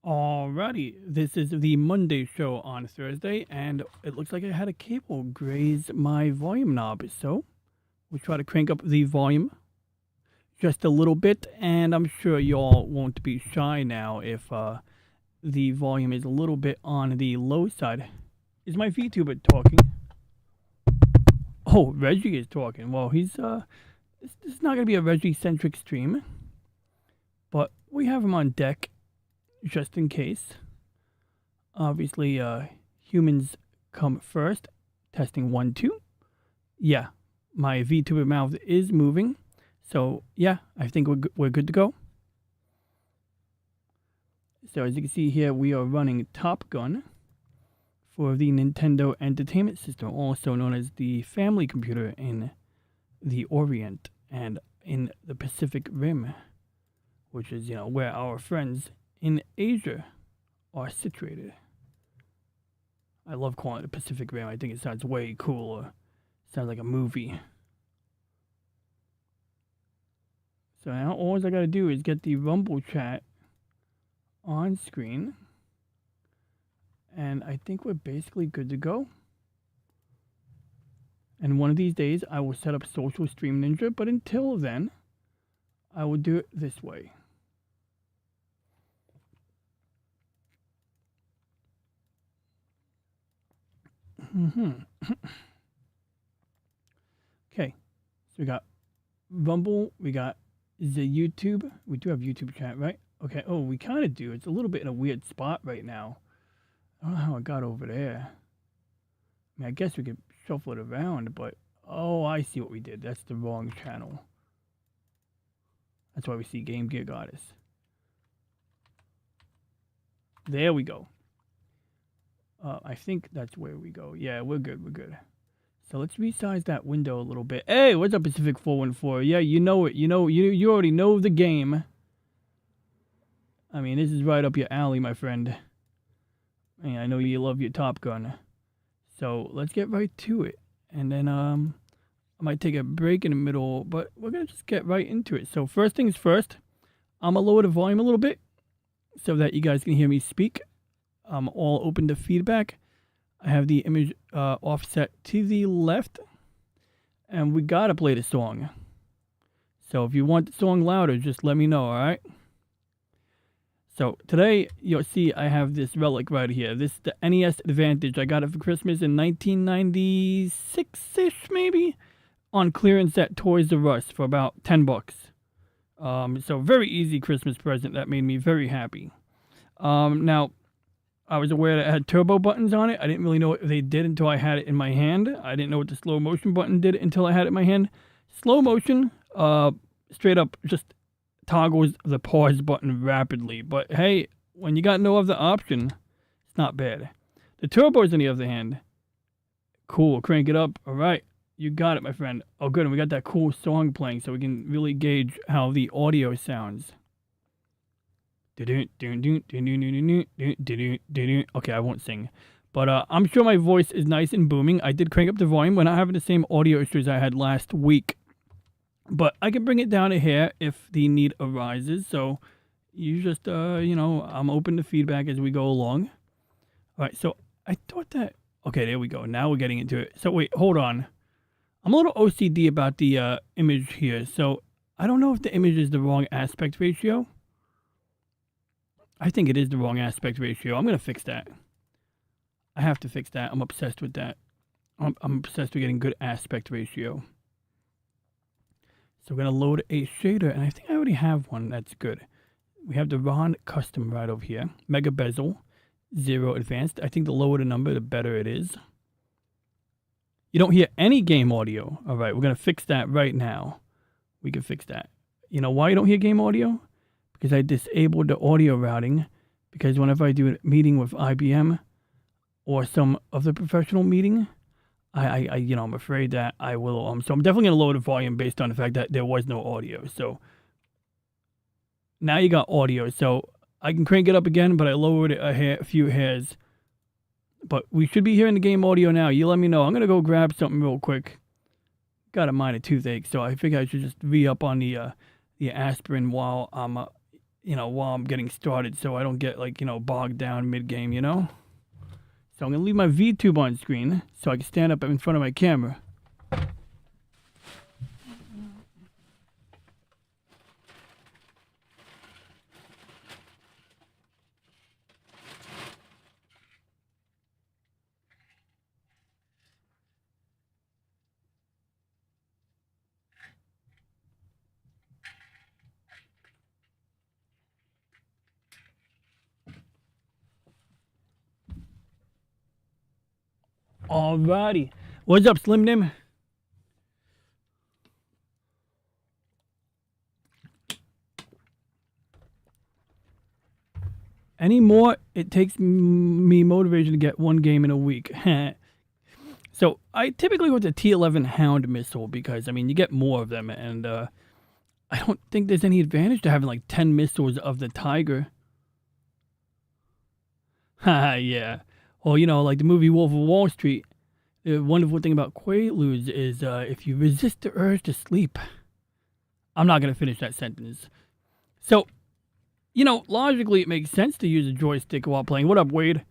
Alrighty, this is the Monday show on Thursday, and it looks like I had a cable graze my volume knob, so we'll try to crank up the volume just a little bit, and I'm sure y'all won't be shy now if the volume is a little bit on the low side. Is my VTuber talking? Oh, Reggie is talking. Well, this is not going to be a Reggie-centric stream, but we have him on deck just in case. Obviously, humans come first. Testing 1, 2. Yeah, my VTuber mouth is moving. So, yeah, I think we're good to go. So, as you can see here, we are running Top Gun for the Nintendo Entertainment System, also known as the family computer in the Orient and in the Pacific Rim, which is, where our friends in Asia are situated. I love calling it the Pacific Rim. I think it sounds way cooler. It sounds like a movie. So now all I gotta do is get the Rumble chat on screen. And I think we're basically good to go. And one of these days I will set up Social Stream Ninja, but until then, I will do it this way. Okay, so we got Rumble, we got the YouTube. We do have YouTube chat, right? Okay, oh, we kind of do. It's a little bit in a weird spot right now. I don't know how it got over there. I mean, I guess we could shuffle it around, but oh, I see what we did. That's the wrong channel. That's why we see Game Gear Goddess. There we go. I think that's where we go. Yeah, we're good. We're good. So let's resize that window a little bit. Hey, what's up, Pacific 414? Yeah, you know it. You already know the game. I mean, this is right up your alley, my friend. And I know you love your Top Gun. So let's get right to it. And then I might take a break in the middle, but we're going to just get right into it. So first things first, I'm going to lower the volume a little bit so that you guys can hear me speak. I'm all open to feedback. I have the image offset to the left. And we got to play the song. So if you want the song louder, just let me know, all right? So today, you'll see I have this relic right here. This is the NES Advantage. I got it for Christmas in 1996-ish, maybe, on clearance at Toys R Us for about $10. So very easy Christmas present that made me very happy. Now, I was aware that it had turbo buttons on it. I didn't really know what they did until I had it in my hand. I didn't know what the slow motion button did until I had it in my hand. Slow motion, straight up just toggles the pause button rapidly. But hey, when you got no other option, it's not bad. The turbos, on the other hand, cool. Crank it up. All right, you got it, my friend. Oh, good. And we got that cool song playing, so we can really gauge how the audio sounds. Okay, I won't sing. But I'm sure my voice is nice and booming. I did crank up the volume. We're not having the same audio issues I had last week. But I can bring it down a hair if the need arises. So you just, I'm open to feedback as we go along. All right, so I thought that... Okay, there we go. Now we're getting into it. So wait, hold on. I'm a little OCD about the image here. So I don't know if the image is the wrong aspect ratio. I think it is the wrong aspect ratio. I'm going to fix that. I have to fix that. I'm obsessed with that. I'm obsessed with getting good aspect ratio. So we're going to load a shader, and I think I already have one that's good. We have the Ron Custom right over here. Mega Bezel, 0 Advanced. I think the lower the number, the better it is. You don't hear any game audio. All right, we're going to fix that right now. We can fix that. You know why you don't hear game audio? Because I disabled the audio routing. Because whenever I do a meeting with IBM or some other professional meeting, I'm afraid that I will. So I'm definitely going to lower the volume based on the fact that there was no audio. So now you got audio. So I can crank it up again, but I lowered it a few hairs. But we should be hearing the game audio now. You let me know. I'm going to go grab something real quick. Got a minor toothache, so I figure I should just re-up on the aspirin while I'm while I'm getting started, so I don't get like bogged down mid game. So I'm gonna leave my VTube on screen so I can stand up in front of my camera. Alrighty. What's up, Slim Nim? Anymore, it takes me motivation to get one game in a week. So I typically go with the T11 Hound missile because, you get more of them, and I don't think there's any advantage to having like 10 missiles of the Tiger. Haha, yeah. Well, like the movie Wolf of Wall Street, the wonderful thing about Quaaludes is if you resist the urge to sleep. I'm not going to finish that sentence. So, logically it makes sense to use a joystick while playing. What up, Wade?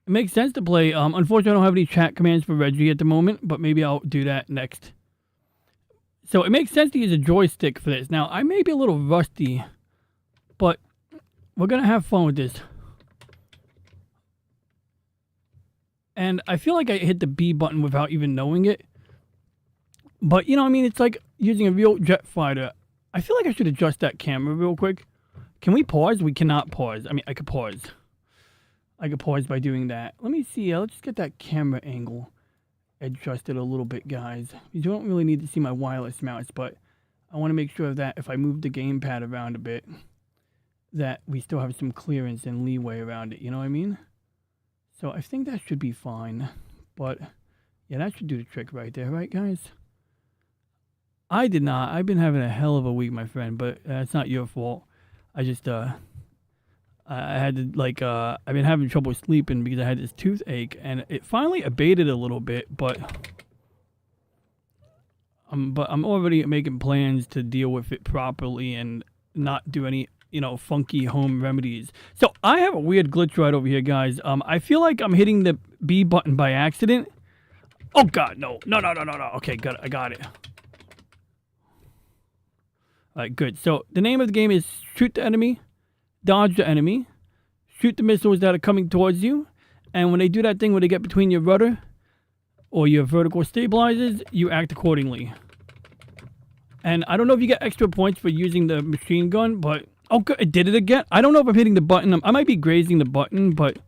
It makes sense to play. Unfortunately, I don't have any chat commands for Reggie at the moment, but maybe I'll do that next. So it makes sense to use a joystick for this. Now, I may be a little rusty, but we're going to have fun with this. And I feel like I hit the B button without even knowing it. But, it's like using a real jet fighter. I feel like I should adjust that camera real quick. Can we pause? We cannot pause. I could pause. I could pause by doing that. Let me see. Let's just get that camera angle adjusted a little bit, guys. You don't really need to see my wireless mouse, but I want to make sure that if I move the gamepad around a bit, that we still have some clearance and leeway around it. You know what I mean? So I think that should be fine. But, yeah, that should do the trick right there, right, guys? I did not. I've been having a hell of a week, my friend, but it's not your fault. I just, I had to, I've been having trouble sleeping because I had this toothache, and it finally abated a little bit, but I'm already making plans to deal with it properly and not do any, funky home remedies. So I have a weird glitch right over here, guys. I feel like I'm hitting the B button by accident. Oh, God, no. No. Okay, good. I got it. All right, good. So the name of the game is shoot the enemy, dodge the enemy, shoot the missiles that are coming towards you, and when they do that thing where they get between your rudder or your vertical stabilizers, you act accordingly. And I don't know if you get extra points for using the machine gun, but oh, good, it did it again. I don't know if I'm hitting the button. I might be grazing the button, but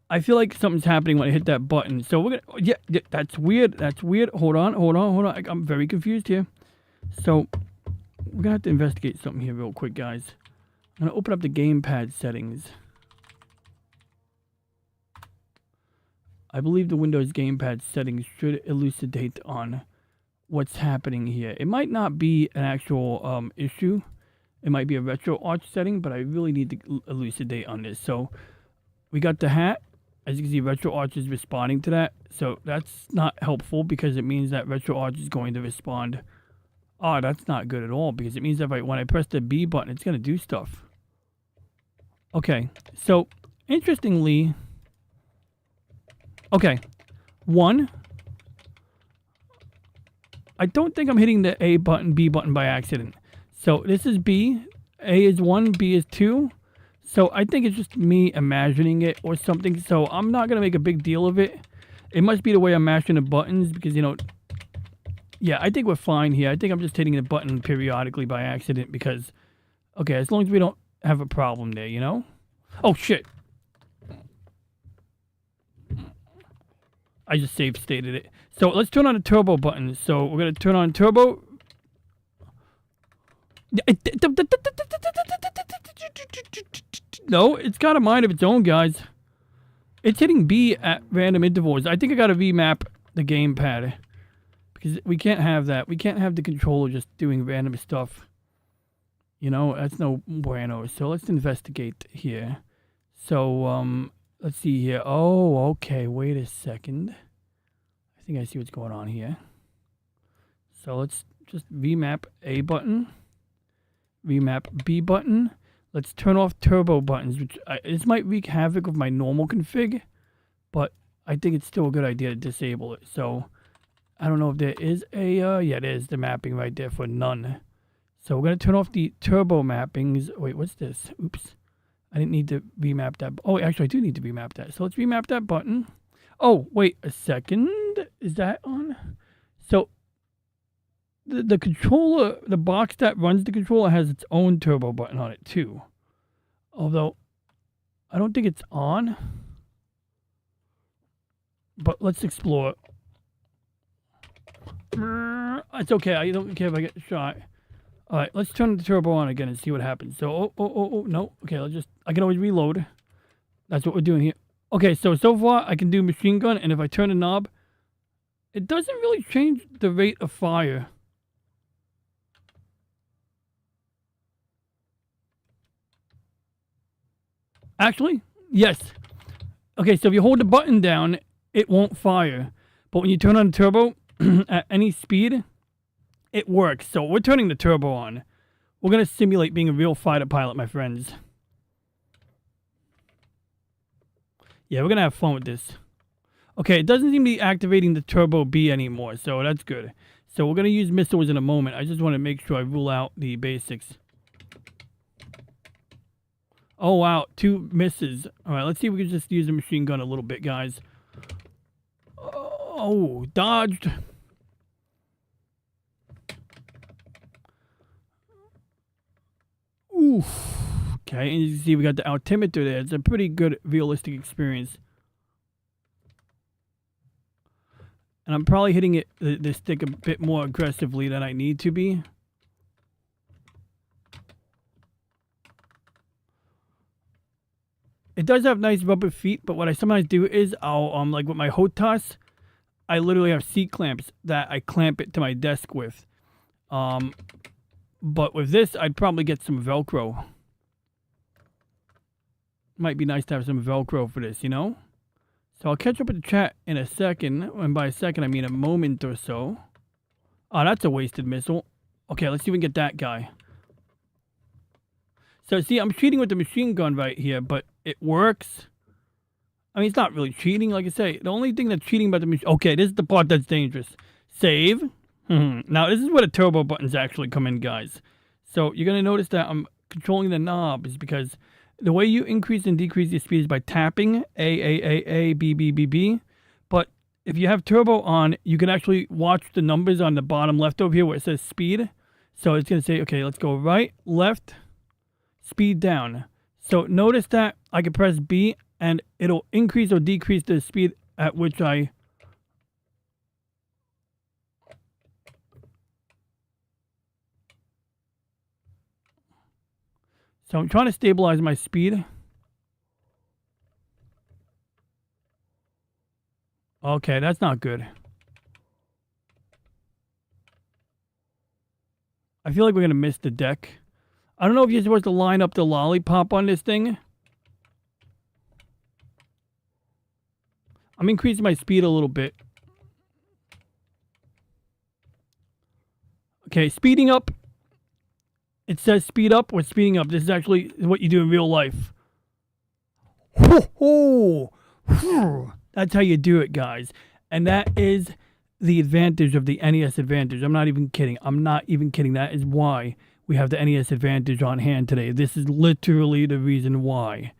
I feel like something's happening when I hit that button. So we're gonna, yeah, that's weird. That's weird. Hold on. I'm very confused here. So we're gonna have to investigate something here real quick, guys. I'm gonna open up the gamepad settings. I believe the Windows gamepad settings should elucidate on what's happening here. It might not be an actual issue. It might be a retro arch setting, but I really need to elucidate on this. So we got the hat. As you can see, retro arch is responding to that. So that's not helpful because it means that retro arch is going to respond. Oh, that's not good at all because it means that when I press the B button, it's going to do stuff. Okay, so interestingly, okay, one, I don't think I'm hitting the A button, B button by accident. So this is B, A is 1, B is 2. So I think it's just me imagining it or something. So I'm not going to make a big deal of it. It must be the way I'm mashing the buttons because, yeah, I think we're fine here. I think I'm just hitting the button periodically by accident because, okay, as long as we don't have a problem there, Oh, shit. I just save stated it. So let's turn on the turbo button. So we're going to turn on turbo. No, it's got a mind of its own, guys. It's hitting B at random intervals. I think I got to remap the gamepad. Because we can't have that. We can't have the controller just doing random stuff. That's no bueno. So let's investigate here. So, let's see here. Oh, okay. Wait a second. I think I see what's going on here. So let's just remap A button, Remap B button. Let's turn off turbo buttons, which this might wreak havoc with my normal config, but I think it's still a good idea to disable it. So I don't know if there is a, yeah, there's the mapping right there for none. So we're going to turn off the turbo mappings. Wait, what's this? Oops. I didn't need to remap that. Oh, actually, I do need to remap that. So let's remap that button. Oh, wait a second. Is that on? So the controller, the box that runs the controller has its own turbo button on it too. Although I don't think it's on. But let's explore. It's okay. I don't care if I get shot. All right, let's turn the turbo on again and see what happens. So, no. Okay, I can always reload. That's what we're doing here. Okay, so far I can do machine gun, and if I turn the knob, it doesn't really change the rate of fire. Actually, yes. Okay, so if you hold the button down, it won't fire. But when you turn on the turbo at any speed, it works. So we're turning the turbo on. We're going to simulate being a real fighter pilot, my friends. Yeah, we're going to have fun with this. Okay, it doesn't seem to be activating the turbo B anymore, so that's good. So we're going to use missiles in a moment. I just want to make sure I rule out the basics. Oh, wow, 2 misses. All right, let's see if we can just use a machine gun a little bit, guys. Oh, dodged. Oof. Okay, and you can see we got the altimeter there. It's a pretty good realistic experience. And I'm probably hitting the stick a bit more aggressively than I need to be. It does have nice rubber feet, but what I sometimes do is I'll, like with my HOTAS, I literally have seat clamps that I clamp it to my desk with. But with this, I'd probably get some Velcro. Might be nice to have some Velcro for this, you know? So I'll catch up with the chat in a second. And by a second, I mean a moment or so. Oh, that's a wasted missile. Okay, let's see if we can get that guy. So see, I'm cheating with the machine gun right here, but it works. I mean, it's not really cheating, like I say. The only thing that's cheating about the machine... Okay, this is the part that's dangerous. Save. Now, this is where the turbo buttons actually come in, guys. So you're going to notice that I'm controlling the knob is because the way you increase and decrease your speed is by tapping A, B, B, B, B. But if you have turbo on, you can actually watch the numbers on the bottom left over here where it says speed. So it's going to say, okay, let's go right, left, speed down. So notice that I can press B and it'll increase or decrease the speed at which I... So I'm trying to stabilize my speed. Okay, that's not good. I feel like we're going to miss the deck. I don't know if you're supposed to line up the lollipop on this thing. I'm increasing my speed a little bit. Okay, speeding up. It says speed up or speeding up. This is actually what you do in real life. That's how you do it, guys. And that is the advantage of the NES Advantage. I'm not even kidding. I'm not even kidding. That is why we have the NES Advantage on hand today. This is literally the reason why.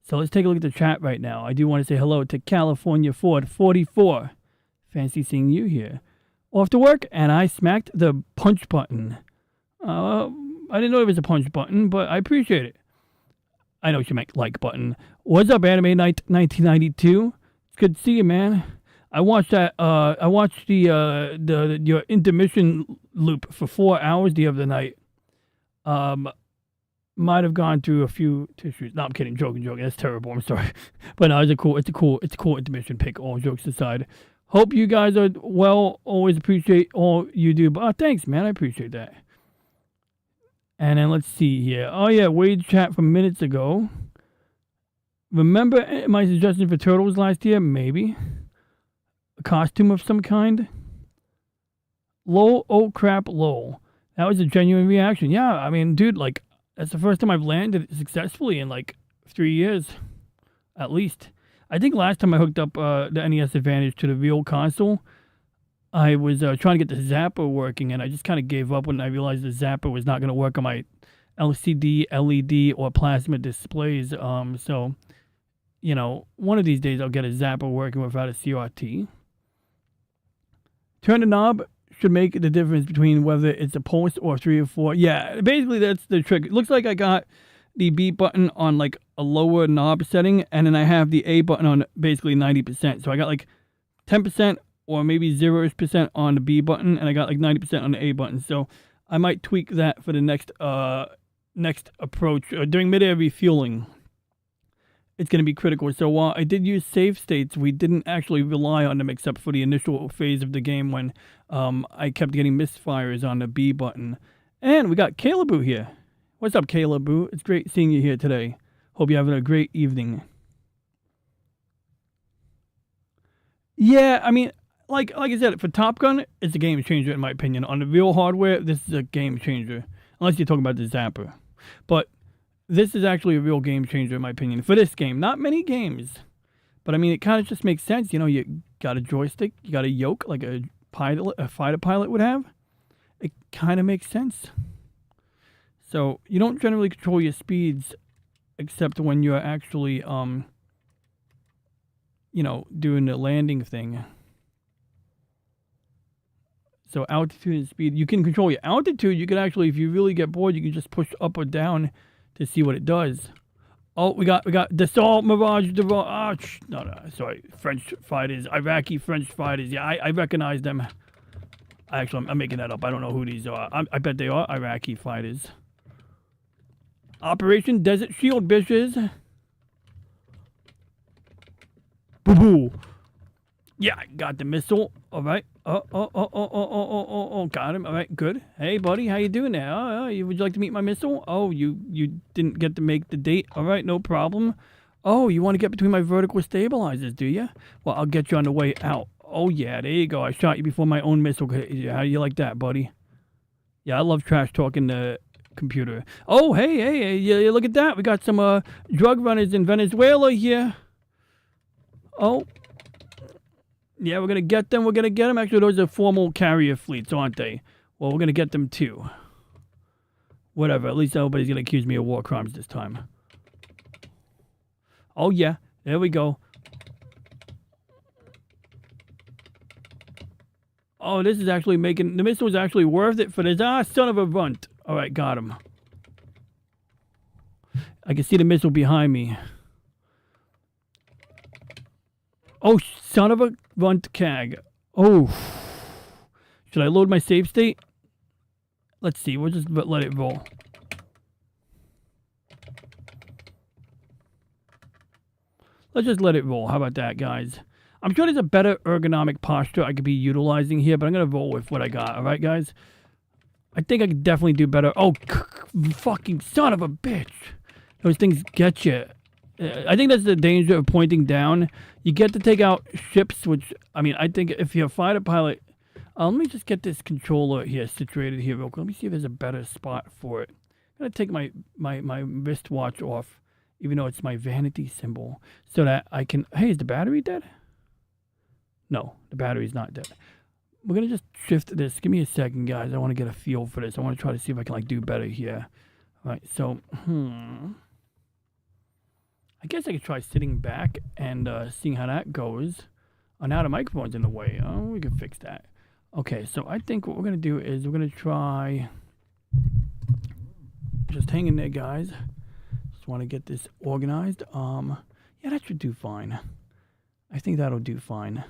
So let's take a look at the chat right now. I do want to say hello to California Ford 44. Fancy seeing you here. Off to work, and I smacked the punch button. I didn't know it was a punch button, but I appreciate it. I know you meant like button. What's up, Anime Night 1992? It's good to see you, man. I watched that. I watched your intermission loop for 4 hours the other night. Might have gone through a few tissues. No, I'm kidding. Joking. That's terrible. I'm sorry, but no, it's a cool intermission pick. All jokes aside, hope you guys are well. Always appreciate all you do. But thanks, man. I appreciate that. And then let's see here. Oh yeah, Wade's chat from minutes ago. Remember my suggestion for Turtles last year? Maybe. A costume of some kind? Lol, oh crap, lol. That was a genuine reaction. Yeah, I mean, dude, like, that's the first time I've landed successfully in like 3 years, at least. I think last time I hooked up the NES Advantage to the real console, I was trying to get the zapper working, and I just kind of gave up when I realized the zapper was not going to work on my LCD, LED, or plasma displays. So, you know, one of these days I'll get a zapper working without a CRT. Turn the knob should make the difference between whether it's a pulse or 3 or 4. Yeah, basically that's the trick. It looks like I got the B button on like a lower knob setting, and then I have the A button on basically 90%. So I got like 10% or maybe 0% on the B button, and I got like 90% on the A button. So I might tweak that for the next approach during mid-air refueling. It's going to be critical. So while I did use save states, we didn't actually rely on them except for the initial phase of the game when I kept getting misfires on the B button. And we got Caleboo here. What's up, Caleboo? It's great seeing you here today. Hope you're having a great evening. Yeah, I mean, like I said, for Top Gun, it's a game changer in my opinion. On the real hardware, this is a game changer. Unless you're talking about the Zapper. But this is actually a real game changer in my opinion. For this game, not many games. But I mean, it kind of just makes sense. You know, you got a joystick, you got a yoke like a fighter pilot would have. It kind of makes sense. So you don't generally control your speeds except when you're actually, you know, doing the landing thing. So altitude and speed, you can control your altitude. You can actually, if you really get bored, you can just push up or down to see what it does. Oh, we got Dassault Mirage, no, sorry, French fighters, Iraqi French fighters. Yeah, I recognize them. Actually, I'm making that up. I don't know who these are. I bet they are Iraqi fighters. Operation Desert Shield, bitches. Boo boo. Yeah, I got the missile. All right. Oh, got him. All right, good. Hey, buddy, how you doing now? Would you like to meet my missile? Oh, you didn't get to make the date. All right, no problem. Oh, you want to get between my vertical stabilizers, do you? Well, I'll get you on the way out. Oh, yeah, there you go. I shot you before my own missile. How do you like that, buddy? Yeah, I love trash talking the computer. Oh, hey, yeah, look at that. We got some drug runners in Venezuela here. Oh. Yeah, we're going to get them. Actually, those are formal carrier fleets, aren't they? Well, we're going to get them too. Whatever. At least nobody's going to accuse me of war crimes this time. Oh, yeah. There we go. Oh, this is actually making... The missile is actually worth it for this. Ah, son of a runt. All right, got him. I can see the missile behind me. Oh, son of a runt cag. Oh. Should I load my save state? Let's see. We'll just let it roll. Let's just let it roll. How about that, guys? I'm sure there's a better ergonomic posture I could be utilizing here, but I'm going to roll with what I got. All right, guys? I think I could definitely do better. Oh, fucking son of a bitch. Those things get you. I think that's the danger of pointing down. You get to take out ships, which, I mean, I think if you're a fighter pilot... let me just get this controller here situated here real quick. Let me see if there's a better spot for it. I'm going to take my wristwatch off, even though it's my vanity symbol, so that I can... Hey, is the battery dead? No, the battery's not dead. We're going to just shift this. Give me a second, guys. I want to get a feel for this. I want to try to see if I can, like, do better here. All right, so... I guess I could try sitting back and seeing how that goes. Oh, now the microphone's in the way. Oh, we can fix that. Okay, so I think what we're going to do is we're going to try... Just hang in there, guys. Just want to get this organized. Yeah, that should do fine. I think that'll do fine.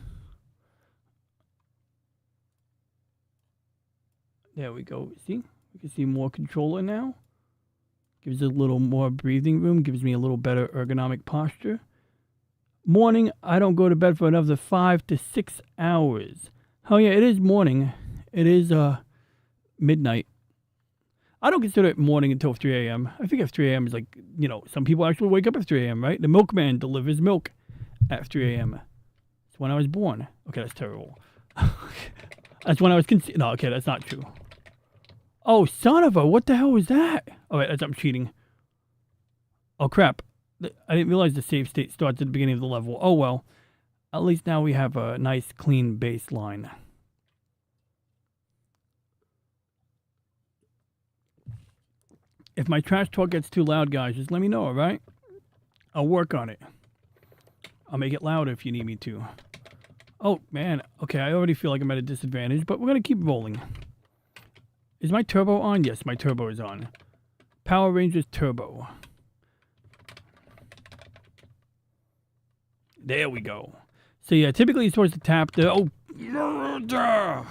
There we go. See? We can see more controller now. Gives it a little more breathing room. Gives me a little better ergonomic posture. Morning, I don't go to bed for another 5 to 6 hours. Oh yeah, it is morning. It is midnight. I don't consider it morning until 3 a.m. I think 3 a.m. is like, you know, some people actually wake up at 3 a.m., right? The milkman delivers milk at 3 a.m. It's when I was born. Okay, that's terrible. That's when I was conceived. No, okay, that's not true. Oh, son of a, what the hell was that? Oh, wait, I'm cheating. Oh, crap. I didn't realize the save state starts at the beginning of the level. Oh, well. At least now we have a nice, clean baseline. If my trash talk gets too loud, guys, just let me know, all right? I'll work on it. I'll make it louder if you need me to. Oh, man. Okay, I already feel like I'm at a disadvantage, but we're going to keep rolling. Is my turbo on? Yes, my turbo is on. Power Rangers Turbo. There we go. So, yeah, typically you're supposed to tap the... Oh, murder!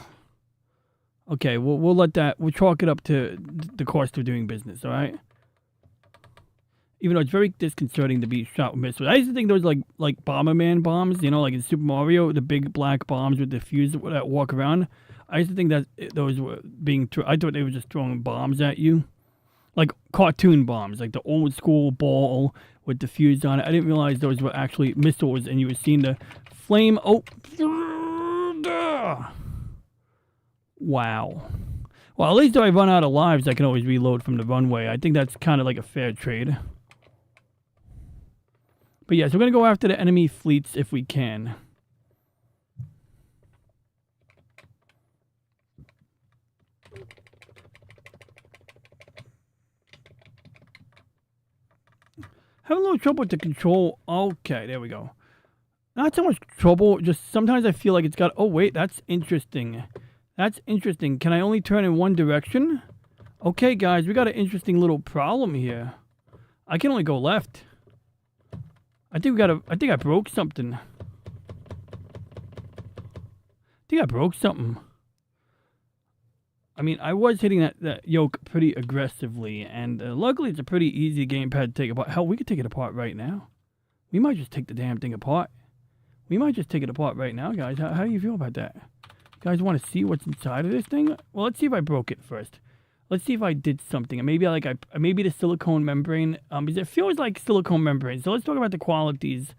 Okay, we'll let that... We'll chalk it up to the cost of doing business, all right? Even though it's very disconcerting to be shot with missiles. I used to think those like Bomberman bombs, you know, like in Super Mario, the big black bombs with the fuse that walk around. I used to think that those were being... I thought they were just throwing bombs at you. Like cartoon bombs, like the old school ball with the fuse on it. I didn't realize those were actually missiles, and you were seeing the flame... Oh! Wow. Well, at least if I run out of lives, I can always reload from the runway. I think that's kind of like a fair trade. But yeah, so we're going to go after the enemy fleets if we can. Have a little trouble with the control. Okay, there we go. Not so much trouble, just sometimes I feel like it's got... Oh, wait, that's interesting. That's interesting. Can I only turn in one direction? Okay, guys, we got an interesting little problem here. I can only go left. I think I broke something. I think I broke something. I mean, I was hitting that yoke pretty aggressively, and luckily it's a pretty easy gamepad to take apart. Hell, we could take it apart right now. We might just take the damn thing apart. We might just take it apart right now, guys. How do you feel about that? You guys want to see what's inside of this thing? Well, let's see if I broke it first. Let's see if I did something. Maybe maybe the silicone membrane. Because it feels like silicone membrane. So let's talk about the qualities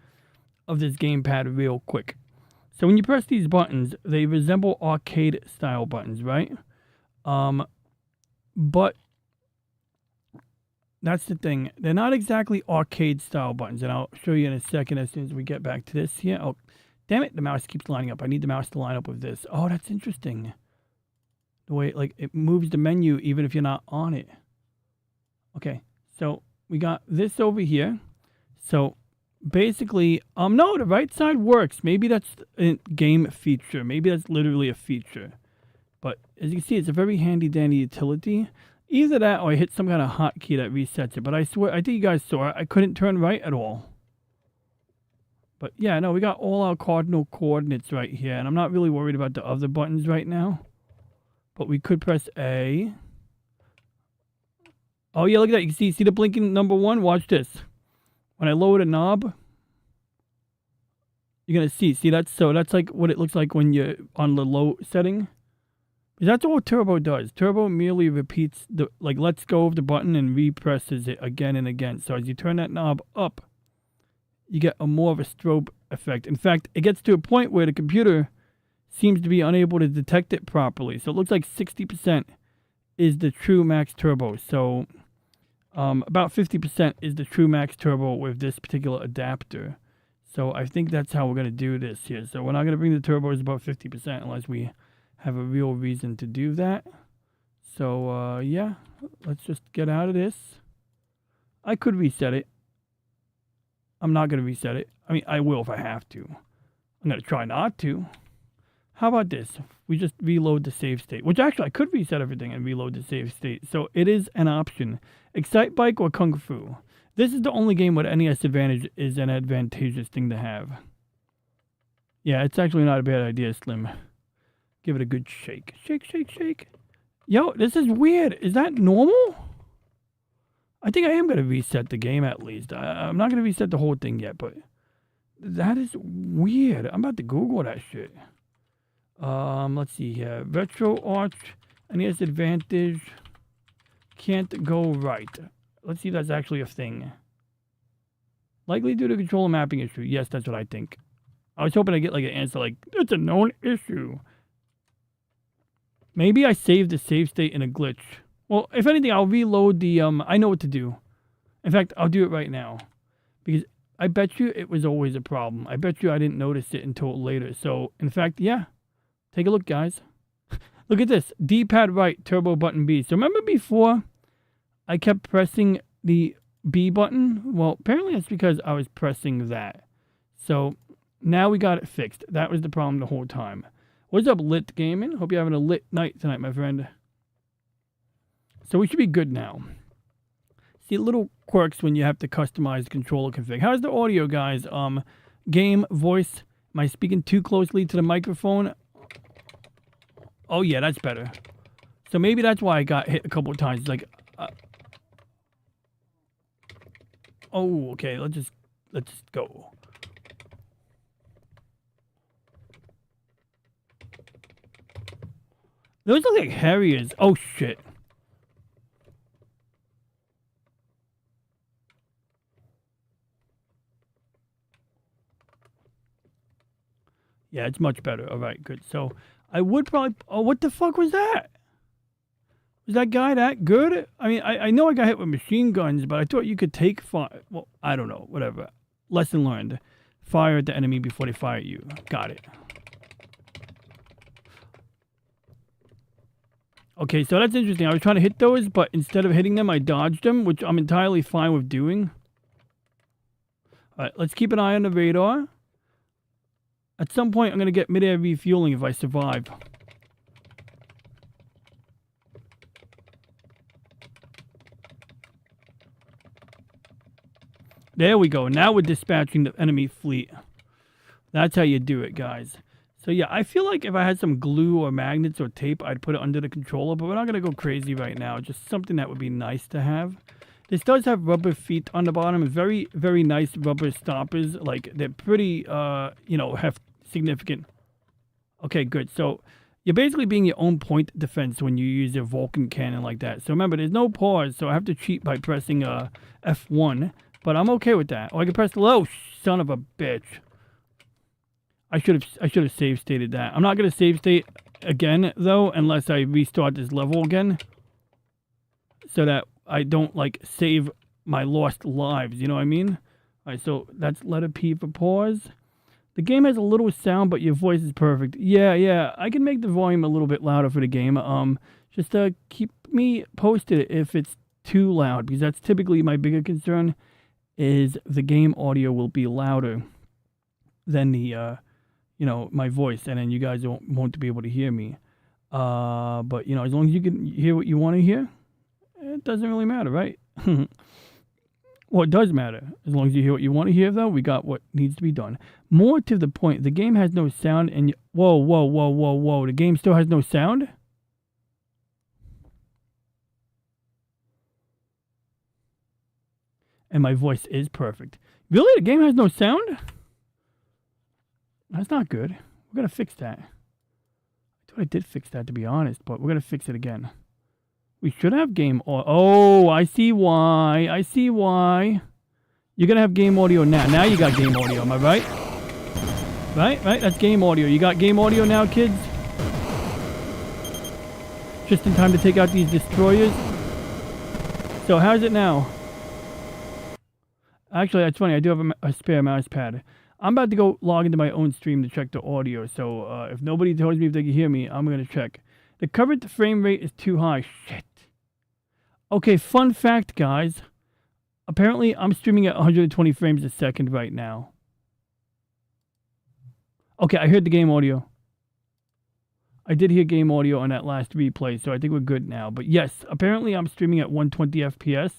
of this gamepad real quick. So when you press these buttons, they resemble arcade style buttons, right? But that's the thing. They're not exactly arcade style buttons, and I'll show you in a second as soon as we get back to this here. Oh, damn it, the mouse keeps lining up. I need the mouse to line up with this. Oh, that's interesting. The way it moves the menu even if you're not on it. Okay, so we got this over here. So basically, no, the right side works. Maybe that's a game feature. Maybe that's literally a feature. But as you can see, it's a very handy dandy utility. Either that or I hit some kind of hotkey that resets it. But I swear, I think you guys saw it. I couldn't turn right at all. But yeah, no, we got all our cardinal coordinates right here. And I'm not really worried about the other buttons right now. But we could press A. Oh yeah, look at that. You can see the blinking number 1? Watch this. When I lower the knob, you're going to see. That's like what it looks like when you're on the low setting. That's all Turbo does. Turbo merely repeats lets go of the button and represses it again and again. So as you turn that knob up, you get a more of a strobe effect. In fact, it gets to a point where the computer seems to be unable to detect it properly. So it looks like 60% is the true max turbo. So about 50% is the true max turbo with this particular adapter. So I think that's how we're going to do this here. So we're not going to bring the turbos above 50% unless we have a real reason to do that. So yeah, let's just get out of this. I could reset it. I'm not going to reset it. I mean, I will if I have to. I'm going to try not to. How about this? We just reload the save state, which actually I could reset everything and reload the save state. So it is an option. Excite Bike or Kung Fu. This is the only game where NES Advantage is an advantageous thing to have. Yeah, it's actually not a bad idea, Slim. Give it a good shake. Shake, shake, shake. Yo, this is weird. Is that normal? I think I am going to reset the game at least. I'm not going to reset the whole thing yet, but that is weird. I'm about to Google that shit. Let's see here. Retro Arch, NES Advantage, can't go right. Let's see if that's actually a thing. Likely due to controller mapping issue. Yes, that's what I think. I was hoping to get like an answer like, it's a known issue. Maybe I saved the save state in a glitch. Well, if anything, I'll reload the, I know what to do. In fact, I'll do it right now. Because I bet you it was always a problem. I bet you I didn't notice it until later. So, in fact, yeah. Take a look, guys. Look at this. D-pad right, turbo button B. So remember before I kept pressing the B button? Well, apparently that's because I was pressing that. So now we got it fixed. That was the problem the whole time. What's up, Lit Gaming? Hope you're having a lit night tonight, my friend. So we should be good now. See, little quirks when you have to customize the controller config. How's the audio, guys? Game, voice. Am I speaking too closely to the microphone? Oh, yeah, that's better. So maybe that's why I got hit a couple of times. Like, oh, okay. Let's just go. Those look like Harriers. Oh, shit. Yeah, it's much better. All right, good. So I would probably... Oh, what the fuck was that? Was that guy that good? I mean, I know I got hit with machine guns, but I thought you could take fire. Well, I don't know. Whatever. Lesson learned. Fire at the enemy before they fire at you. Got it. Okay, so that's interesting. I was trying to hit those, but instead of hitting them, I dodged them, which I'm entirely fine with doing. All right, let's keep an eye on the radar. At some point, I'm going to get mid-air refueling if I survive. There we go. Now we're dispatching the enemy fleet. That's how you do it, guys. So yeah, I feel like if I had some glue or magnets or tape, I'd put it under the controller, but we're not going to go crazy right now. Just something that would be nice to have. This does have rubber feet on the bottom. Very, very nice rubber stoppers. Like, they're pretty, you know, have significant... Okay, good. So you're basically being your own point defense when you use your Vulcan cannon like that. So remember, there's no pause, so I have to cheat by pressing F1. But I'm okay with that. Oh, I can press the low. Son of a bitch. I should have save stated that. I'm not gonna save state again though, unless I restart this level again, so that I don't like save my lost lives. You know what I mean? All right, so that's letter P for pause. The game has a little sound, but your voice is perfect. Yeah. I can make the volume a little bit louder for the game. Just keep me posted if it's too loud, because that's typically my bigger concern. Is the game audio will be louder than the you know, my voice, and then you guys won't be able to hear me. But you know, as long as you can hear what you want to hear, it doesn't really matter, right? Well, it does matter. As long as you hear what you want to hear, though, we got what needs to be done. More to the point, the game has no sound, and whoa. The game still has no sound? And my voice is perfect. Really? The game has no sound? That's not good. We're going to fix that. I thought I did fix that, to be honest, but we're going to fix it again. We should have game audio. Oh, I see why. You're going to have game audio now. Now you got game audio. Am I right? Right? That's game audio. You got game audio now, kids? Just in time to take out these destroyers. So how's it now? Actually, that's funny. I do have a spare mouse pad. I'm about to go log into my own stream to check the audio. So if nobody tells me if they can hear me, I'm going to check. The current frame rate is too high. Shit. Okay, fun fact, guys. Apparently, I'm streaming at 120 frames a second right now. Okay, I heard the game audio. I did hear game audio on that last replay, so I think we're good now. But yes, apparently I'm streaming at 120 FPS.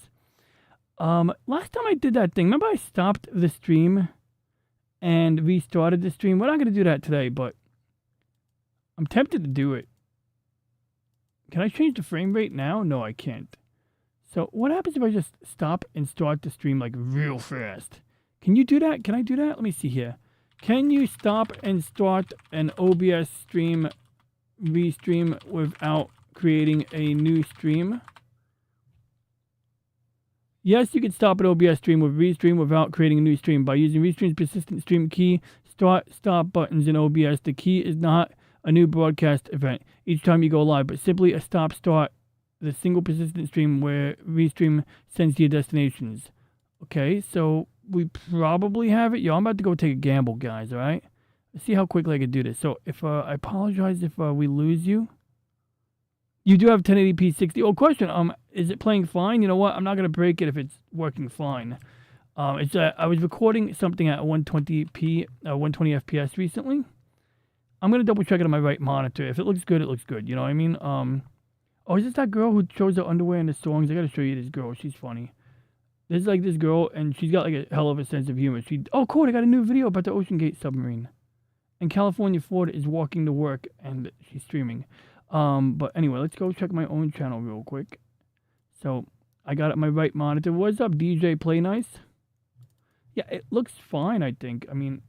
Last time I did that thing, remember I stopped the stream and restarted the stream? We're not going to do that today, but I'm tempted to do it. Can I change the frame rate now? No, I can't. So what happens if I just stop and start the stream like real fast? Can you do that? Can I do that? Let me see here. Can you stop and start an OBS stream, restream without creating a new stream? Yes, you can stop an OBS stream with restream without creating a new stream by using restream's persistent stream key, stop buttons in OBS. The key is not a new broadcast event each time you go live, but simply a stop start the single persistent stream where restream sends to your destinations. Okay, so we probably have it. Yo, I'm about to go take a gamble, guys, all right? Let's see how quickly I can do this. So if I apologize if we lose you. You do have 1080p 60. Oh, question. Is it playing fine? You know what? I'm not gonna break it if it's working fine. It's I was recording something at 120p, 120 FPS recently. I'm gonna double check it on my right monitor. If it looks good, it looks good. You know what I mean? Oh, is this that girl who shows her underwear in the songs? I gotta show you this girl. She's funny. There's like this girl, and she's got like a hell of a sense of humor. Oh, cool! I got a new video about the Ocean Gate submarine. And California Ford is walking to work, and she's streaming. But anyway, let's go check my own channel real quick. So I got it on my right monitor. What's up, DJ Play Nice? Yeah, it looks fine, I think. I mean,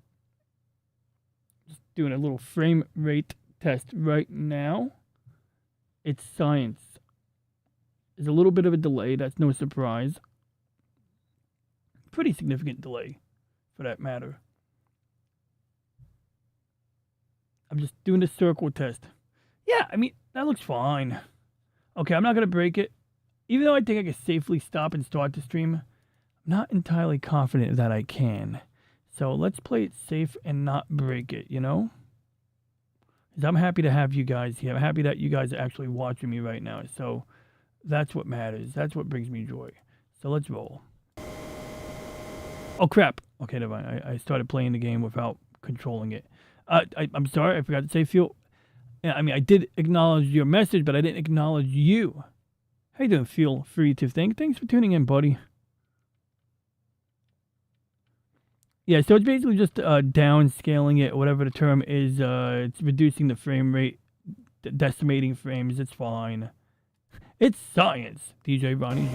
just doing a little frame rate test right now. It's science. There's a little bit of a delay. That's no surprise. Pretty significant delay, for that matter. I'm just doing the circle test. Yeah, I mean, that looks fine. Okay, I'm not going to break it. Even though I think I can safely stop and start the stream, I'm not entirely confident that I can. So let's play it safe and not break it, you know? Because I'm happy to have you guys here. I'm happy that you guys are actually watching me right now. So that's what matters. That's what brings me joy. So let's roll. Oh, crap. Okay, never mind. I started playing the game without controlling it. I'm sorry. I forgot to say fuel. Yeah, I mean, I did acknowledge your message, but I didn't acknowledge you. How you doing? Feel free to think. Thanks for tuning in, buddy. Yeah, so it's basically just downscaling it, whatever the term is. It's reducing the frame rate, decimating frames. It's fine. It's science, DJ Ronnie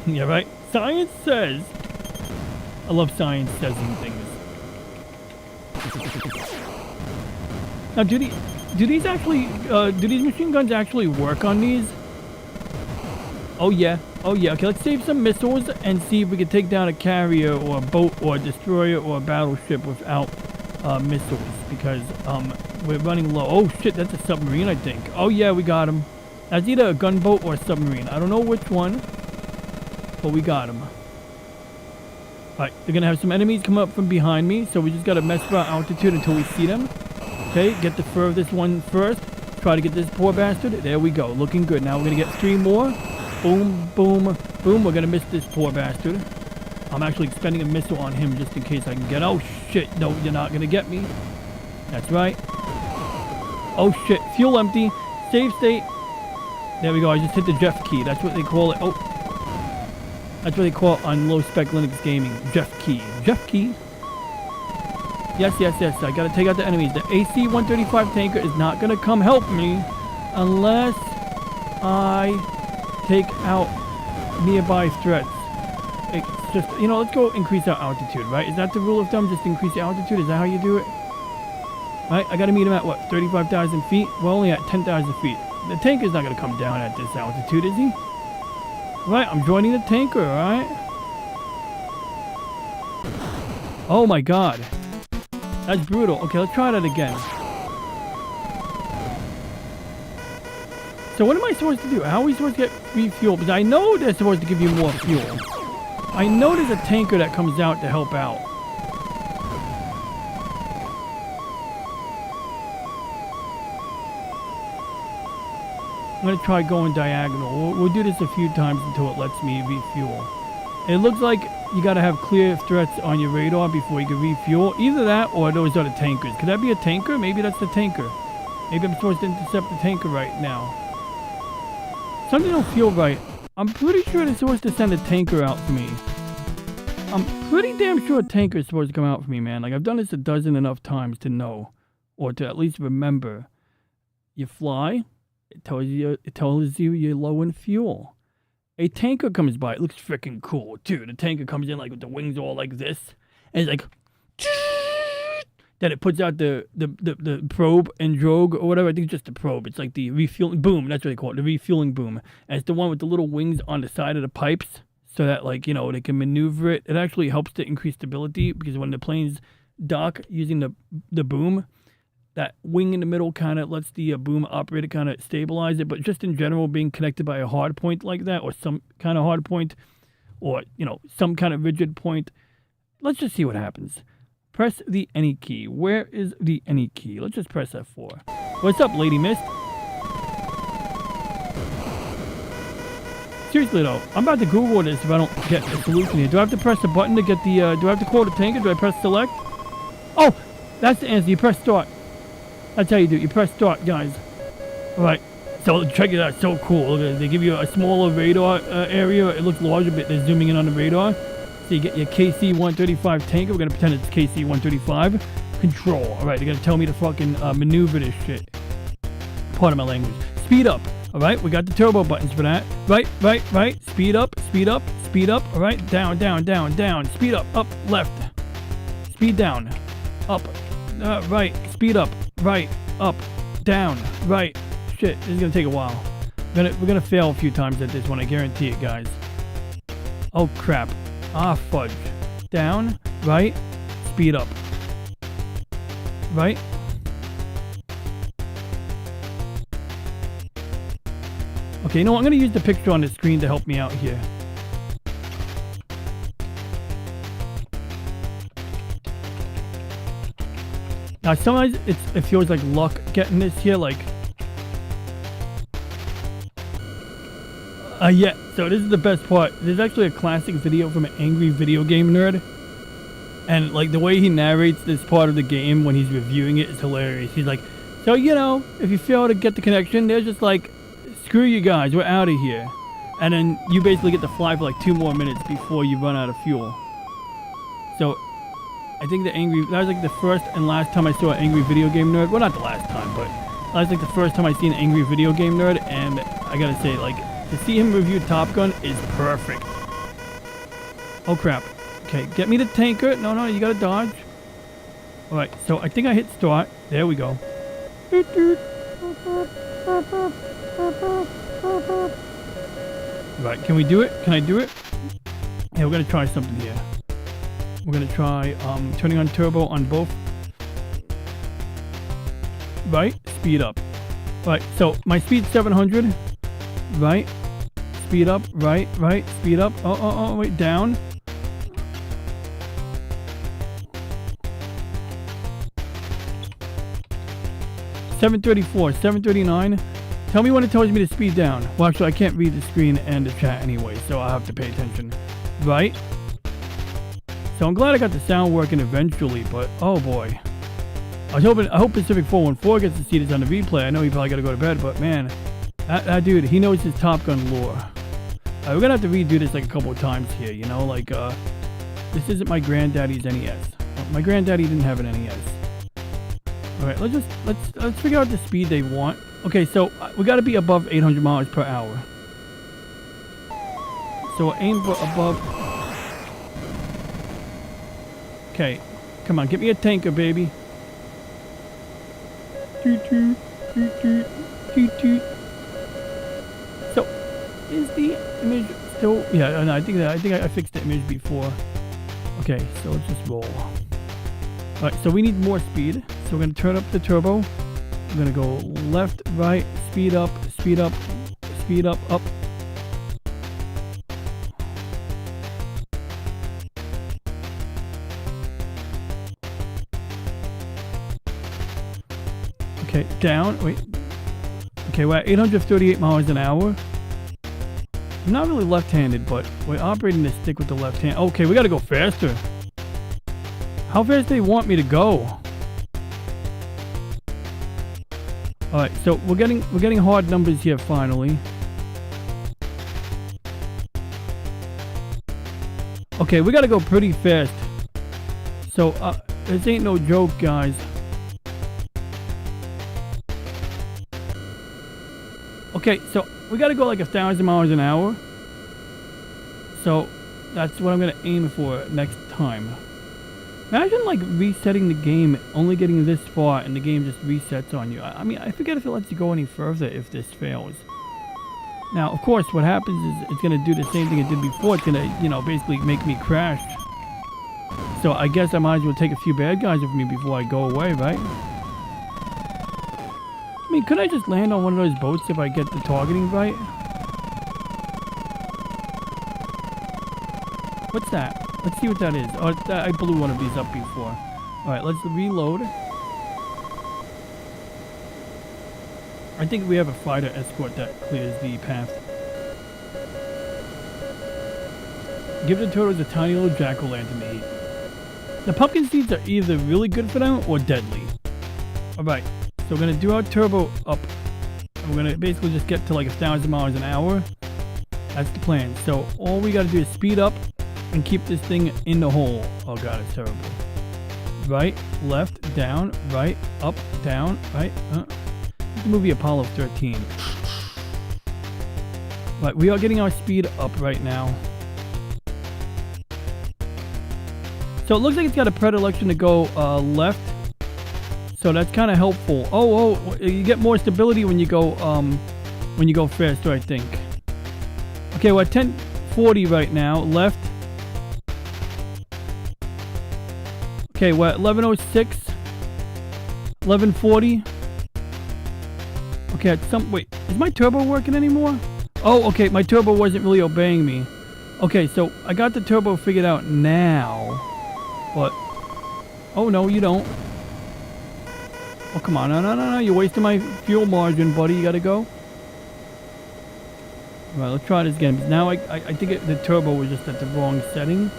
G. Yeah, right? Science says. I love science says things. Now, do these actually, do these machine guns actually work on these? Oh yeah. Okay, let's save some missiles and see if we can take down a carrier or a boat or a destroyer or a battleship without missiles, because we're running low. Oh shit, that's a submarine, I think. Oh yeah, we got him. That's either a gunboat or a submarine. I don't know which one, but we got him. Alright, they're gonna have some enemies come up from behind me, so we just gotta mess around altitude until we see them. Okay, get the furthest one first. Try to get this poor bastard. There we go, looking good. Now we're gonna get 3 more. Boom, boom, boom. We're gonna miss this poor bastard. I'm actually expending a missile on him just in case I can get. Oh shit, no, you're not gonna get me. That's right. Oh shit, fuel empty. Save state. There we go, I just hit the Jeff key. That's what they call it. Oh. That's what they call it on low spec Linux gaming. Jeff key. Jeff key. Yes. I gotta take out the enemies. The AC-135 tanker is not gonna come help me unless I take out nearby threats. It's just, you know, let's go increase our altitude, right? Is that the rule of thumb? Just increase the altitude? Is that how you do it? Right? I gotta meet him at what? 35,000 feet? We're only at 10,000 feet. The tanker's not gonna come down at this altitude, is he? Right, I'm joining the tanker, alright? Oh my god. That's brutal. Okay, let's try that again. So what am I supposed to do? How are we supposed to get refuel? Because I know they're supposed to give you more fuel. I know there's a tanker that comes out to help out. I'm going to try going diagonal. We'll do this a few times until it lets me refuel. It looks like you got to have clear threats on your radar before you can refuel. Either that or those are the tankers. Could that be a tanker? Maybe that's the tanker. Maybe I'm supposed to intercept the tanker right now. Something don't feel right. I'm pretty sure they're supposed to send a tanker out for me. I'm pretty damn sure a tanker is supposed to come out for me, man. Like, I've done this a dozen enough times to know, or to at least remember. You fly, it tells you you're low in fuel. A tanker comes by. It looks freaking cool, too. The tanker comes in like with the wings all like this, and it's like, then it puts out the probe and drogue or whatever. I think it's just the probe. It's like the refueling boom. That's what they call it, the refueling boom. And it's the one with the little wings on the side of the pipes, so that, like, you know, they can maneuver it. It actually helps to increase stability, because when the planes dock using the boom, that wing in the middle kind of lets the boom operator kind of stabilize it. But just in general, being connected by a hard point like that, or some kind of hard point, or, you know, some kind of rigid point, let's just see what happens. Press the any key. Where is the any key? Let's just press F4. What's up, Lady Mist? Seriously though, I'm about to Google this if I don't get a solution here. Do I have to press the button to get the, do I have to call the tanker? Do I press select? Oh, that's the answer. You press start. That's how you do it. You press start, guys. Alright, so check it out. It's so cool. Look at it. They give you a smaller radar area. It looks larger, but they're zooming in on the radar. So you get your KC-135 tanker. We're going to pretend it's KC-135. Control. Alright, they're going to tell me to fucking maneuver this shit. Part of my language. Speed up. Alright, we got the turbo buttons for that. Right. Speed up, speed up, speed up. Alright, down, down, down, down. Speed up, left. Speed down, up, right. Speed up, right, up, down, right. Shit, this is gonna take a while. We're gonna fail a few times at this one, I guarantee it, guys. Oh crap. Ah, fudge. Down, right, speed up. Right. Okay, you know what? I'm going to use the picture on the screen to help me out here. Now, sometimes it feels like luck getting this here, like... yeah, so this is the best part. There's actually a classic video from an angry video game nerd. And, like, the way he narrates this part of the game when he's reviewing it is hilarious. He's like, so, you know, if you fail to get the connection, they're just like... Screw you guys, we're out of here. And then you basically get to fly for like 2 more minutes before you run out of fuel. So, I think that was like the first and last time I saw an angry video game nerd. Well, not the last time, but that was like the first time I seen an angry video game nerd. And I gotta say, like, to see him review Top Gun is perfect. Oh crap. Okay, get me the tanker. No, you gotta dodge. Alright, so I think I hit start. There we go. Right, can we do it? Can I do it? Yeah, we're gonna try something here. We're gonna try turning on turbo on both. Right, speed up. Right, so my speed's 700. Right, speed up. Right, speed up. Oh, wait, down. $734, $739. Tell me when it tells me to speed down. Well, actually, I can't read the screen and the chat anyway, so I'll have to pay attention. Right? So I'm glad I got the sound working eventually, but oh boy. I hope Pacific 414 gets to see this on the replay. I know he probably got to go to bed, but man, that dude, he knows his Top Gun lore. We're gonna have to redo this like a couple of times here, you know, like this isn't my granddaddy's NES. My granddaddy didn't have an NES. All right, let's figure out the speed they want. Okay, so we got to be above 800 miles per hour. So aim for above. Okay, come on, get me a tanker, baby. Toot toot, toot toot, toot toot. So, is the image still? Yeah, no, I think I fixed the image before. Okay, so let's just roll. All right, so we need more speed. So we're gonna turn up the turbo. I'm gonna go left, right, speed up, speed up, speed up, up. Okay, down, wait. Okay, we're at 838 miles an hour. I'm not really left-handed, but we're operating the stick with the left hand. Okay, we gotta go faster. How fast do they want me to go? Alright, so we're getting hard numbers here finally. Okay, we gotta go pretty fast. So this ain't no joke, guys. Okay, so we gotta go like 1,000 miles an hour. So that's what I'm gonna aim for next time. Imagine like resetting the game, only getting this far, and the game just resets on you. I mean, I forget if it lets you go any further if this fails. Now, of course, what happens is it's going to do the same thing it did before. It's going to, you know, basically make me crash. So I guess I might as well take a few bad guys with me before I go away, right? I mean, could I just land on one of those boats if I get the targeting right? What's that? Let's see what that is. Oh, I blew one of these up before. Alright, let's reload. I think we have a fighter escort that clears the path. Give the turtles a tiny little jack-o'-lantern to eat. The pumpkin seeds are either really good for them or deadly. Alright, so we're going to do our turbo up. And we're going to basically just get to like 1,000 miles an hour. That's the plan. So all we got to do is speed up and keep this thing in the hole. Oh god, it's terrible. Right, left, down, right, up, down, right. This movie Apollo 13. Right, we are getting our speed up right now. So it looks like it's got a predilection to go left. So that's kind of helpful. Oh, you get more stability when you go faster, I think. Okay, we're at 1040 right now. Left. Okay, we're at 1106. 1140. Okay, wait, is my turbo working anymore? Oh, okay, my turbo wasn't really obeying me. Okay, so I got the turbo figured out now. But, oh no, you don't. Oh, come on, no, you're wasting my fuel margin, buddy, you gotta go. Alright, let's try this again. Now I think the turbo was just at the wrong setting.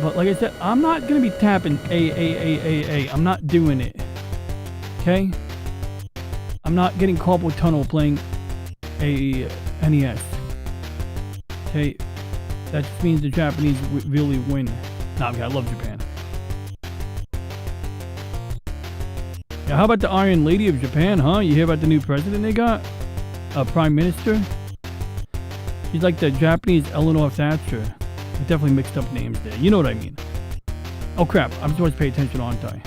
But like I said, I'm not gonna be tapping A. I'm not doing it. Okay? I'm not getting carpal tunnel playing a NES. Okay? That just means the Japanese really win. Nah, okay, I love Japan. Yeah, how about the Iron Lady of Japan, huh? You hear about the new president they got? Prime Minister? She's like the Japanese Eleanor Thatcher. I definitely mixed up names there. You know what I mean. Oh crap, I'm supposed to pay attention, aren't I?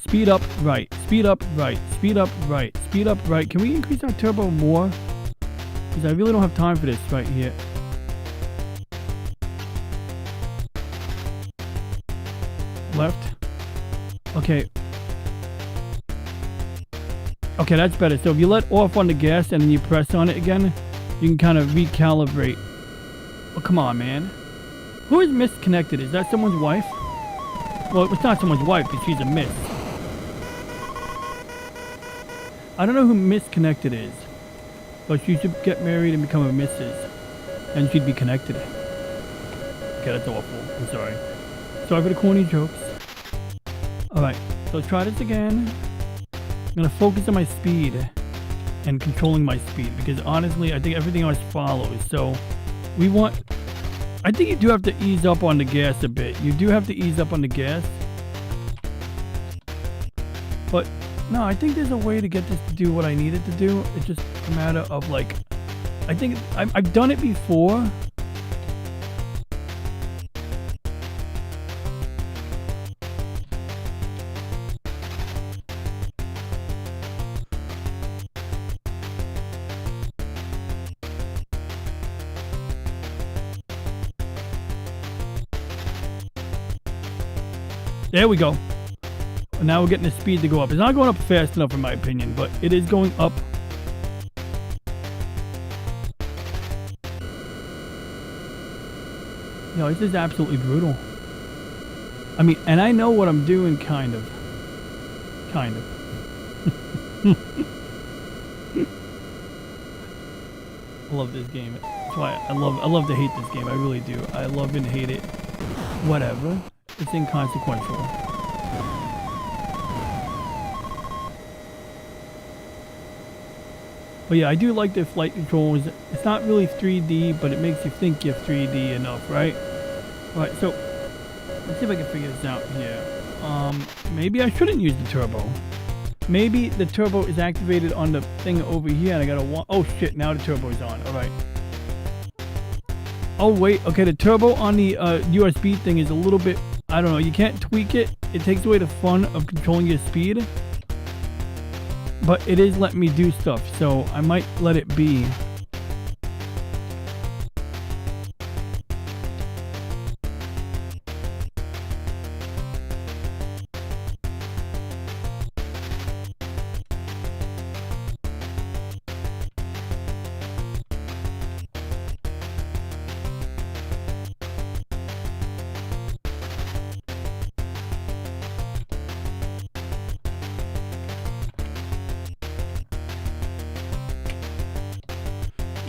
Speed up, right. Speed up, right. Speed up, right. Speed up, right. Can we increase our turbo more? Because I really don't have time for this right here. Left. Okay. Okay, that's better. So if you let off on the gas and then you press on it again, you can kind of recalibrate. Oh, come on, man. Who is misconnected? Is that someone's wife? Well, it's not someone's wife because she's a miss. I don't know who misconnected is, but she should get married and become a missus, and she'd be connected. Okay, that's awful. I'm sorry. Sorry for the corny jokes. Alright, so let's try this again. I'm going to focus on my speed and controlling my speed, because honestly, I think everything else follows. So, we want... I think you do have to ease up on the gas a bit. You do have to ease up on the gas. But, no, I think there's a way to get this to do what I need it to do. It's just a matter of, like... I think I've done it before. There we go. Now we're getting the speed to go up. It's not going up fast enough in my opinion, but it is going up. Yo, this is absolutely brutal. I mean, and I know what I'm doing, kind of. Kind of. I love this game. That's why I love to hate this game. I really do. I love and hate it. Whatever. It's inconsequential. But yeah, I do like the flight controls. It's not really 3D, but it makes you think you're 3D enough, right? Alright, so let's see if I can figure this out here. Maybe I shouldn't use the turbo. Maybe the turbo is activated on the thing over here and I gotta oh shit, now the turbo is on. Alright. Oh wait, okay, the turbo on the USB thing is a little bit, I don't know, you can't tweak it. It takes away the fun of controlling your speed. But it is letting me do stuff, so I might let it be.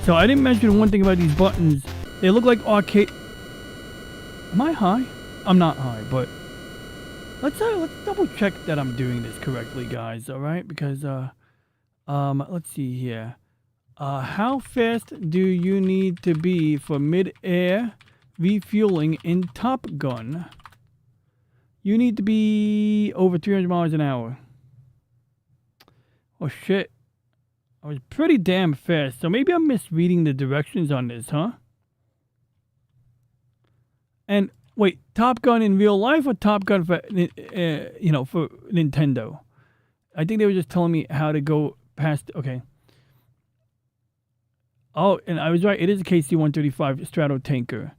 So I didn't mention one thing about these buttons. They look like arcade. Am I high? I'm not high, but let's double check that I'm doing this correctly, guys. All right, because let's see here. How fast do you need to be for mid-air refueling in Top Gun? You need to be over 300 miles an hour. Oh shit. I was pretty damn fast, so maybe I'm misreading the directions on this, huh? And wait, Top Gun in real life or Top Gun for, for Nintendo? I think they were just telling me how to go past, okay. Oh, and I was right, it is a KC-135 Stratotanker.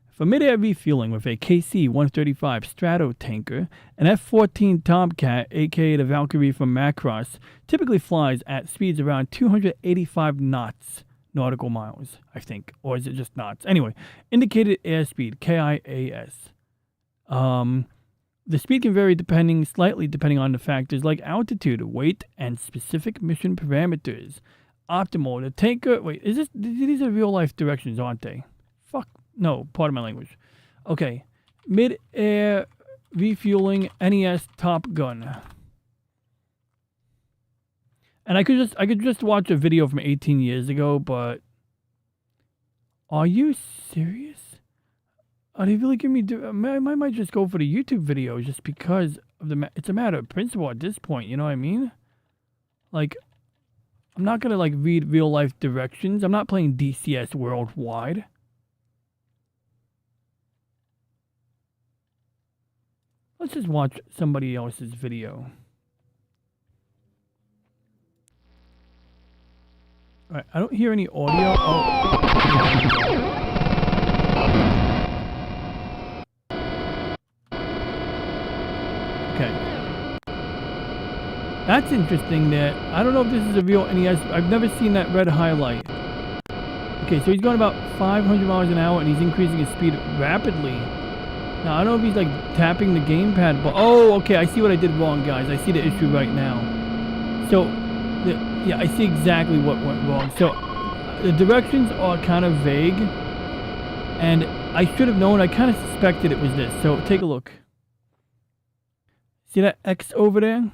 For mid-air refueling with a KC-135 Stratotanker, an F-14 Tomcat, aka the Valkyrie from Macross, typically flies at speeds around 285 knots, nautical miles, I think. Or is it just knots? Anyway, indicated airspeed, KIAS. The speed can vary slightly depending on the factors like altitude, weight, and specific mission parameters. Optimal, the tanker, wait, these are real-life directions, aren't they? Fuck. No, pardon my language. Okay. Mid-air refueling NES Top Gun. And I could just watch a video from 18 years ago, but are you serious? Are they really giving me I might just go for the YouTube video just because of it's a matter of principle at this point, you know what I mean? Like, I'm not going to like read real life directions. I'm not playing DCS worldwide. Let's just watch somebody else's video. Alright, I don't hear any audio. Oh. Okay. That's interesting that, I don't know if this is a real NES. I've never seen that red highlight. Okay, so he's going about 500 miles an hour and he's increasing his speed rapidly. Now, I don't know if he's like tapping the gamepad, but oh, okay, I see what I did wrong, guys. I see the issue right now. So, yeah, I see exactly what went wrong. So, the directions are kind of vague, and I should have known. I kind of suspected it was this. So, take a look. See that X over there?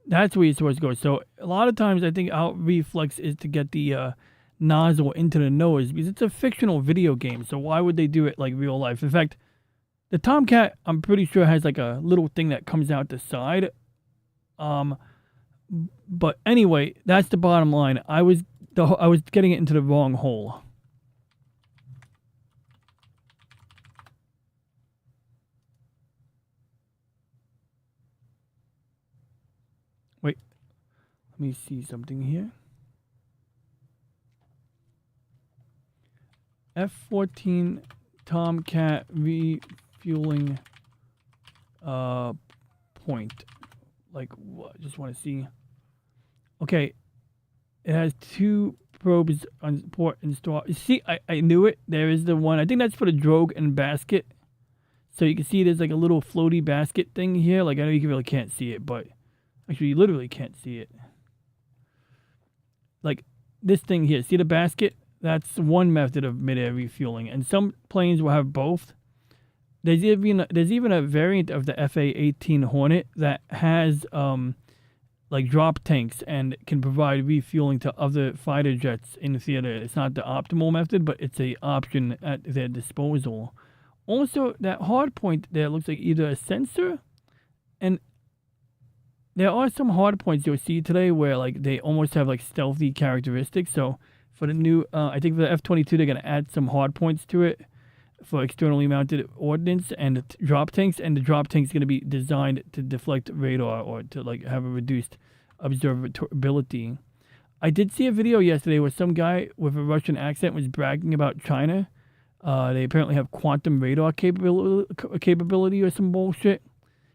That's where you're supposed to go. So, a lot of times, I think our reflex is to get the nozzle into the nose, because it's a fictional video game. So, why would they do it like real life? In fact, the Tomcat, I'm pretty sure, has like a little thing that comes out the side. But anyway, that's the bottom line. I was getting it into the wrong hole. Wait, let me see something here. F-14 Tomcat refueling point. Like, what? Just want to see. Okay, it has 2 probes on port installed. See, I knew it. There is the one. I think that's for the drogue and basket. So you can see there's like a little floaty basket thing here. Like, I know you really can't see it, but actually you literally can't see it. Like this thing here. See the basket? That's one method of mid-air refueling, and some planes will have both. There's even a variant of the FA-18 Hornet that has like drop tanks and can provide refueling to other fighter jets in the theater. It's not the optimal method, but it's an option at their disposal. Also, that hard point there looks like either a sensor, and there are some hard points you'll see today where like they almost have like stealthy characteristics. So for the new, I think for the F-22, they're going to add some hard points to it for externally mounted ordnance and drop tanks, and the drop tank's going to be designed to deflect radar or to like have a reduced observability. I did see a video yesterday where some guy with a Russian accent was bragging about China. They apparently have quantum radar capability or some bullshit.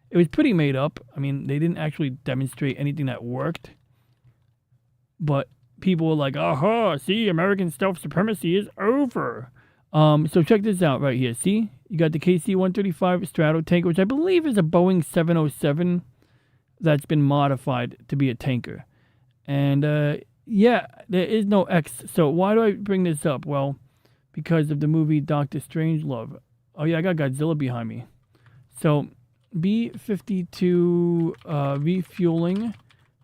It was pretty made up. I mean, they didn't actually demonstrate anything that worked, but people were like, aha, see, American stealth supremacy is over. So check this out right here. See, you got the KC-135 Stratotanker, which I believe is a Boeing 707 that's been modified to be a tanker. And Yeah, there is no X. So why do I bring this up? Well, because of the movie Doctor Strangelove. Oh yeah, I got Godzilla behind me. So B-52 refueling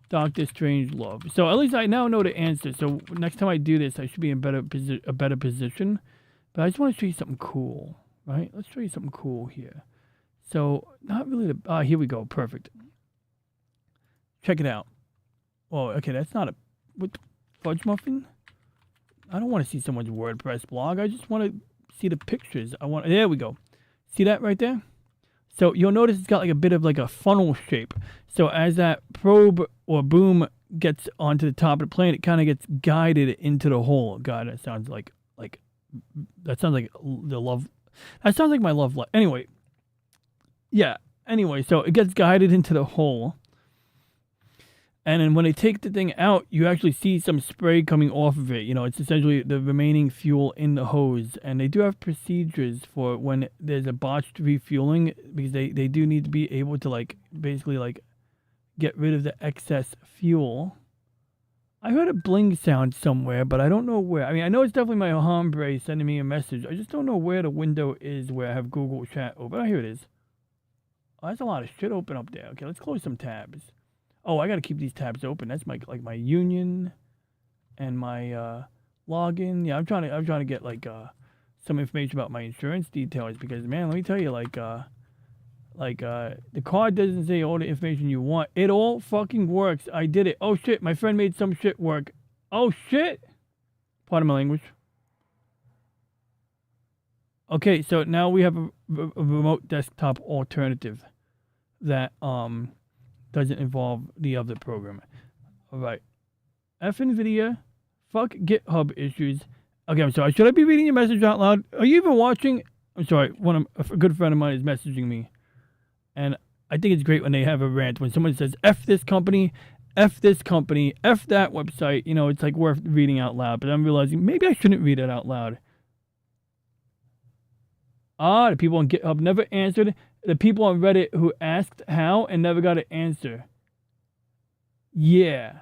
Doctor Strangelove. So at least I now know the answer. So next time I do this, I should be in a better position. But I just want to show you something cool, right? Let's show you something cool here. So not really the. Here we go. Perfect. Check it out. Oh, okay. That's not a what fudge muffin. I don't want to see someone's WordPress blog. I just want to see the pictures. There we go. See that right there? So you'll notice it's got like a bit of like a funnel shape. So as that probe or boom gets onto the top of the plane, it kind of gets guided into the hole. God, that sounds like that sounds like the love. That sounds like my love life. Anyway, yeah. Anyway, so it gets guided into the hole. And then when they take the thing out, you actually see some spray coming off of it. You know, it's essentially the remaining fuel in the hose. And they do have procedures for when there's a botched refueling, because they do need to be able to basically get rid of the excess fuel. I heard a bling sound somewhere, but I don't know where. I mean, I know it's definitely my hombre sending me a message. I just don't know where the window is where I have Google Chat open. Oh, here it is. Oh, that's a lot of shit open up there. Okay, let's close some tabs. Oh, I gotta keep these tabs open. That's my union and my login. Yeah, I'm trying to get some information about my insurance details, because man, let me tell you, the card doesn't say all the information you want. It all fucking works. I did it. Oh shit, my friend made some shit work. Oh shit. Pardon my language. Okay, so now we have a remote desktop alternative that doesn't involve the other program. All right. F NVIDIA. Fuck GitHub issues. Okay, I'm sorry. Should I be reading your message out loud? Are you even watching? I'm sorry. A good friend of mine is messaging me. And I think it's great when they have a rant. When someone says, F this company, F this company, F that website. You know, it's like worth reading out loud. But I'm realizing maybe I shouldn't read it out loud. The people on GitHub never answered. The people on Reddit who asked how and never got an answer. Yeah.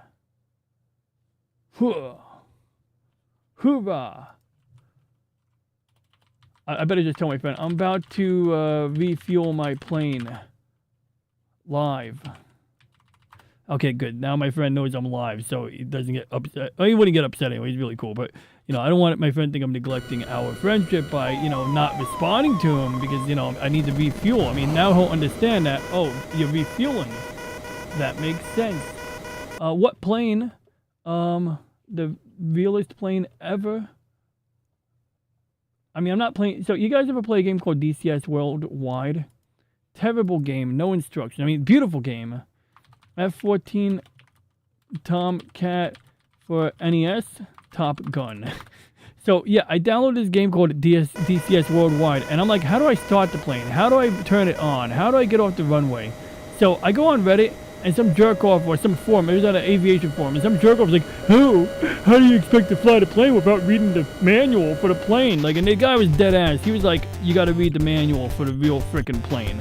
Hoorah. I better just tell my friend, I'm about to refuel my plane. Live. Okay, good. Now my friend knows I'm live, so he doesn't get upset. Well, he wouldn't get upset anyway. He's really cool. But, you know, I don't want my friend to think I'm neglecting our friendship by, you know, not responding to him because, you know, I need to refuel. I mean, now he'll understand that, oh, you're refueling. That makes sense. What plane? The realest plane ever. I mean, I'm not playing. So, you guys ever play a game called DCS Worldwide? Terrible game. No instruction. I mean, beautiful game. F-14 Tomcat for NES, Top Gun. So, yeah, I downloaded this game called DCS Worldwide, and I'm like, how do I start the plane? How do I turn it on? How do I get off the runway? So, I go on Reddit, and some jerk-off, or some forum, it was on an aviation forum, and some jerk-off was like, how do you expect to fly the plane without reading the manual for the plane? Like, and the guy was dead ass. He was like, you gotta read the manual for the real frickin' plane.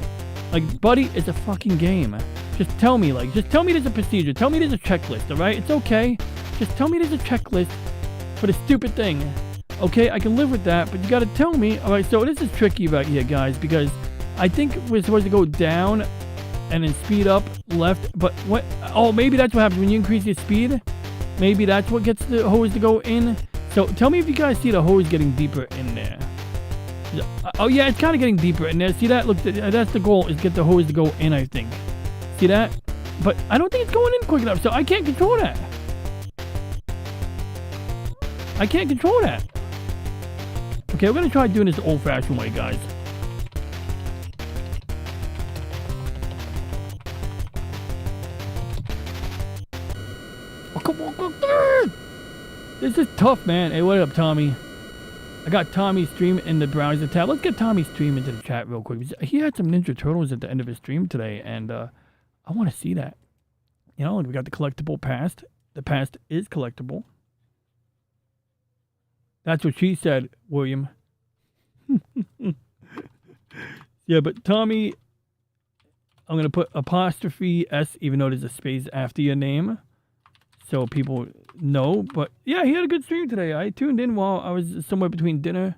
Like, buddy, it's a fucking game. Just tell me there's a procedure. Tell me there's a checklist, alright? It's okay. Just tell me there's a checklist for the stupid thing. Okay, I can live with that, but you gotta tell me. Alright, so this is tricky right here, guys, because I think we're supposed to go down and then speed up left, but what? Oh, maybe that's what happens when you increase your speed. Maybe that's what gets the hose to go in. So tell me if you guys see the hose getting deeper in there. Oh yeah, it's kind of getting deeper in there. See that? Look, that's the goal, is get the hose to go in, I think. See that? But I don't think it's going in quick enough, so I can't control that. I can't control that. Okay, we're going to try doing this the old-fashioned way, guys. Oh, come on. This is tough, man. Hey, what up, Tommy? I got Tommy's stream in the browser tab. Let's get Tommy's stream into the chat real quick. He had some Ninja Turtles at the end of his stream today, and I want to see that. You know, we got the collectible past. The past is collectible. That's what she said, William. Yeah, but Tommy, I'm going to put apostrophe S, even though there's a space after your name. so people know. But yeah, he had a good stream today. I tuned in while I was somewhere between dinner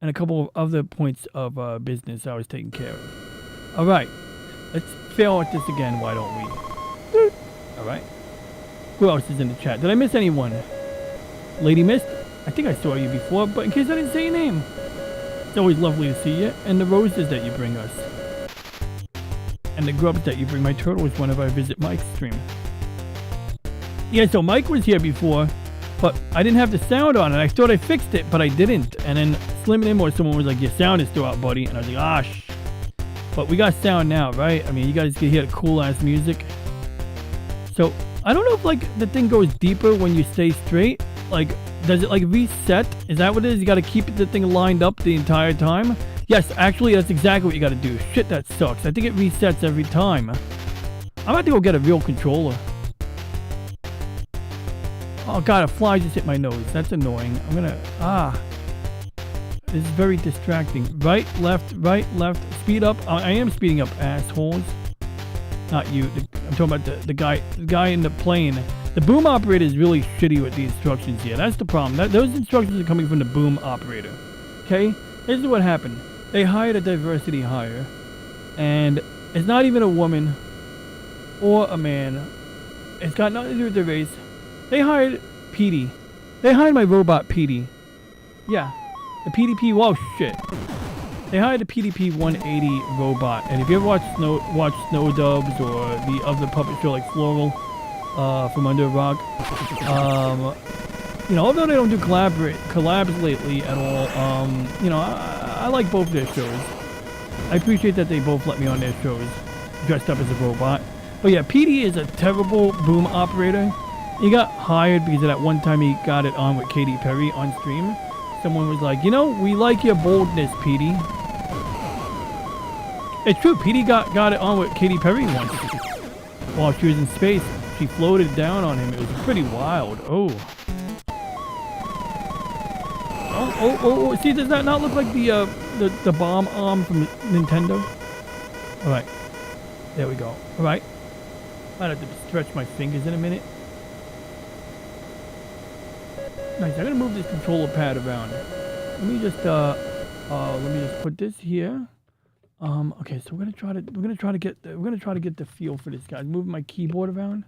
and a couple of other points of business I was taking care of. All right, let's fail at this again. Why don't we? All right. Who else is in the chat? Did I miss anyone? Lady Mist? I think I saw you before, but in case I didn't say your name. It's always lovely to see you. And the roses that you bring us. And the grubs that you bring my turtles whenever I visit Mike's stream. Yeah, so Mike was here before, but I didn't have the sound on it. I thought I fixed it, but I didn't. And then Slim and him or someone was like, your sound is still out, buddy. And I was like, ah, But we got sound now, right? I mean, you guys can hear the cool-ass music. So, I don't know if, like, the thing goes deeper when you stay straight. Like, does it, like, reset? Is that what it is? You gotta keep the thing lined up the entire time? Yes, actually, that's exactly what you gotta do. Shit, that sucks. I think it resets every time. I'm about to go get a real controller. Oh, God, a fly just hit my nose. That's annoying. I'm gonna... This is very distracting. Right, left, speed up. I am speeding up, assholes. Not you. I'm talking about the guy in the plane. The boom operator is really shitty with the instructions here. That's the problem. Those instructions are coming from the boom operator. Okay? This is what happened. They hired a diversity hire. And it's not even a woman or a man. It's got nothing to do with their race. They hired Petey. They hired my robot Petey. Yeah. The PDP, whoa, shit. They hired the PDP 180 robot, and if you ever watch Snow Dubs or the other puppet show like Floral from Under a Rock, you know, although they don't do collabs lately at all, you know, I like both their shows. I appreciate that they both let me on their shows, dressed up as a robot. But yeah, PD is a terrible boom operator. He got hired because of that one time he got it on with Katy Perry on stream. Someone was like, you know, we like your boldness, Petey. It's true, Petey got it on with Katy Perry once. While she was in space, she floated down on him. It was pretty wild. Oh. Oh, see, does that not look like the bomb arm from Nintendo? Alright. There we go. Alright. Might have to stretch my fingers in a minute. Nice. I'm gonna move this controller pad around. Let me just put this here. Okay, so we're gonna try to get the feel for this, guys. Moving my keyboard around.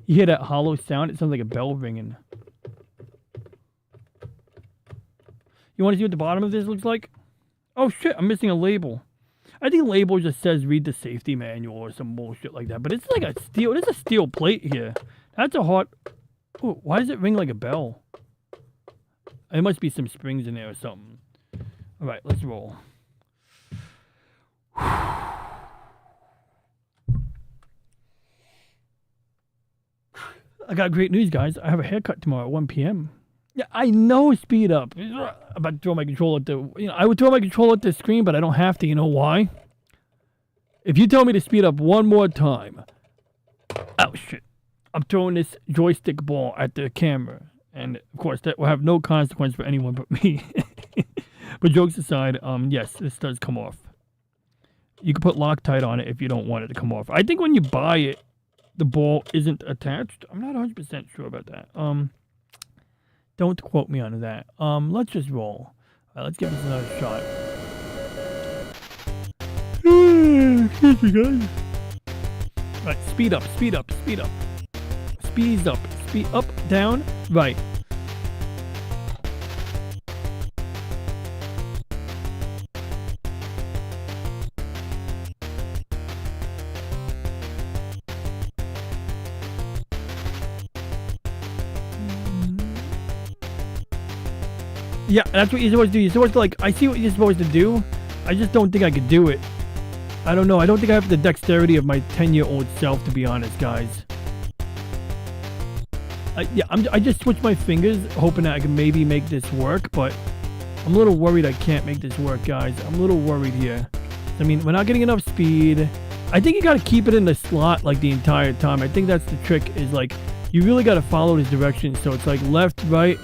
You hear that hollow sound? It sounds like a bell ringing. You want to see what the bottom of this looks like? Oh shit! I'm missing a label. I think label just says read the safety manual or some bullshit like that. But it's like a steel. There's a steel plate here. That's a hard. Ooh, why does it ring like a bell? There must be some springs in there or something. All right, let's roll. I got great news, guys. I have a haircut tomorrow at 1 p.m. Yeah, I know. Speed up. I'm about to throw my controller at the... You know, I would throw my controller at the screen, but I don't have to. You know why? If you tell me to speed up one more time... Oh, shit. I'm throwing this joystick ball at the camera. And, of course, that will have no consequence for anyone but me. But jokes aside, yes, this does come off. You can put Loctite on it if you don't want it to come off. I think when you buy it, the ball isn't attached. I'm not 100% sure about that. Don't quote me on that. Let's just roll. All right, let's give this another shot. Excuse me, guys. All right, speed up, speed up, speed up. Speeds up, speed up, down, right. Yeah, that's what you're supposed to do. You're supposed to, like, I see what you're supposed to do. I just don't think I could do it. I don't know. I don't think I have the dexterity of my 10-year-old self, to be honest, guys. Yeah, I just switched my fingers, hoping that I can maybe make this work, but I'm a little worried I can't make this work, guys. I'm a little worried here. I mean, we're not getting enough speed. I think you gotta keep it in the slot, like, the entire time. I think that's the trick, is, like, you really gotta follow this direction, so it's, like, left, right.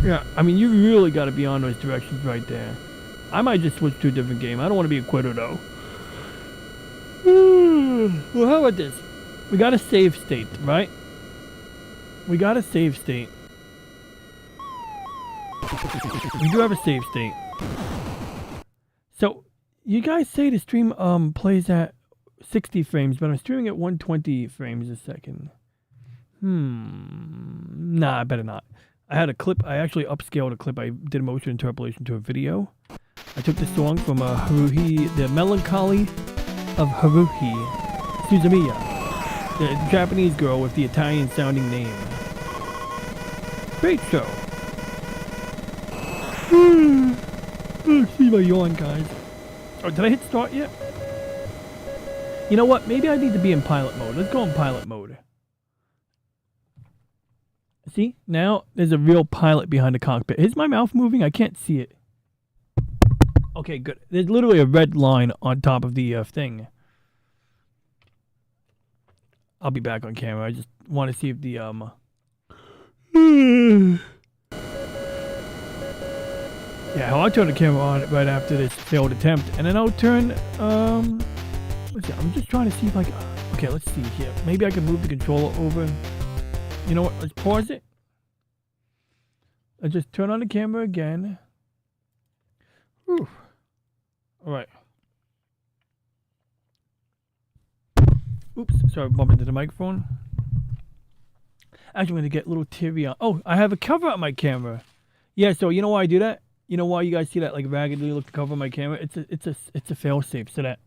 Yeah, I mean, you really got to be on those directions right there. I might just switch to a different game. I don't want to be a quitter, though. Well, how about this? We got a save state, right? We got a save state. We do have a save state. So, you guys say the stream plays at 60 frames, but I'm streaming at 120 frames a second. Nah, I better not. I had a clip. I actually upscaled a clip. I did a motion interpolation to a video. I took the song from Haruhi, the Melancholy of Haruhi Suzumiya, the Japanese girl with the Italian sounding name. Great show. See my yawn, guys. Oh, did I hit start yet? You know what? Maybe I need to be in pilot mode. Let's go in pilot mode. See? Now there's a real pilot behind the cockpit. Is my mouth moving? I can't see it. Okay, good. There's literally a red line on top of the thing. I'll be back on camera. I just want to see if the yeah, I'll turn the camera on right after this failed attempt, and then I'll turn let's see, I'm just trying to see if I can. Okay, let's see here. Maybe I can move the controller over. You know what? Let's pause it. Let's just turn on the camera again. Whew. All right. Oops, sorry, bumped into the microphone. Actually, I'm going to get a little teary on. Oh, I have a cover on my camera. Yeah, so you know why I do that? You know why you guys see that like raggedly look cover on my camera? It's a fail safe so that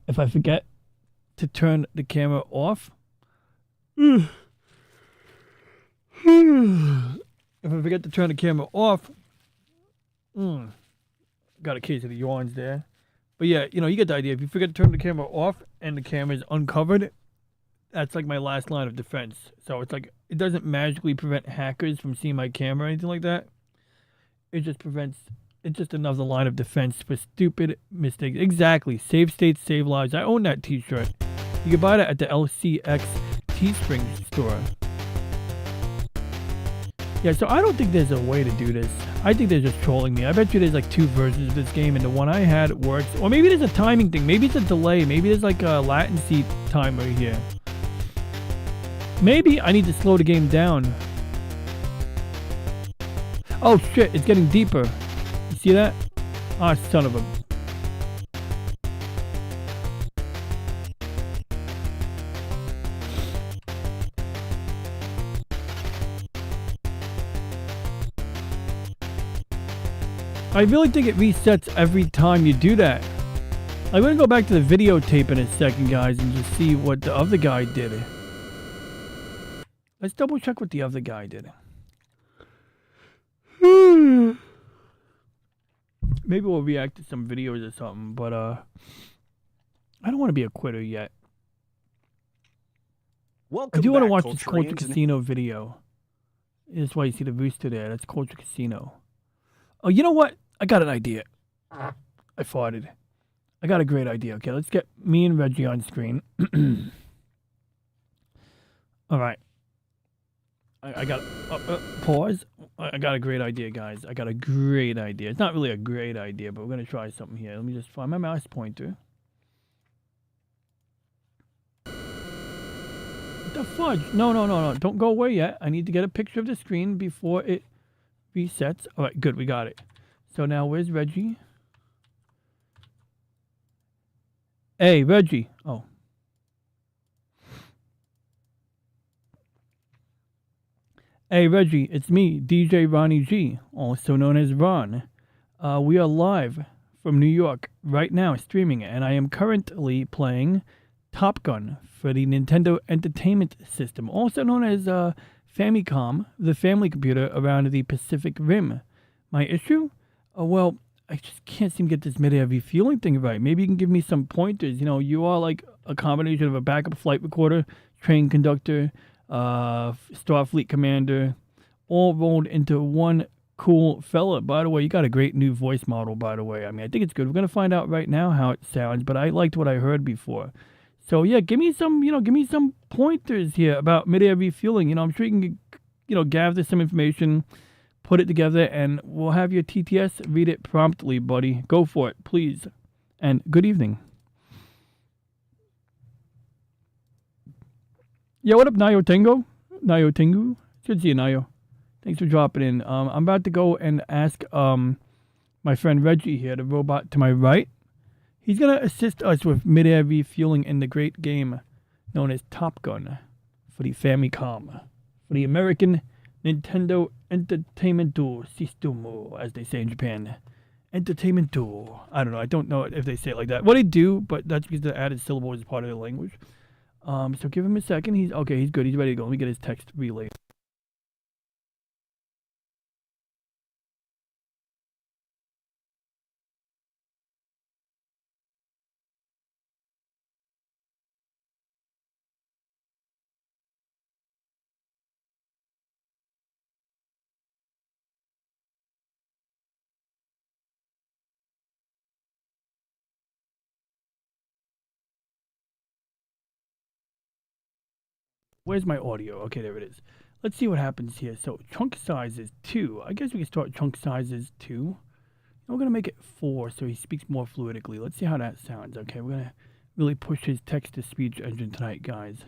if I forget to turn the camera off, if I forget to turn the camera off, got a case of the yawns there. But yeah, you know, you get the idea. If you forget to turn the camera off and the camera is uncovered, that's like my last line of defense. So it's like, it doesn't magically prevent hackers from seeing my camera or anything like that. It just prevents, it's just another line of defense for stupid mistakes. Exactly. Save states, save lives. I own that t-shirt. You can buy that at the LCX Teespring store. Yeah, so I don't think there's a way to do this. I think they're just trolling me. I bet you there's like 2 versions of this game, and the one I had works. Or maybe there's a timing thing. Maybe it's a delay. Maybe there's like a latency timer here. Maybe I need to slow the game down. Oh shit, it's getting deeper. You see that? Ah, son of a... I really think it resets every time you do that. I'm gonna go back to the videotape in a second, guys, and just see what the other guy did. Let's double check what the other guy did. Maybe we'll react to some videos or something, but I don't want to be a quitter yet. Welcome I do want to watch back, this Culture Casino video. That's why you see the rooster there. That's Culture Casino. Oh, you know what? I got an idea. I farted. I got a great idea. Okay, let's get me and Reggie on screen. All right. I got pause. I got a great idea, guys. I got a great idea. It's not really a great idea, but we're gonna try something here. Let me just find my mouse pointer. What the fudge? No. Don't go away yet. I need to get a picture of the screen before it resets. All right, good. We got it. So now where's Reggie? Hey, Reggie. Oh. Hey, Reggie, it's me, DJ Ronnie G, also known as Ron. We are live from New York right now, streaming, and I am currently playing Top Gun for the Nintendo Entertainment System, also known as Famicom, the family computer around the Pacific Rim. My issue? Well, I just can't seem to get this mid-air refueling thing right. Maybe you can give me some pointers. You know, you are like a combination of a backup flight recorder, train conductor, Starfleet commander, all rolled into one cool fella. By the way, you got a great new voice model, by the way. I mean, I think it's good. We're going to find out right now how it sounds, but I liked what I heard before. So, yeah, give me some pointers here about mid-air refueling. You know, I'm sure you can, gather some information, put it together, and we'll have your TTS read it promptly, buddy. Go for it, please. And good evening. Yeah, what up, Nayo Tengo? Nayo Tengu? Good to see you, Nayo. Thanks for dropping in. I'm about to go and ask my friend Reggie here, the robot to my right. He's gonna assist us with mid-air refueling in the great game known as Top Gun for the Famicom, for the American Nintendo Entertainment System, as they say in Japan. Entertainment. I don't know. I don't know if they say it like that. Well, they do, but that's because the added syllable is part of the language. So give him a second. He's okay. He's good. He's ready to go. Let me get his text relayed. Where's my audio? Okay, there it is. Let's see what happens here. So chunk size is 2. I guess we can start chunk sizes 2. We're going to make it 4 so he speaks more fluidically. Let's see how that sounds. Okay, we're going to really push his text-to-speech engine tonight, guys.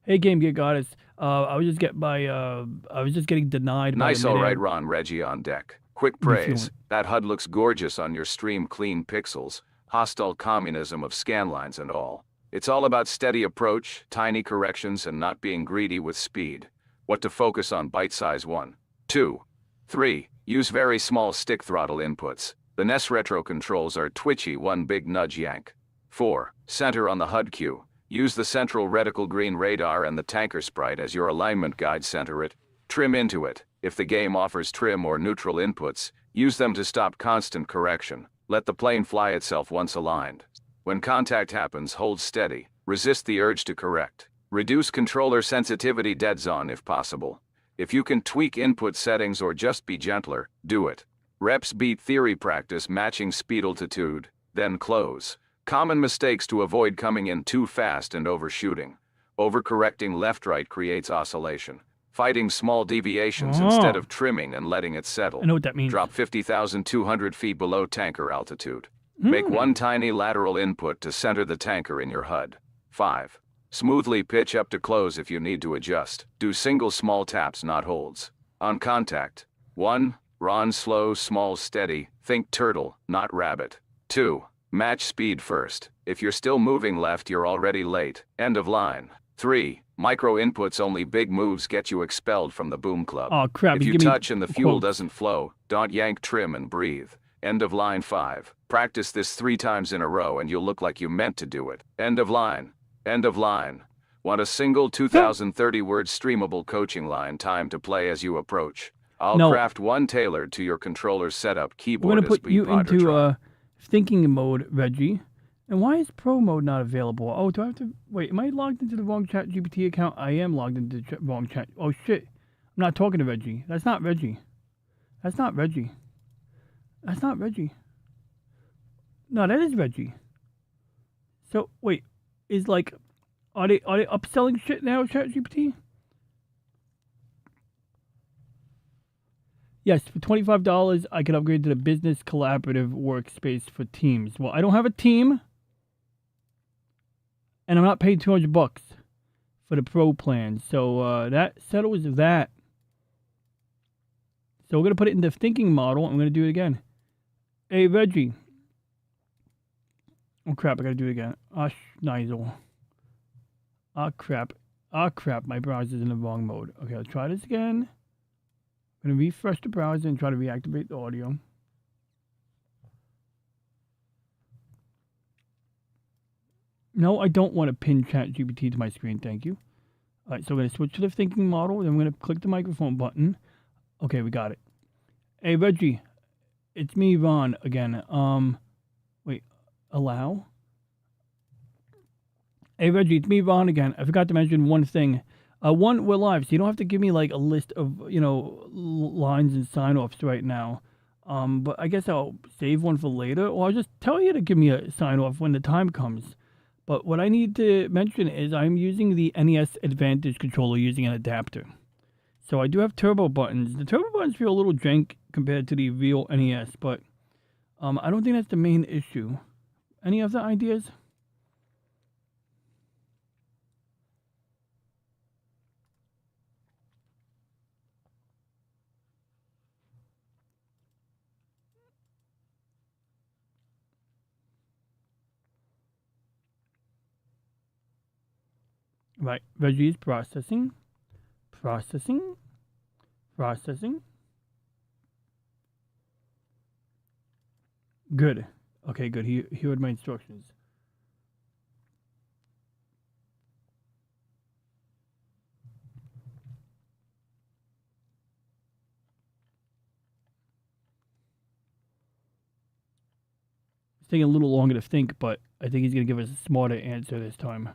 Hey, Game Gear Goddess. I was just getting denied. Nice, all right, Ron. Reggie on deck. Quick praise. That HUD looks gorgeous on your stream. Clean pixels. Hostile communism of scanlines and all. It's all about steady approach, tiny corrections, and not being greedy with speed. What to focus on: bite size 1, 2, 3. Use very small stick throttle inputs. The NES retro controls are twitchy. 1 big nudge yank. 4. Center on the HUD cue. Use the central reticle green radar and the tanker sprite as your alignment guide. Center it. Trim into it. If the game offers trim or neutral inputs, use them to stop constant correction. Let the plane fly itself once aligned. When contact happens, hold steady. Resist the urge to correct. Reduce controller sensitivity. Dead zone if possible. If you can tweak input settings or just be gentler, do it. Reps beat theory. Practice matching speed altitude, then close. Common mistakes to avoid: coming in too fast and overshooting. Overcorrecting left-right creates oscillation. Fighting small deviations instead of trimming and letting it settle. I know what that means. Drop 50,200 feet below tanker altitude. Make 1 tiny lateral input to center the tanker in your HUD. 5. Smoothly pitch up to close if you need to adjust. Do single small taps, not holds. On contact. 1. Ron slow, small, steady. Think turtle, not rabbit. 2. Match speed first. If you're still moving left, you're already late. End of line. 3. Micro inputs only. Big moves get you expelled from the boom club. Oh, crap. If you touch and the fuel doesn't flow, don't yank, trim, and breathe. End of line. 5. Practice this 3 times in a row and you'll look like you meant to do it. End of line. End of line. Want a single 2,030-word streamable coaching line? Time to play as you approach. I'll craft one tailored to your controller's setup. Keyboard. We're going to put you into thinking mode, Reggie. And why is Pro mode not available? Oh, do I have to... Wait, am I logged into the wrong ChatGPT account? I am logged into the wrong chat... Oh, shit. I'm not talking to Reggie. That's not Reggie. That's not Reggie. That's not Reggie. No, that is Reggie. So, wait. Is, like... Are they upselling shit now, ChatGPT? Yes, for $25, I can upgrade to the business collaborative workspace for teams. Well, I don't have a team. And I'm not paying $200 for the pro plan. So that settles that. So we're going to put it in the thinking model. I'm going to do it again. Hey, Reggie. Oh, crap. I got to do it again. Schneisel. Crap. Crap. My browser's in the wrong mode. Okay, I'll try this again. I'm going to refresh the browser and try to reactivate the audio. No, I don't want to pin ChatGPT to my screen, thank you. All right, so we're going to switch to the thinking model. Then we're going to click the microphone button. Okay, we got it. Hey, Reggie, it's me, Ron, again. Wait, allow? Hey, Reggie, it's me, Ron, again. I forgot to mention one thing. One, we're live, so you don't have to give me, like, a list of, lines and sign-offs right now. But I guess I'll save one for later, or I'll just tell you to give me a sign-off when the time comes. But what I need to mention is I'm using the NES Advantage controller using an adapter. So I do have turbo buttons. The turbo buttons feel a little jank compared to the real NES, but I don't think that's the main issue. Any other ideas? Right, veggies processing, processing, processing. Good. Okay, good. He heard my instructions. It's taking a little longer to think, but I think he's gonna give us a smarter answer this time.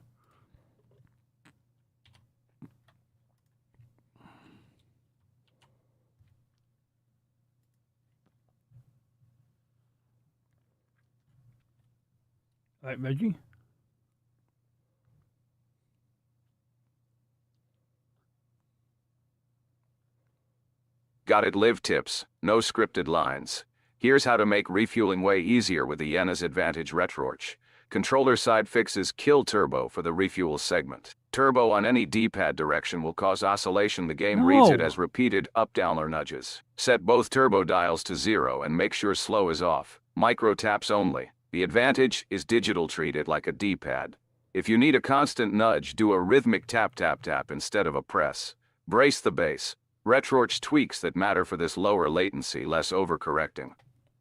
All right, Reggie. Got it. Live tips, no scripted lines. Here's how to make refueling way easier with the NES Advantage Retroarch. Controller side fixes kill turbo for the refuel segment. Turbo on any D-pad direction will cause oscillation. The game reads it as repeated up-down or nudges. Set both turbo dials to 0 and make sure slow is off. Micro taps only. The Advantage is digital. Treat it like a D-pad. If you need a constant nudge, do a rhythmic tap-tap-tap instead of a press. Brace the bass. Retroarch tweaks that matter for this: lower latency, less overcorrecting.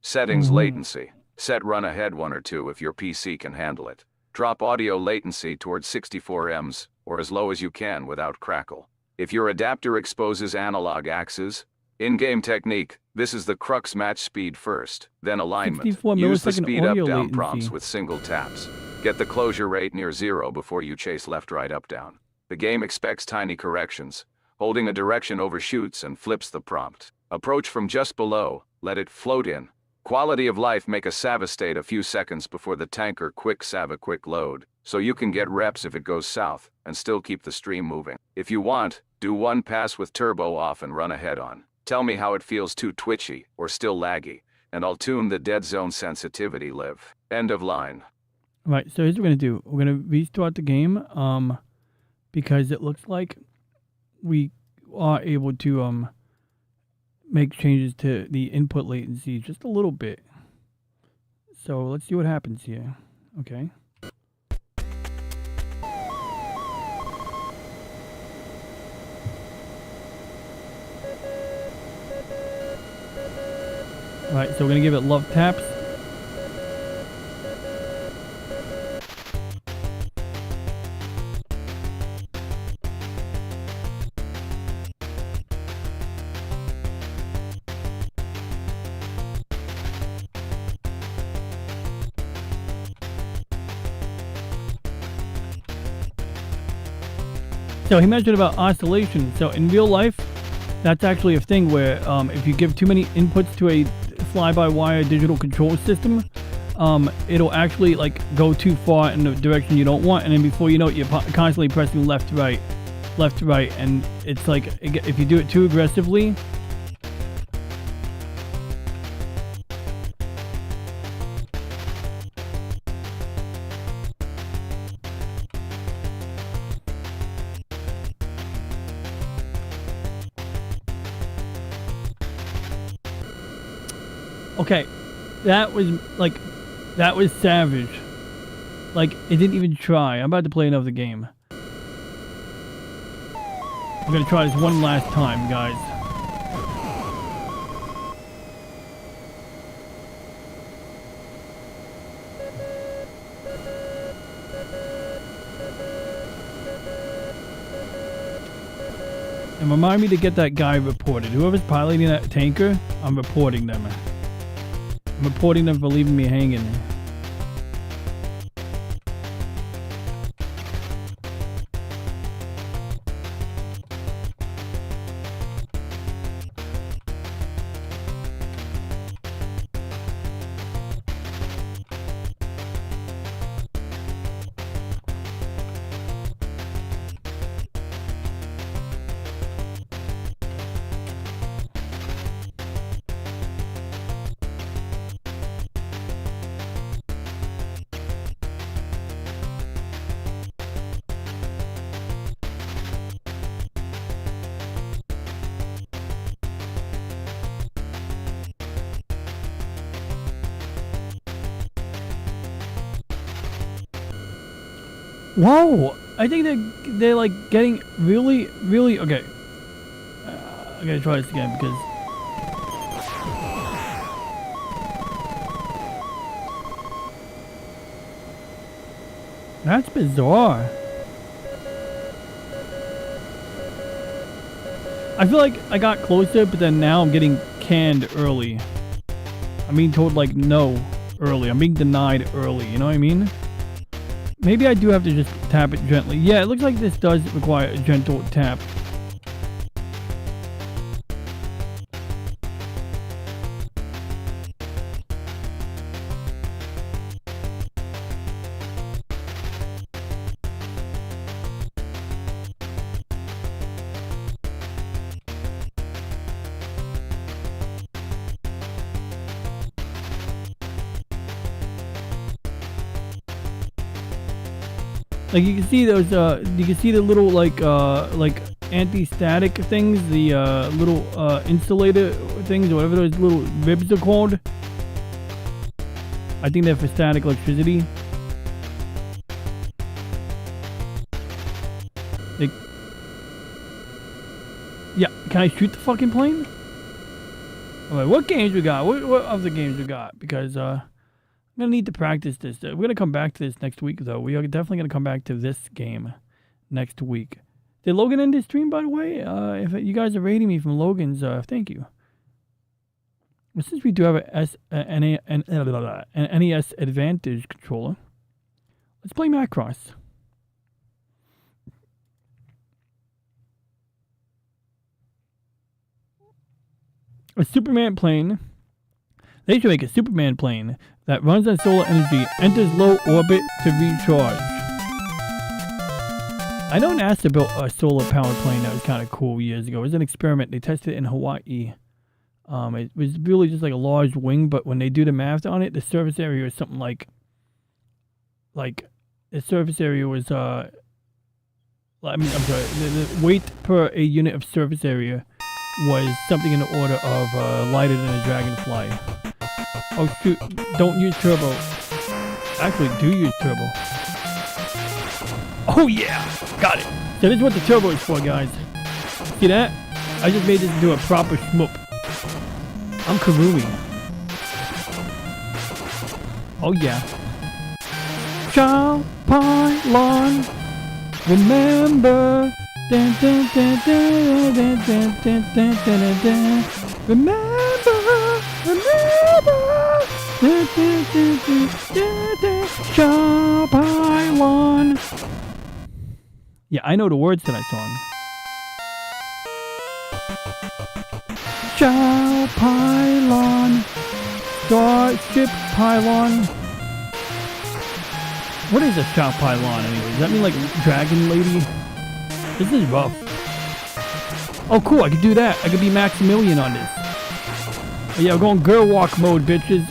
Settings latency. Set run ahead 1 or 2 if your PC can handle it. Drop audio latency towards 64 ms, or as low as you can without crackle. If your adapter exposes analog axes, in-game technique, this is the crux: match speed first, then alignment. Use the speed up-down prompts with single taps. Get the closure rate near 0 before you chase left, right, up, down. The game expects tiny corrections. Holding a direction overshoots and flips the prompt. Approach from just below, let it float in. Quality of life: make a sava state a few seconds before the tanker. Quick sava, quick load, so you can get reps if it goes south, and still keep the stream moving. If you want, do one pass with turbo off and run ahead on. Tell me how it feels: too twitchy or still laggy, and I'll tune the dead zone sensitivity. Live. End of line. Right, so here's what we're gonna do. We're gonna restart the game, because it looks like we are able to make changes to the input latency just a little bit. So let's see what happens here. Okay. Alright, so we're gonna give it love taps. So he mentioned about oscillation. So in real life, that's actually a thing where if you give too many inputs to a fly-by-wire digital control system, it'll actually like go too far in the direction you don't want, and then before you know it, you're constantly pressing left to right, and it's like if you do it too aggressively. Okay, that was savage. Like, it didn't even try. I'm about to play another game. I'm gonna try this one last time, guys. And remind me to get that guy reported. Whoever's piloting that tanker, I'm reporting them. I'm reporting them for leaving me hanging. Whoa! I think they're like getting really, really okay. I gotta try this again because that's bizarre. I feel like I got closer, but then now I'm getting canned early. I'm being told like no early. I'm being denied early. You know what I mean? Maybe I do have to just tap it gently. Yeah, it looks like this does require a gentle tap. Like you can see those, you can see the little like anti-static things, the little insulator things, or whatever those little ribs are called. I think they're for static electricity. Like, yeah, can I shoot the fucking plane? Alright, what games we got? What other games we got? Because I'm gonna need to practice this. We're gonna come back to this next week, though. We are definitely gonna come back to this game next week. Did Logan end his stream, by the way? If you guys are rating me from Logan's, thank you. But since we do have an NES Advantage controller, let's play Macross. A Superman plane. They should make a Superman plane that runs on solar energy, enters low orbit to recharge. I know NASA built a solar powered plane that was kind of cool years ago. It was an experiment. They tested it in Hawaii. It was really just like a large wing, but when they do the math on it, the surface area was something like the surface area was I'm sorry, the weight per a unit of surface area was something in the order of lighter than a dragonfly. Oh shoot, don't use turbo. Actually, do use turbo. Oh yeah, got it. So this is what the turbo is for, guys. See that? I just made this into a proper shmoop. I'm Karumi. Oh yeah. Child pylon, remember. Dun, dun, dun, dun, dun, dun, dun, dun, dun, dun. Remember. Dun, dun, dun, dun, dun, dun. Child pylon. Yeah, I know the words to that song. Child pylon, starship pylon. What is a child pylon anyway? Does that mean like dragon lady? This is rough. Oh cool, I could do that. I could be Maximilian on this. Oh, yeah, we're going girl walk mode, bitches.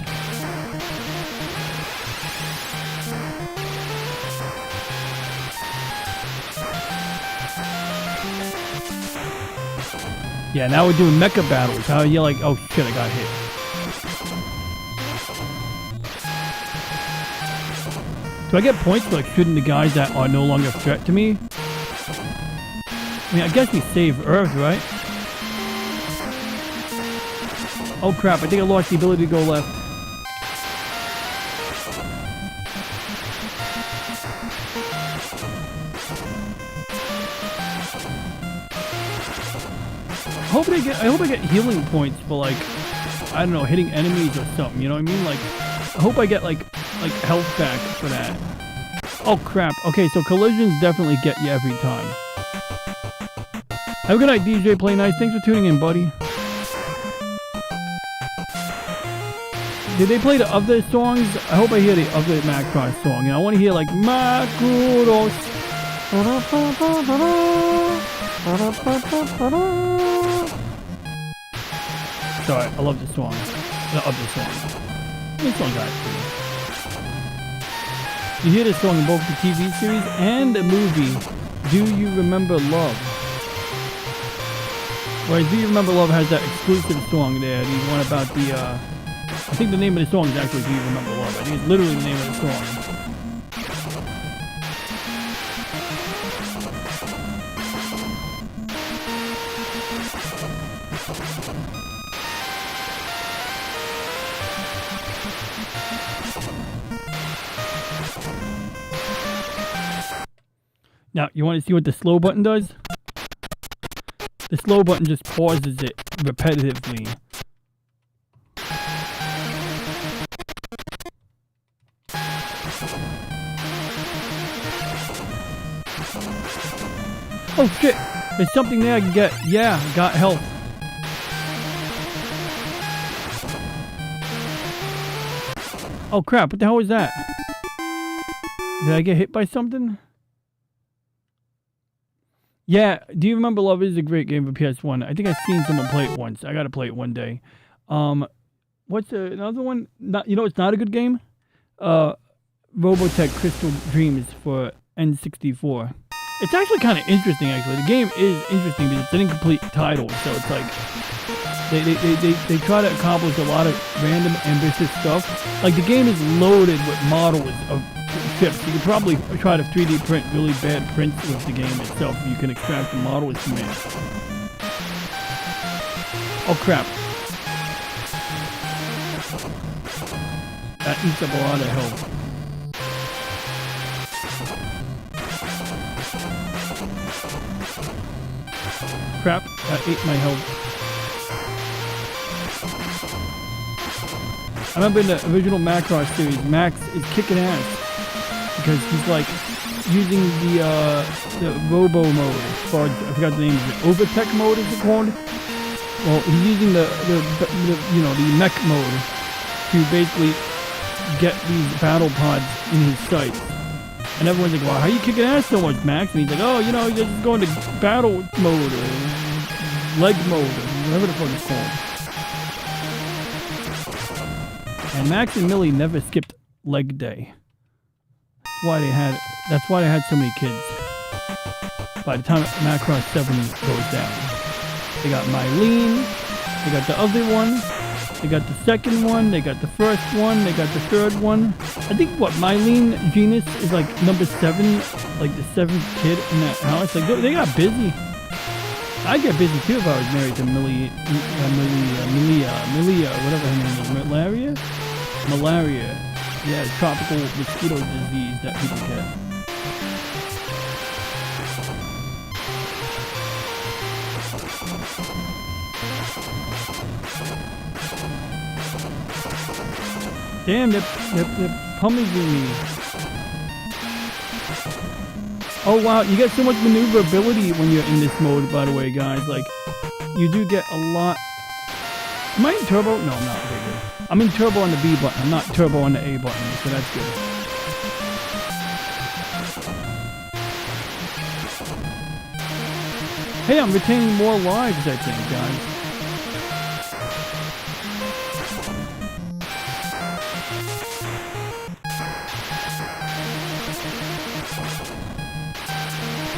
Yeah, now we're doing mecha battles. How you're like, oh shit, I got hit. Do I get points for like shooting the guys that are no longer a threat to me? I mean, I guess we save Earth, right? Oh crap, I think I lost the ability to go left. I hope I get healing points for like, I don't know, hitting enemies or something, you know what I mean? Like, I hope I get like health back for that. Oh crap, okay, so collisions definitely get you every time. Have a good night, DJ Play Nice. Thanks for tuning in, buddy. Did they play the other songs? I hope I hear the other Macross song. I want to hear like Macross. Sorry, I love this song. The other song. This song got it. You hear this song in both the TV series and the movie Do You Remember Love? Whereas Do You Remember Love has that exclusive song there, the one about the, I think the name of the song is actually Do You Remember Love. I think it's literally the name of the song. Now, you want to see what the slow button does? The slow button just pauses it repetitively. Oh shit! There's something there I can get. Yeah, got health. Oh crap, what the hell was that? Did I get hit by something? Yeah, do you remember Love is a great game for PS1? I think I've seen someone play it once. I gotta play it one day. What's another one? Not, you know it's not a good game? Robotech Crystal Dreams for N64. It's actually kind of interesting, actually. The game is interesting because it's an incomplete title, so it's like they try to accomplish a lot of random, ambitious stuff. Like, the game is loaded with models of ships. You could probably try to 3D print really bad prints with the game itself if you can extract the models from it. Oh, crap. That eats up a lot of health. Crap, that ate my health. I remember in the original Macross series, Max is kicking ass because he's like using the Robo mode, or I forgot the name of it. Overtech mode is it called? Well, he's using the mech mode to basically get these battle pods in his sights. And everyone's like, well, how are you kicking ass so much, Max? And he's like, oh, you know, you're just going to battle mode or leg mode or whatever the fuck it's called. And Max and Millie never skipped leg day. That's why they had so many kids. By the time Macross 7 goes down, they got Mylene, they got the other one, they got the second one, they got the first one, they got the third one. I think Mylene Genus is like number 7, like the 7th kid in that house. Like they got busy. I'd get busy too if I was married to Milia, whatever her name is. Malaria. Yeah, tropical mosquito disease that people get. Damn, they're pummeling me. Oh wow, you get so much maneuverability when you're in this mode, by the way, guys. Like, you do get a lot. Am I in turbo? No, I'm not. Okay, good. I'm in turbo on the B button. I'm not turbo on the A button, so that's good. Hey, I'm retaining more lives, I think, guys.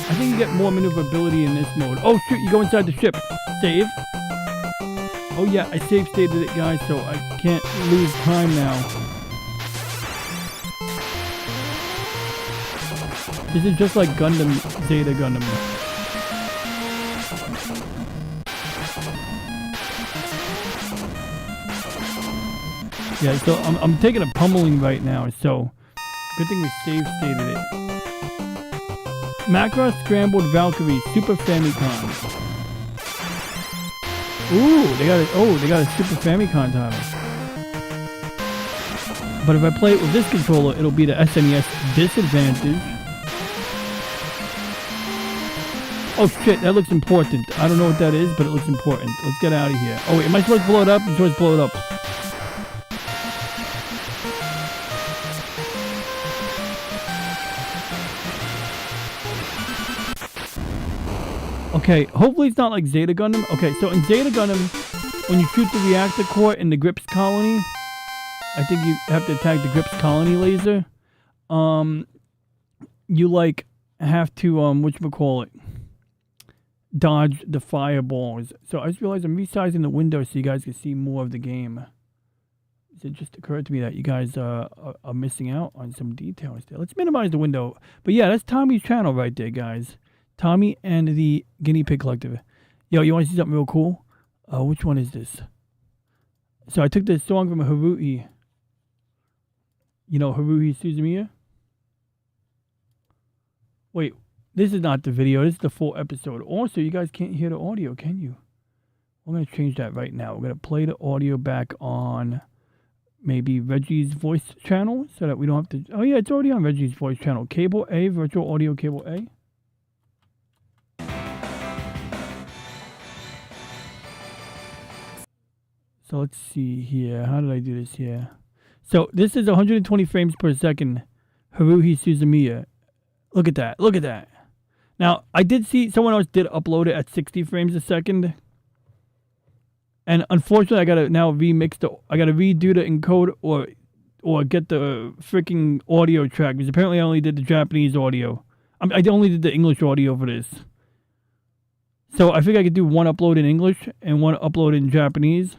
I think you get more maneuverability in this mode. Oh shoot, you go inside the ship. Save. Oh yeah, I save stated it, guys, so I can't lose time now. This is just like Gundam, Zeta Gundam. Yeah, so I'm taking a pummeling right now, so good thing we save stated it. Macross Scrambled Valkyrie Super Famicom. Ooh, they got a Super Famicom title. But if I play it with this controller, it'll be the SNES disadvantage. Oh shit, that looks important. I don't know what that is, but it looks important. Let's get out of here. Oh wait, am I supposed to blow it up? I'm supposed to blow it up. Okay, hopefully it's not like Zeta Gundam. Okay, so in Zeta Gundam, when you shoot the reactor core in the Grips colony, I think you have to attack the Grips colony laser. You like have to whatchamacallit, dodge the fireballs. So I just realized I'm resizing the window so you guys can see more of the game. It just occurred to me that you guys are missing out on some details there. Let's minimize the window. But yeah, that's Tommy's channel right there, guys. Tommy and the Guinea Pig Collective. Yo, you want to see something real cool? Which one is this? So I took this song from Haruhi. You know Haruhi Suzumiya? Wait, this is not the video. This is the full episode. Also, you guys can't hear the audio, can you? I'm going to change that right now. We're going to play the audio back on maybe Reggie's voice channel so that we don't have to... Oh, yeah, it's already on Reggie's voice channel. Cable A, virtual audio cable A. So let's see here. How did I do this here? So this is 120 frames per second. Haruhi Suzumiya. Look at that. Look at that. Now, I did see someone else did upload it at 60 frames a second. And unfortunately, I gotta now remix the. I gotta redo the encode or get the freaking audio track because apparently I only did the Japanese audio. I only did the English audio for this. So I think I could do one upload in English and one upload in Japanese.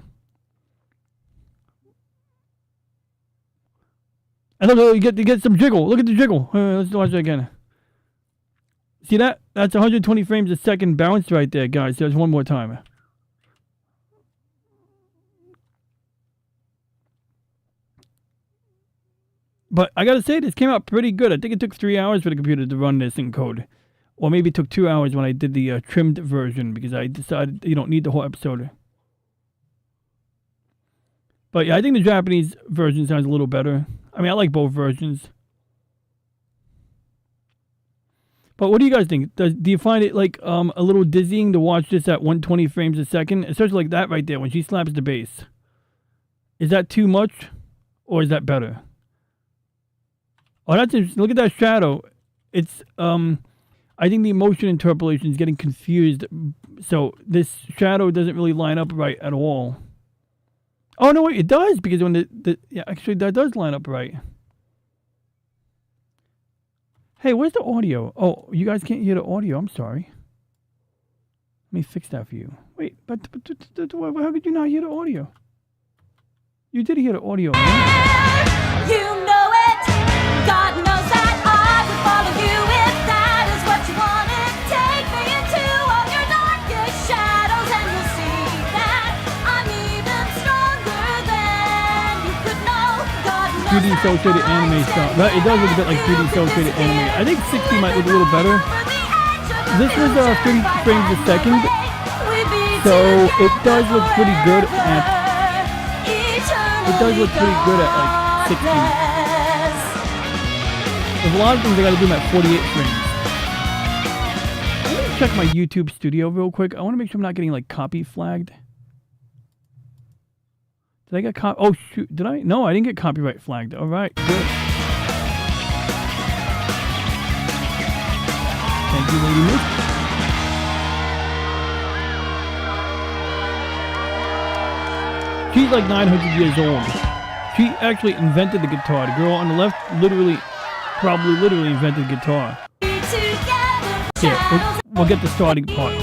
And look, you get some jiggle. Look at the jiggle. Let's watch that again. See that? That's 120 frames a second bounce right there, guys. There's one more time. But I gotta say, this came out pretty good. I think it took 3 hours for the computer to run this in code. Or maybe it took 2 hours when I did the trimmed version because I decided you don't need the whole episode. But yeah, I think the Japanese version sounds a little better. I mean, I like both versions. But what do you guys think? Do you find it like a little dizzying to watch this at 120 frames a second? Especially like that right there when she slaps the bass. Is that too much? Or is that better? Oh, that's interesting. Look at that shadow. It's, I think the motion interpolation is getting confused. So this shadow doesn't really line up right at all. Oh, no, wait, it does. Because when yeah, actually, that does line up right. Hey, where's the audio? Oh, you guys can't hear the audio. I'm sorry. Let me fix that for you. Wait, but how could you not hear the audio? You did hear the audio. Right? You know it. God knows that I would follow you if that is what you wanted. Take me into all your darkest shadows and you'll see that I'm even stronger than you could know. God knows 2D cel shaded anime style. Right, it does look a bit like 2D cel shaded anime. I think 60 might look a little better. This was 30 frames a second, so it does look pretty good at. It does look pretty good at like 60. There's a lot of things I gotta do at 48 frames. Let me check my YouTube studio real quick. I want to make sure I'm not getting like copy flagged. Did I get oh shoot, did I? No, I didn't get copyright flagged. Alright, good. Thank you, Lady Miss. She's like 900 years old. She actually invented the guitar. The girl on the left probably literally invented the guitar. Here, we'll get the starting part.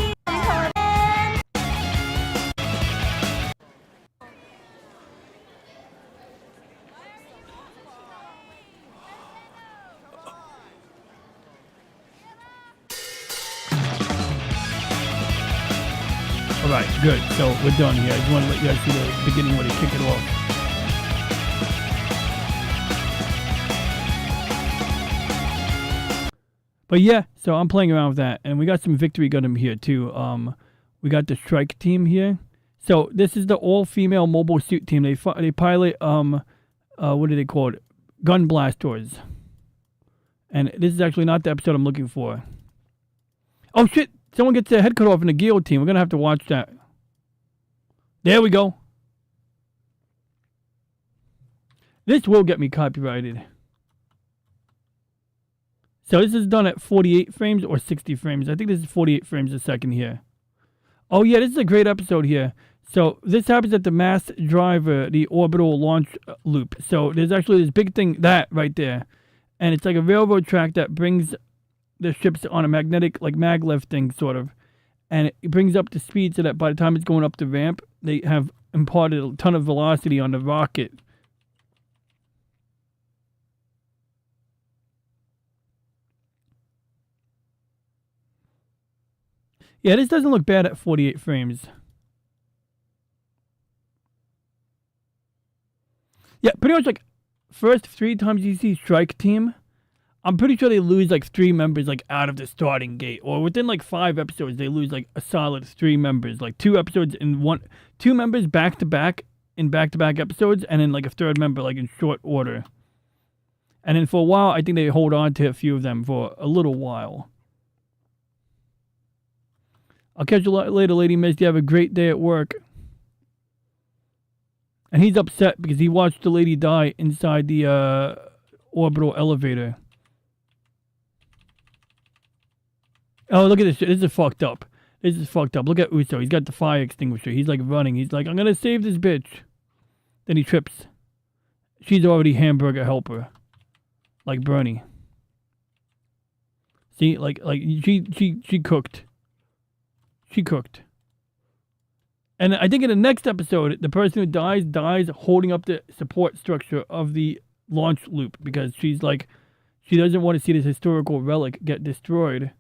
Alright, good. So we're done here. I just want to let you guys see the beginning where they kick it off. But yeah, so I'm playing around with that. And we got some Victory Gundam here too. We got the Strike team here. So this is the all-female mobile suit team. They pilot, what do they call it? Gun blasters. And this is actually not the episode I'm looking for. Oh shit! Someone gets their head cut off in the guillotine. We're going to have to watch that. There we go. This will get me copyrighted. So this is done at 48 frames or 60 frames. I think this is 48 frames a second here. Oh yeah, this is a great episode here. So this happens at the mass driver, the orbital launch loop. So there's actually this big thing, that right there. And it's like a railroad track that brings the ships on a magnetic, like maglev thing, sort of. And it brings up the speed so that by the time it's going up the ramp, they have imparted a ton of velocity on the rocket. Yeah, this doesn't look bad at 48 frames. Yeah, pretty much like first 3 times you see Strike Team, I'm pretty sure they lose like 3 members like out of the starting gate, or within like 5 episodes they lose like a solid 3 members, like 2 episodes in one, 2 members back to back in back-to-back episodes, and then like a 3rd member like in short order. And then for a while, I think they hold on to a few of them for a little while. I'll catch you later, Lady Mist. You have a great day at work. And he's upset because he watched the lady die inside the orbital elevator. Oh, look at this shit. This is fucked up. This is fucked up. Look at Uso. He's got the fire extinguisher. He's like running. He's like, I'm gonna save this bitch. Then he trips. She's already hamburger helper. Like Bernie. See, like she cooked. She cooked. And I think in the next episode, the person who dies holding up the support structure of the launch loop, because she's like, she doesn't want to see this historical relic get destroyed.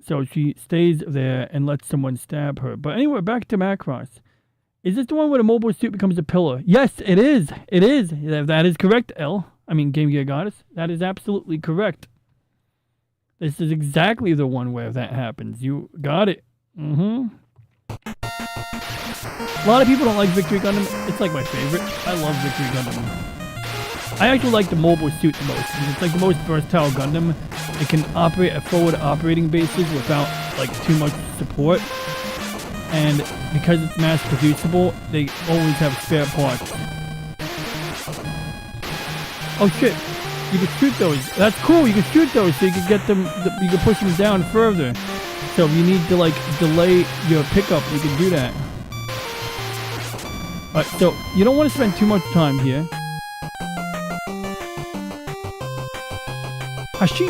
So she stays there and lets someone stab her. But anyway, back to Macross. Is this the one where the mobile suit becomes a pillar? Yes, it is. It is. That is correct, Game Gear Goddess. That is absolutely correct. This is exactly the one where that happens. You got it. A lot of people don't like Victory Gundam. It's like my favorite. I love Victory Gundam. I actually like the mobile suit the most, because it's like the most versatile Gundam. It can operate at forward operating bases without like too much support. And because it's mass producible, they always have spare parts. Oh shit. You can shoot those. That's cool. You can shoot those so you can get them, you can push them down further. So if you need to like delay your pickup, you can do that. Alright, so you don't want to spend too much time here. Hashi.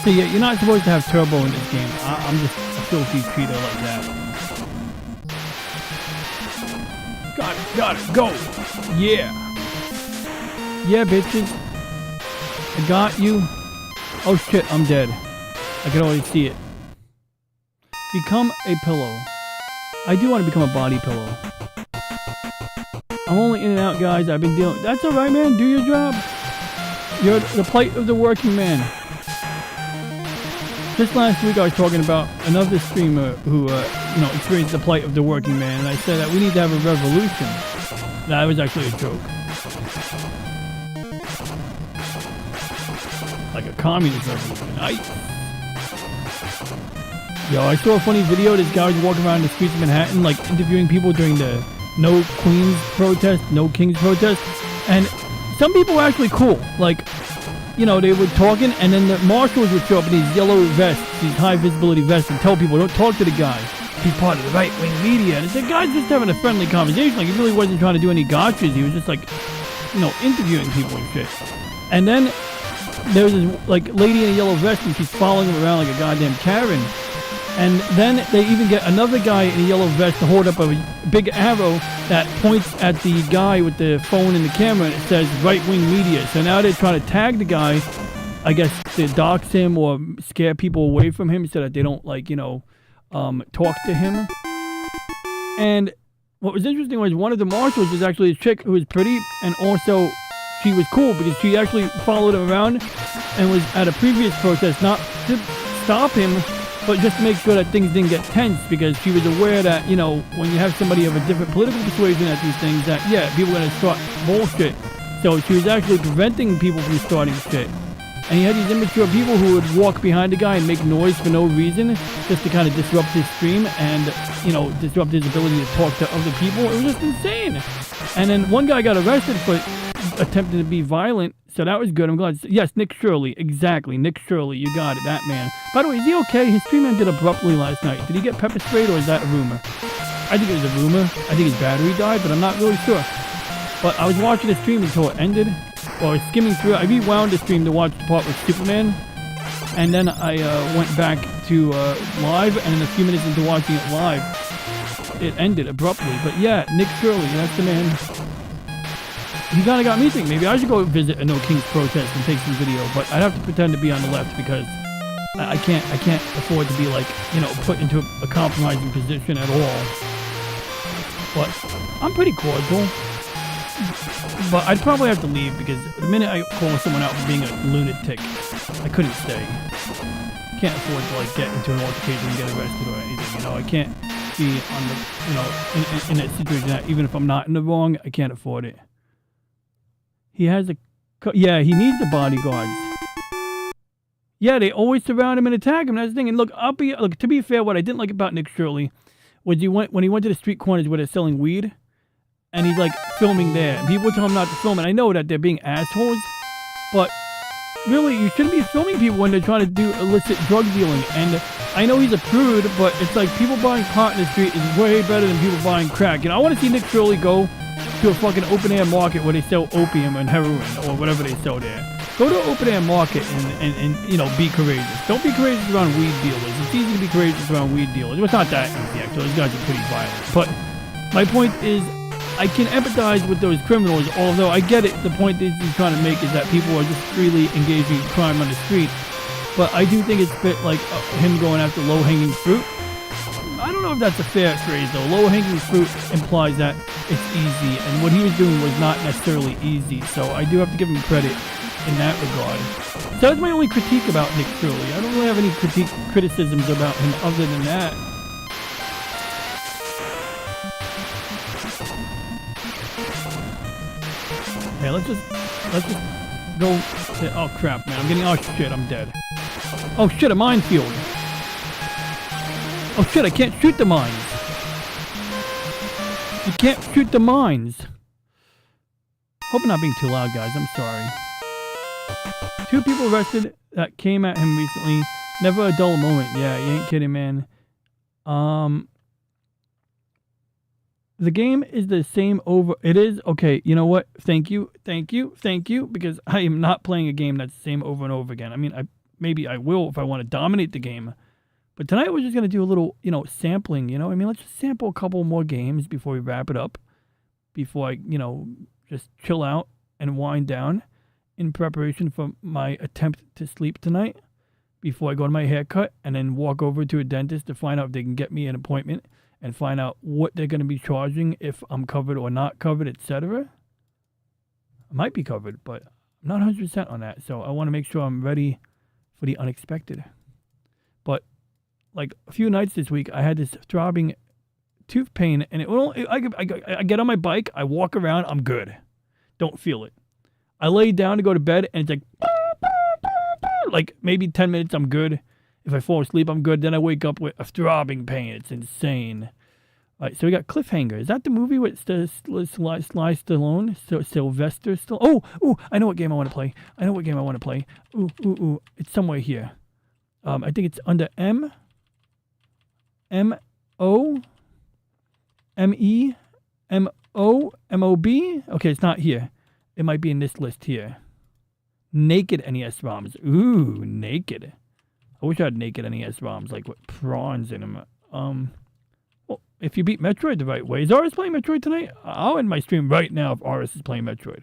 So yeah, you're not supposed to have turbo in this game. I'm just a filthy cheater like that. Got it, go! Yeah! Yeah, bitches. I got you. Oh shit, I'm dead. I can already see it. Become a pillow. I do want to become a body pillow. I'm only in and out, guys. I've been dealing... That's alright, man. Do your job. You're the plight of the working man. Just last week I was talking about another streamer who, experienced the plight of the working man, and I said that we need to have a revolution. That was actually a joke. Like a communist revolution. Yo, I saw a funny video. This guy was walking around the streets of Manhattan, like interviewing people during the No Queens protest, No Kings protest, and some people were actually cool. Like, they were talking, and then the marshals would show up in these yellow vests, these high visibility vests, and tell people, don't talk to the guy. He's part of the right-wing media. And the guy's just having a friendly conversation. Like, he really wasn't trying to do any gotchas. He was just, like, interviewing people and shit. And then there was this, like, lady in a yellow vest, and she's following him around like a goddamn Karen. And then they even get another guy in a yellow vest to hold up a big arrow that points at the guy with the phone and the camera, and it says right-wing media. So now they're trying to tag the guy, I guess, to dox him or scare people away from him so that they don't, talk to him. And what was interesting was one of the marshals was actually a chick who was pretty, and also she was cool because she actually followed him around and was at a previous protest, not to stop him, but just to make sure that things didn't get tense, because she was aware that, you know, when you have somebody of a different political persuasion at these things, that, yeah, people are going to start bullshit. So she was actually preventing people from starting shit. And he had these immature people who would walk behind the guy and make noise for no reason, just to kind of disrupt his stream and, you know, disrupt his ability to talk to other people. It was just insane. And then one guy got arrested for attempting to be violent, so that was good. I'm glad. Yes, Nick Shirley. Exactly. Nick Shirley. You got it. That man. By the way, is he okay? His stream ended abruptly last night. Did he get pepper sprayed, or is that a rumor? I think it was a rumor. I think his battery died, but I'm not really sure. But I was watching the stream until it ended. Well, I was skimming through it. I rewound the stream to watch the part with Superman. And then I went back to live, and in a few minutes into watching it live, it ended abruptly. But yeah, Nick Shirley, that's the man. He kind of got me thinking, maybe I should go visit a No Kings protest and take some video, but I'd have to pretend to be on the left because I can't afford to be, like, you know, put into a compromising position at all. But I'm pretty cordial. But I'd probably have to leave because the minute I call someone out for being a lunatic, I couldn't stay. Can't afford to, like, get into an altercation and get arrested or anything, you know. I can't be on the, you know, in that situation that even if I'm not in the wrong, I can't afford it. He has a, yeah, he needs the bodyguards. Yeah, they always surround him and attack him. That's the thing. And look, to be fair, what I didn't like about Nick Shirley was when he went to the street corners where they're selling weed, and he's like filming there, and people tell him not to film. And I know that they're being assholes, but really, you shouldn't be filming people when they're trying to do illicit drug dealing. And I know he's a prude, but it's like people buying pot in the street is way better than people buying crack. And I want to see Nick Shirley go to a fucking open air market where they sell opium and heroin or whatever they sell there. Go to an open air market and you know, be courageous. Don't be courageous around weed dealers. It's easy to be courageous around weed dealers. It's not that easy, actually. Those guys are pretty violent. But my point is, I can empathize with those criminals, although I get it. The point that he's trying to make is that people are just freely engaging in crime on the street. But I do think it's a bit like him going after low-hanging fruit. I don't know if that's a fair phrase, though. Low-hanging fruit implies that it's easy, and what he was doing was not necessarily easy. So I do have to give him credit in that regard. So that's my only critique about Nick Shirley. I don't really have any criticisms about him other than that. Okay, let's just go to, oh crap, man, oh shit, I'm dead. Oh shit, a minefield. Oh shit, I can't shoot the mines. You can't shoot the mines. Hope I'm not being too loud, guys, I'm sorry. 2 people arrested that came at him recently. Never a dull moment. Yeah, you ain't kidding, man. The game is the same over. It is? Okay, you know what? Thank you, because I am not playing a game that's the same over and over again. I mean, maybe I will if I want to dominate the game. But tonight we're just going to do a little, you know, sampling, you know? I mean, let's just sample a couple more games before we wrap it up. Before I, you know, just chill out and wind down in preparation for my attempt to sleep tonight. Before I go to my haircut and then walk over to a dentist to find out if they can get me an appointment. And find out what they're going to be charging, if I'm covered or not covered, etc. I might be covered, but I'm not 100% on that. So I want to make sure I'm ready for the unexpected. But like a few nights this week, I had this throbbing tooth pain, and I get on my bike, I walk around, I'm good. Don't feel it. I lay down to go to bed, and it's like maybe 10 minutes, I'm good. If I fall asleep, I'm good. Then I wake up with a throbbing pain. It's insane. All right, so we got Cliffhanger. Is that the movie with Sly Stallone? Sylvester Stallone? Oh, I know what game I want to play. Ooh. It's somewhere here. I think it's under M-O-B. Okay, it's not here. It might be in this list here. Naked NES ROMs. Ooh, naked. I wish I had naked NES ROMs, like with prawns in them. Well, if you beat Metroid the right way. Is Aris playing Metroid tonight? I'll end my stream right now if Aris is playing Metroid.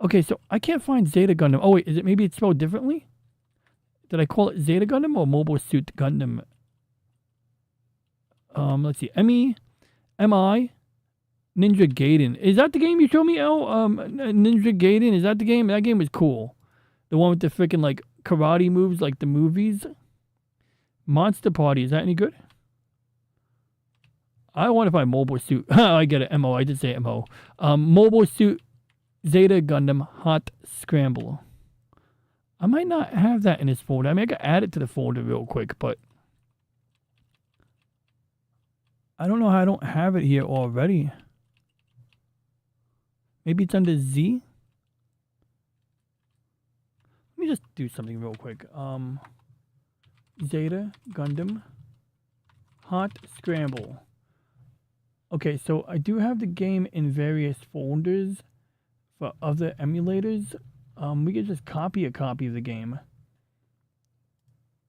Okay, so I can't find Zeta Gundam. Oh, wait, maybe it's spelled differently? Did I call it Zeta Gundam or Mobile Suit Gundam? Let's see. M-E-M-I Ninja Gaiden. Is that the game you showed me, El? Ninja Gaiden. Is that the game? That game was cool. The one with the freaking like karate moves, like the movies. Monster Party. Is that any good? I want to find Mobile Suit. I get it. MO. I did say MO. Mobile Suit Zeta Gundam Hot Scramble. I might not have that in this folder. I mean, I could add it to the folder real quick, but I don't know how I don't have it here already. Maybe it's under Z? Let me just do something real quick. Zeta Gundam Hot Scramble. Okay, so I do have the game in various folders for other emulators. We could just copy a copy of the game.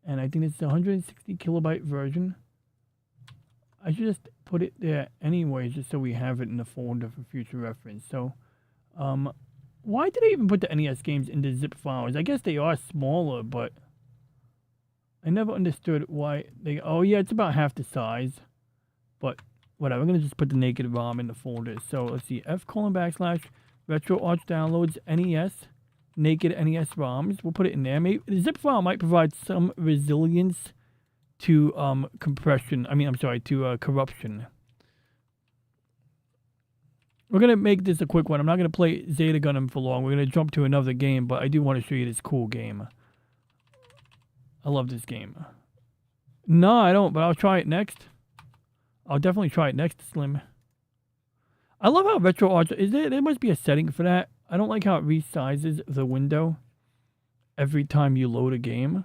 And I think it's the 160 kilobyte version. I should just put it there anyway, just so we have it in the folder for future reference. So, why did I even put the NES games into zip files? I guess they are smaller, but I never understood why they... Oh, yeah, it's about half the size. But, whatever. I'm going to just put the naked ROM in the folder. So, let's see. F://RetroArch downloads NES. Naked NES ROMs. We'll put it in there. Maybe the zip file might provide some resilience to compression. To corruption. We're going to make this a quick one. I'm not going to play Zeta Gundam for long. We're going to jump to another game, but I do want to show you this cool game. I love this game. No, I don't, but I'll try it next. I'll definitely try it next, Slim. I love how RetroArch... There must be a setting for that. I don't like how it resizes the window every time you load a game.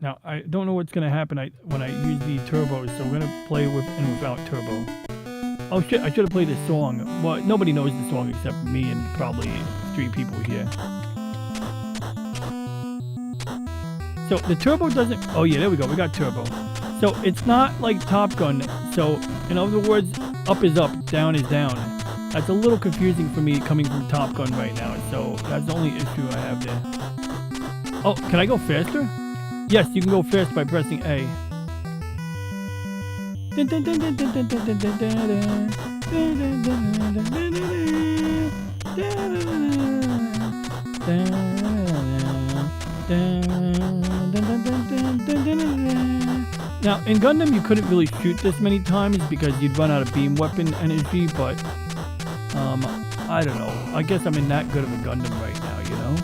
Now, I don't know what's going to happen when I use the turbos, so we're going to play with and without turbo. Oh shit, I should have played this song. Well, nobody knows the song except me and probably 3 people here. So, the turbo doesn't... Oh yeah, there we go, we got turbo. So, it's not like Top Gun. So, in other words, up is up, down is down. That's a little confusing for me coming from Top Gun right now, so that's the only issue I have there. Oh, can I go faster? Yes, you can go fast by pressing A. Now, in Gundam, you couldn't really shoot this many times because you'd run out of beam weapon energy, but I don't know. I guess I'm in that good of a Gundam right now, you know?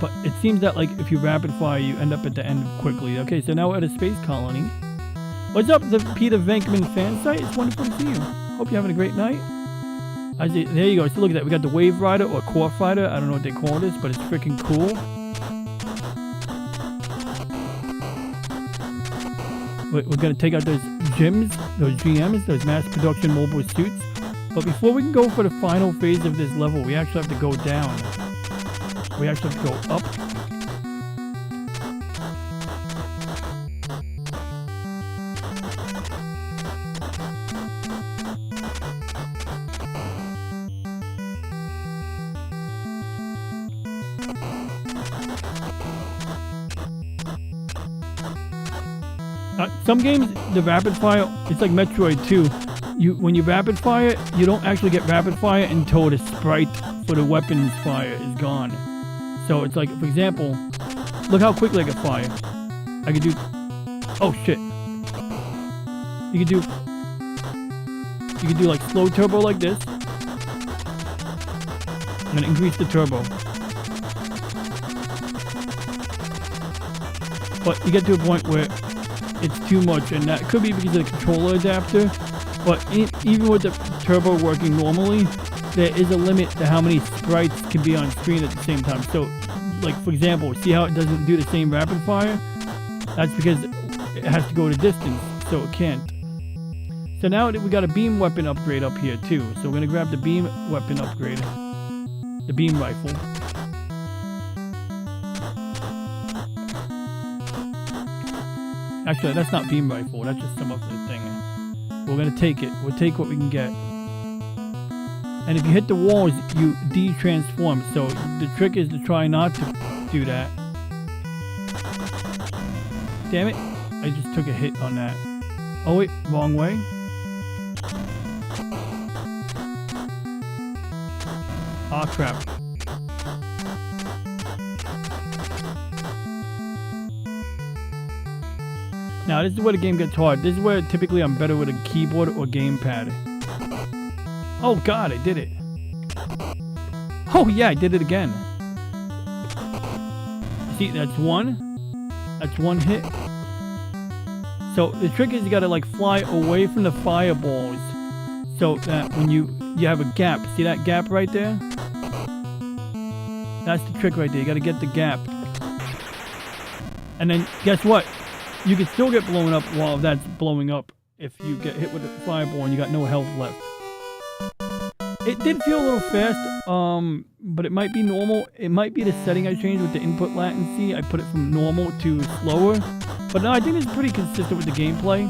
But it seems that, like, if you rapid fire, you end up at the end quickly. Okay, so now we're at a space colony. What's up, the Peter Venkman fan site? It's wonderful to see you. Hope you're having a great night. There you go. So look at that. We got the Wave Rider or Core Fighter. I don't know what they call this, but it's freaking cool. We're going to take out those GMs, those mass production mobile suits. But before we can go for the final phase of this level, we actually have to go down. We actually have to go up. Some games, the rapid fire, it's like Metroid 2. When you rapid fire, you don't actually get rapid fire until the sprite for the weapons fire is gone. So it's like, for example, look how quickly I can fire. I could do... Oh shit. You could do like slow turbo like this. I'm gonna increase the turbo. But you get to a point where it's too much, and that could be because of the controller adapter. But even with the turbo working normally, there is a limit to how many sprites can be on screen at the same time. So, like, for example, see how it doesn't do the same rapid fire? That's because it has to go to distance, so it can't. So now we got a beam weapon upgrade up here too. So we're gonna grab the beam weapon upgrade, the beam rifle. Actually, that's not beam rifle. That's just some other thing. We're gonna take it. We'll take what we can get. And if you hit the walls, you de-transform. So the trick is to try not to do that. Damn it. I just took a hit on that. Oh wait, wrong way. Aw, crap. Now, this is where the game gets hard. This is where typically I'm better with a keyboard or gamepad. Oh god, I did it. Oh yeah, I did it again. See, that's one. That's one hit. So the trick is you gotta like fly away from the fireballs so that when you have a gap. See that gap right there? That's the trick right there. You gotta get the gap. And then guess what? You can still get blown up while that's blowing up if you get hit with a fireball and you got no health left. It did feel a little fast, but it might be normal. It might be the setting I changed with the input latency. I put it from normal to slower. But no, I think it's pretty consistent with the gameplay.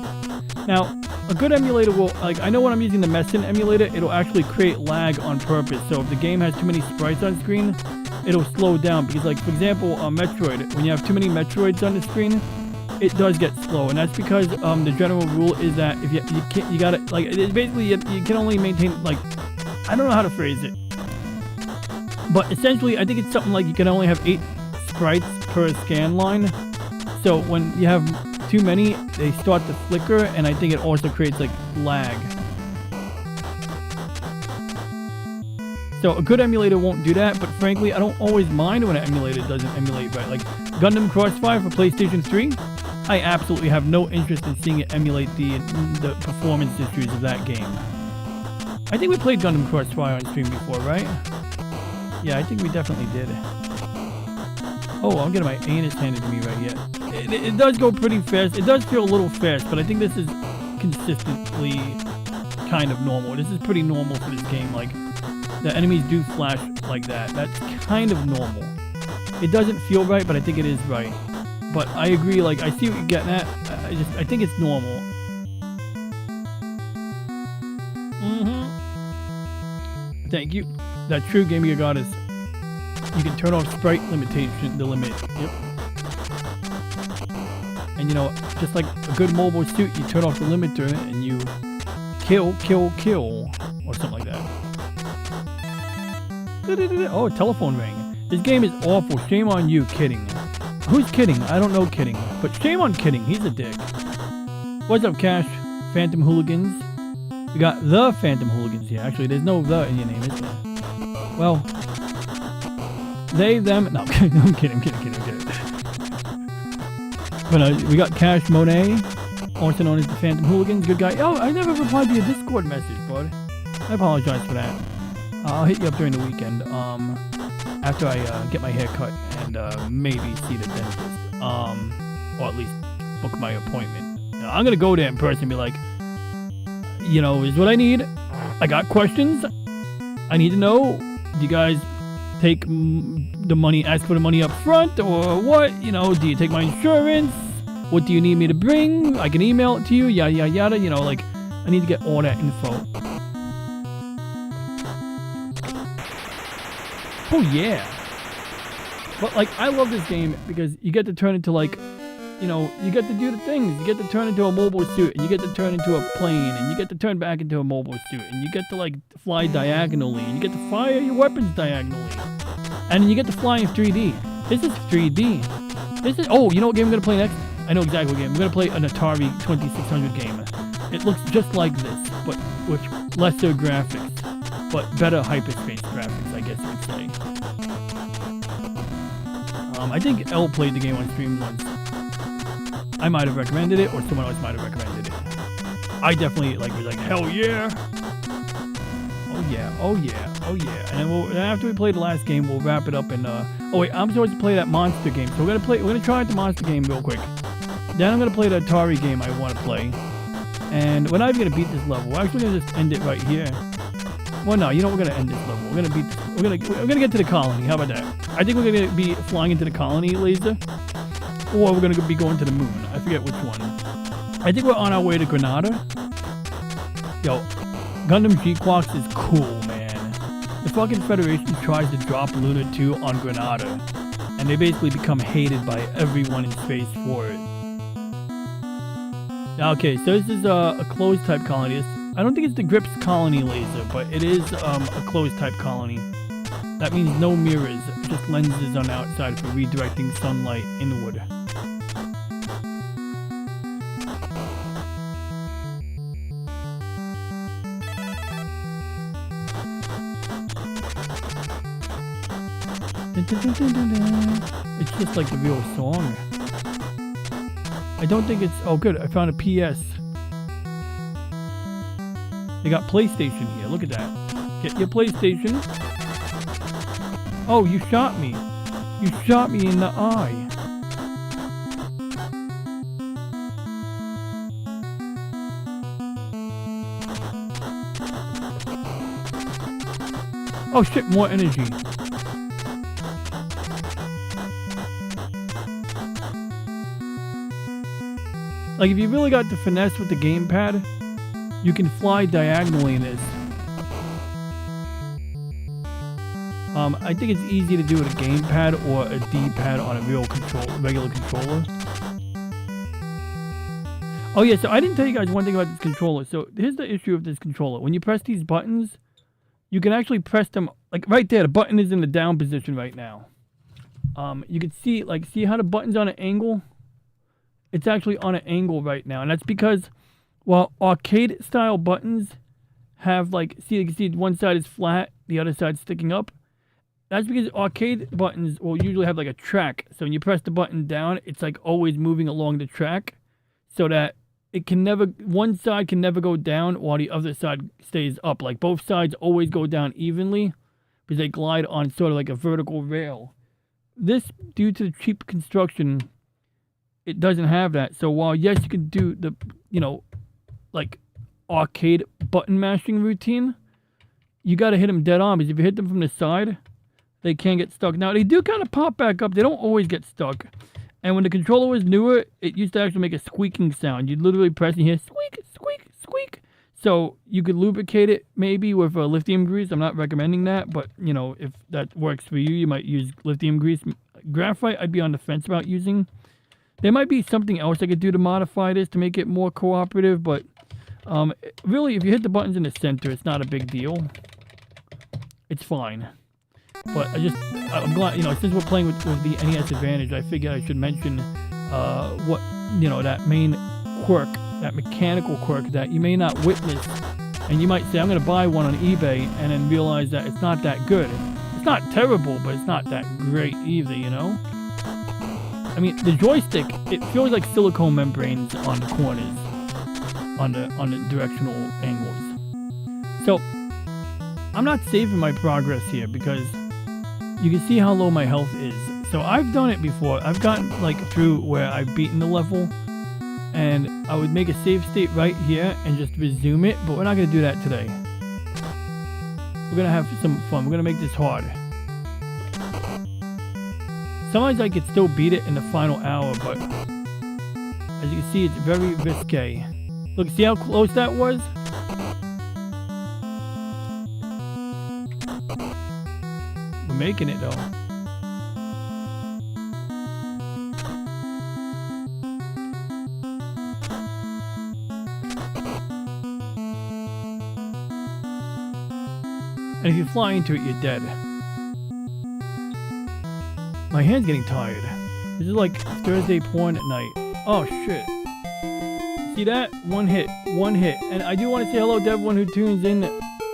Now, a good emulator will, like, I know when I'm using the Messin emulator, it'll actually create lag on purpose. So if the game has too many sprites on screen, it'll slow down. Because, like, for example, Metroid, when you have too many Metroids on the screen, it does get slow, and that's because the general rule is that if you gotta, like, it's basically you can only maintain, like, I don't know how to phrase it, but essentially I think it's something like you can only have 8 sprites per scan line. So when you have too many, they start to flicker, and I think it also creates like lag. So a good emulator won't do that, but frankly I don't always mind when an emulator doesn't emulate right. Like Gundam Crossfire for PlayStation 3, I absolutely have no interest in seeing it emulate the performance issues of that game. I think we played Gundam Crossfire on stream before, right? Yeah, I think we definitely did. Oh, I'm getting my anus handed to me right here. It does go pretty fast. It does feel a little fast, but I think this is consistently kind of normal. This is pretty normal for this game. Like, the enemies do flash like that. That's kind of normal. It doesn't feel right, but I think it is right. But I agree, like, I see what you're getting at. I think it's normal. Thank you. That true Game Gear Goddess. You can turn off sprite limitation, the limit. Yep. And you know, just like a good mobile suit, you turn off the limiter and you kill, or something like that. Oh, a telephone ring. This game is awful. Shame on you, Kidding. Who's Kidding? I don't know Kidding. But shame on Kidding. He's a dick. What's up, Cash? Phantom Hooligans. We got the Phantom Hooligans here. Actually, there's no the in your name, is there? Well, they, them. No, I'm kidding. But we got Cash Monet, also known as the Phantom Hooligans. Good guy. Oh, I never replied to your Discord message, bud. I apologize for that. I'll hit you up during the weekend. After I get my hair cut and maybe see the dentist, or at least book my appointment. I'm gonna go there in person and be like, you know, is what I need. I got questions. I need to know. Do you guys take the money, ask for the money up front, or what? You know, do you take my insurance? What do you need me to bring? I can email it to you. Yada yada yada. You know, like, I need to get all that info. Oh yeah. But like, I love this game because you get to turn into, like, you know, you get to do the things. You get to turn into a mobile suit, and you get to turn into a plane, and you get to turn back into a mobile suit, and you get to, like, fly diagonally, and you get to fire your weapons diagonally, and then you get to fly in 3D. This is 3D. This is, oh, you know what game I'm gonna play next? I know exactly what game. I'm gonna play an Atari 2600 game. It looks just like this, but with lesser graphics, but better hyperspace graphics, I guess you could say. I think Elle played the game on stream once. I might have recommended it, or someone else might have recommended it. I definitely was like, hell yeah! Oh yeah, oh yeah, oh yeah. And then after we play the last game, we'll wrap it up and oh wait, I'm supposed to play that monster game. So we're gonna try out the monster game real quick. Then I'm gonna play the Atari game I want to play. And we're not even gonna beat this level. We're actually gonna just end it right here. Well, no, you know, we're gonna end this level. We're gonna beat this. We're gonna get to the colony. How about that? I think we're gonna be flying into the colony laser. or we're gonna be going to the moon. I forget which one. I think we're on our way to Granada. Yo, Gundam G-Quox is cool, man. The fucking Federation tries to drop Luna 2 on Granada, and they basically become hated by everyone in space for it. Okay, so this is a closed type colony. I don't think it's the Grips colony laser, but it is a closed type colony. That means no mirrors, just lenses on the outside for redirecting sunlight inward. It's just like the real song. I don't think it's... Oh, good. I found a PS. They got PlayStation here. Look at that. Get your PlayStation. Oh, you shot me. You shot me in the eye. Oh shit, more energy. Like, if you really got the finesse with the gamepad, you can fly diagonally in this. I think it's easy to do with a gamepad or a D-pad on a regular controller. Oh yeah, so I didn't tell you guys one thing about this controller. So here's the issue of this controller. When you press these buttons, you can actually press them, like right there, the button is in the down position right now. You can see, like, see how the button's on an angle? It's actually on an angle right now, and that's because, while arcade-style buttons have, like, see, you can see one side is flat, the other side's sticking up. That's because arcade buttons will usually have, like, a track. So when you press the button down, it's, like, always moving along the track, so that it can never, one side can never go down while the other side stays up. Like, both sides always go down evenly, because they glide on sort of like a vertical rail. This, due to the cheap construction, it doesn't have that. So while, yes, you can do the, you know, like, arcade button mashing routine, you got to hit them dead on, because if you hit them from the side, they can get stuck. Now, they do kind of pop back up. They don't always get stuck. And when the controller was newer, it used to actually make a squeaking sound. You'd literally press and hear squeak, squeak, squeak. So you could lubricate it maybe with lithium grease. I'm not recommending that, but, you know, if that works for you, you might use lithium grease. Graphite, I'd be on the fence about using. There might be something else I could do to modify this to make it more cooperative, but really, if you hit the buttons in the center, it's not a big deal. It's fine. But I'm glad, you know, since we're playing with the NES Advantage, I figured I should mention what, you know, that main quirk, that mechanical quirk that you may not witness. And you might say, I'm going to buy one on eBay, and then realize that it's not that good. It's not terrible, but it's not that great either, you know? I mean, the joystick, it feels like silicone membranes on the corners, on the directional angles. So, I'm not saving my progress here because you can see how low my health is. So I've done it before. I've gotten, like, through where I've beaten the level, and I would make a save state right here and just resume it, but we're not going to do that today. We're going to have some fun. We're going to make this hard. Sometimes I could still beat it in the final hour, but as you can see, it's very risque. Look, see how close that was? We're making it, though. And if you fly into it, you're dead. My hand's getting tired. This is like Thursday porn at night. Oh, shit. See that? One hit. One hit. And I do want to say hello to everyone who tunes in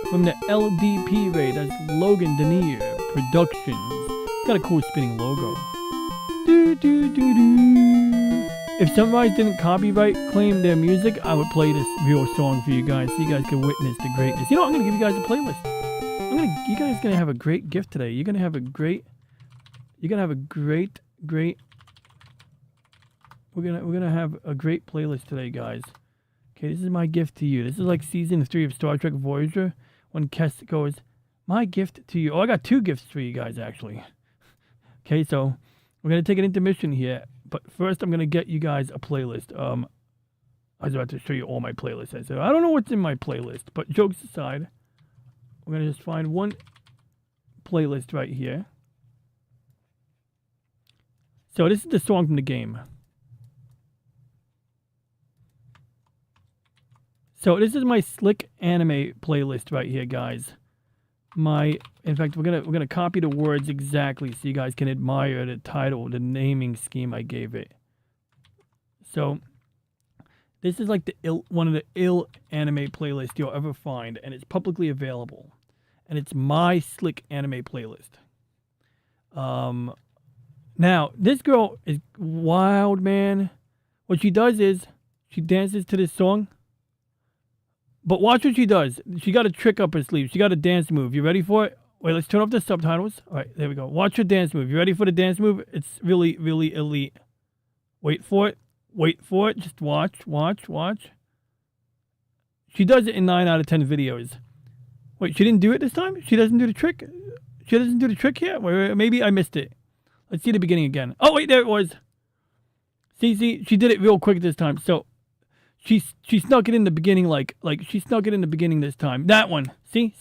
from the LDP raid. That's Logan Denier Productions. Got a cool spinning logo. Do, do, do, do. If somebody didn't copyright claim their music, I would play this real song for you guys so you guys can witness the greatness. You know, I'm going to give you guys a playlist. You guys are going to have a great gift today. You're going to have a great... We're gonna have a great playlist today, guys. Okay, this is my gift to you. This is like season 3 of Star Trek Voyager when Kes goes, "My gift to you." Oh, I got 2 gifts for you guys actually. Okay, so we're gonna take an intermission here. But first, I'm gonna get you guys a playlist. I was about to show you all my playlists. I said I don't know what's in my playlist, but jokes aside, we're gonna just find one playlist right here. So this is the song from the game. So this is my slick anime playlist right here, guys. In fact, we're gonna copy the words exactly so you guys can admire the title, the naming scheme I gave it. So this is like one of the ill anime playlists you'll ever find, and it's publicly available, and it's my slick anime playlist. Now this girl is wild, man. What she does is she dances to this song. But watch what she does. She got a trick up her sleeve. She got a dance move. You ready for it? Wait, let's turn off the subtitles. All right, there we go. Watch her dance move. You ready for the dance move? It's really, really elite. Wait for it. Wait for it. Just watch, watch, watch. She does it in 9 out of 10 videos. Wait, she didn't do it this time? She doesn't do the trick? She doesn't do the trick here? Wait, maybe I missed it. Let's see the beginning again. Oh, wait, there it was. See, she did it real quick this time. So she snuck it in the beginning like she snuck it in the beginning this time. That one. See,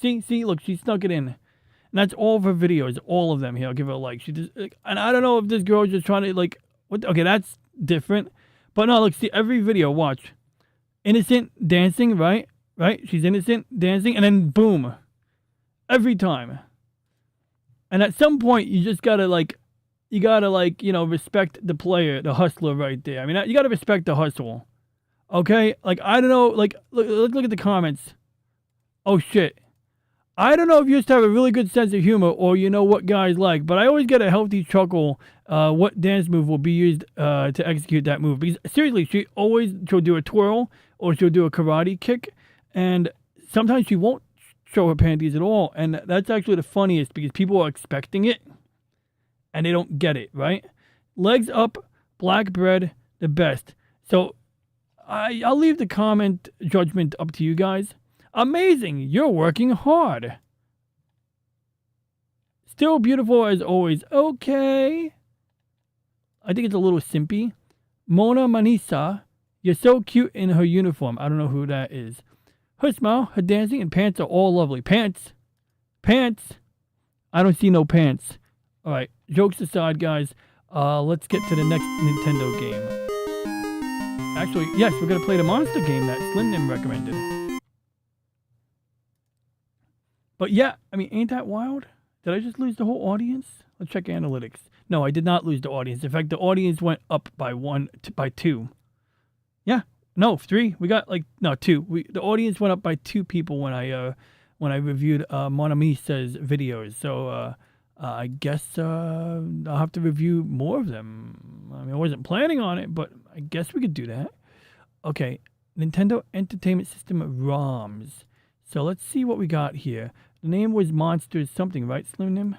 look, she snuck it in. And that's all of her videos, all of them. Here, I'll give her a like. She just, and I don't know if this girl is just trying to what? Okay, that's different. But no, look, see every video. Watch, innocent dancing, right? She's innocent dancing, and then boom, every time. And at some point, you just gotta respect the player, the hustler, right there. I mean, you gotta respect the hustle. Okay, I don't know, look at the comments. Oh shit. I don't know if you just have a really good sense of humor or you know what guys like, but I always get a healthy chuckle what dance move will be used to execute that move. Because seriously, she'll do a twirl or she'll do a karate kick, and sometimes she won't show her panties at all, and that's actually the funniest because people are expecting it and they don't get it, right? Legs up, black bread, the best. So I'll leave the comment judgment up to you guys. Amazing, you're working hard. Still beautiful as always. Okay. I think it's a little simpy. Mona Manisa, you're so cute in her uniform. I don't know who that is. Her smile, her dancing, and pants are all lovely. Pants. I don't see no pants. All right, jokes aside, guys. Let's get to the next Nintendo game. Actually, yes, we're going to play the monster game that Slim Nim recommended. But yeah, I mean, ain't that wild? Did I just lose the whole audience? Let's check analytics. No, I did not lose the audience. In fact, the audience went up by 2. Yeah, no, 3. We got 2. The audience went up by 2 people when I reviewed Mon Ami Says videos. So I guess I'll have to review more of them. I mean, I wasn't planning on it, but I guess we could do that. Okay, Nintendo Entertainment System ROMs. So let's see what we got here. The name was Monsters something, right, Slim Nim?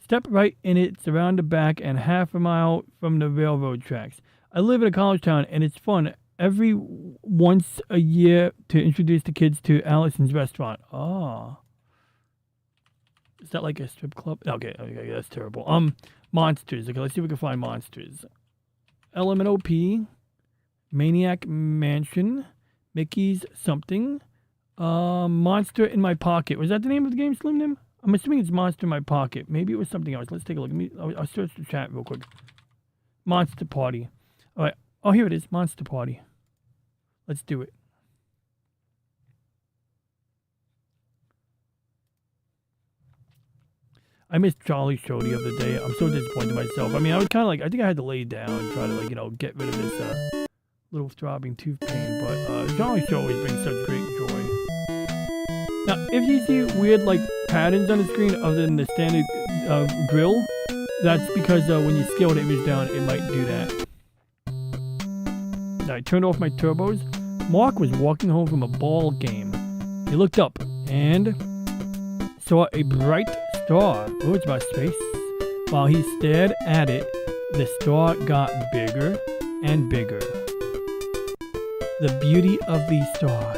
Step right in it, it's around the back and half a mile from the railroad tracks. I live in a college town and it's fun every once a year to introduce the kids to Allison's restaurant. Oh. Is that like a strip club? Okay, that's terrible. Monsters. Okay, let's see if we can find monsters. LMNOP, Maniac Mansion, Mickey's something, Monster in My Pocket. Was that the name of the game, Slim Nim? I'm assuming it's Monster in My Pocket. Maybe it was something else. Let's take a look. I'll search the chat real quick. Monster Party. All right. Oh, here it is. Monster Party. Let's do it. I missed Charlie's show the other day. I'm so disappointed in myself. I mean, I was kind of I think I had to lay down and try to, get rid of this little throbbing tooth pain. But Charlie's show always brings such great joy. Now, if you see weird, patterns on the screen other than the standard grill, that's because when you scale the image down, it might do that. Now, I turned off my turbos. Mark was walking home from a ball game. He looked up and saw a bright star. Oh, it's about space. While he stared at it, the star got bigger and bigger. The beauty of the star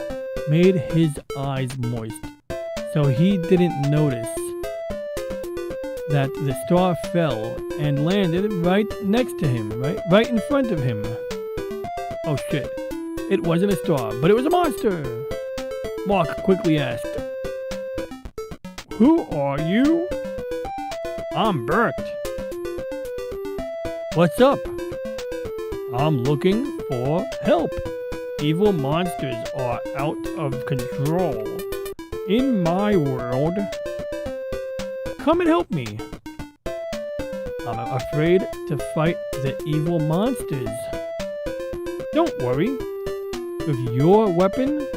made his eyes moist, so he didn't notice that the star fell and landed right next to him, right in front of him. Oh shit. It wasn't a star, but it was a monster. Mark quickly asked, "Who are you?" "I'm Bert." "What's up?" "I'm looking for help. Evil monsters are out of control in my world. Come and help me. I'm afraid to fight the evil monsters." "Don't worry. With your weapon..."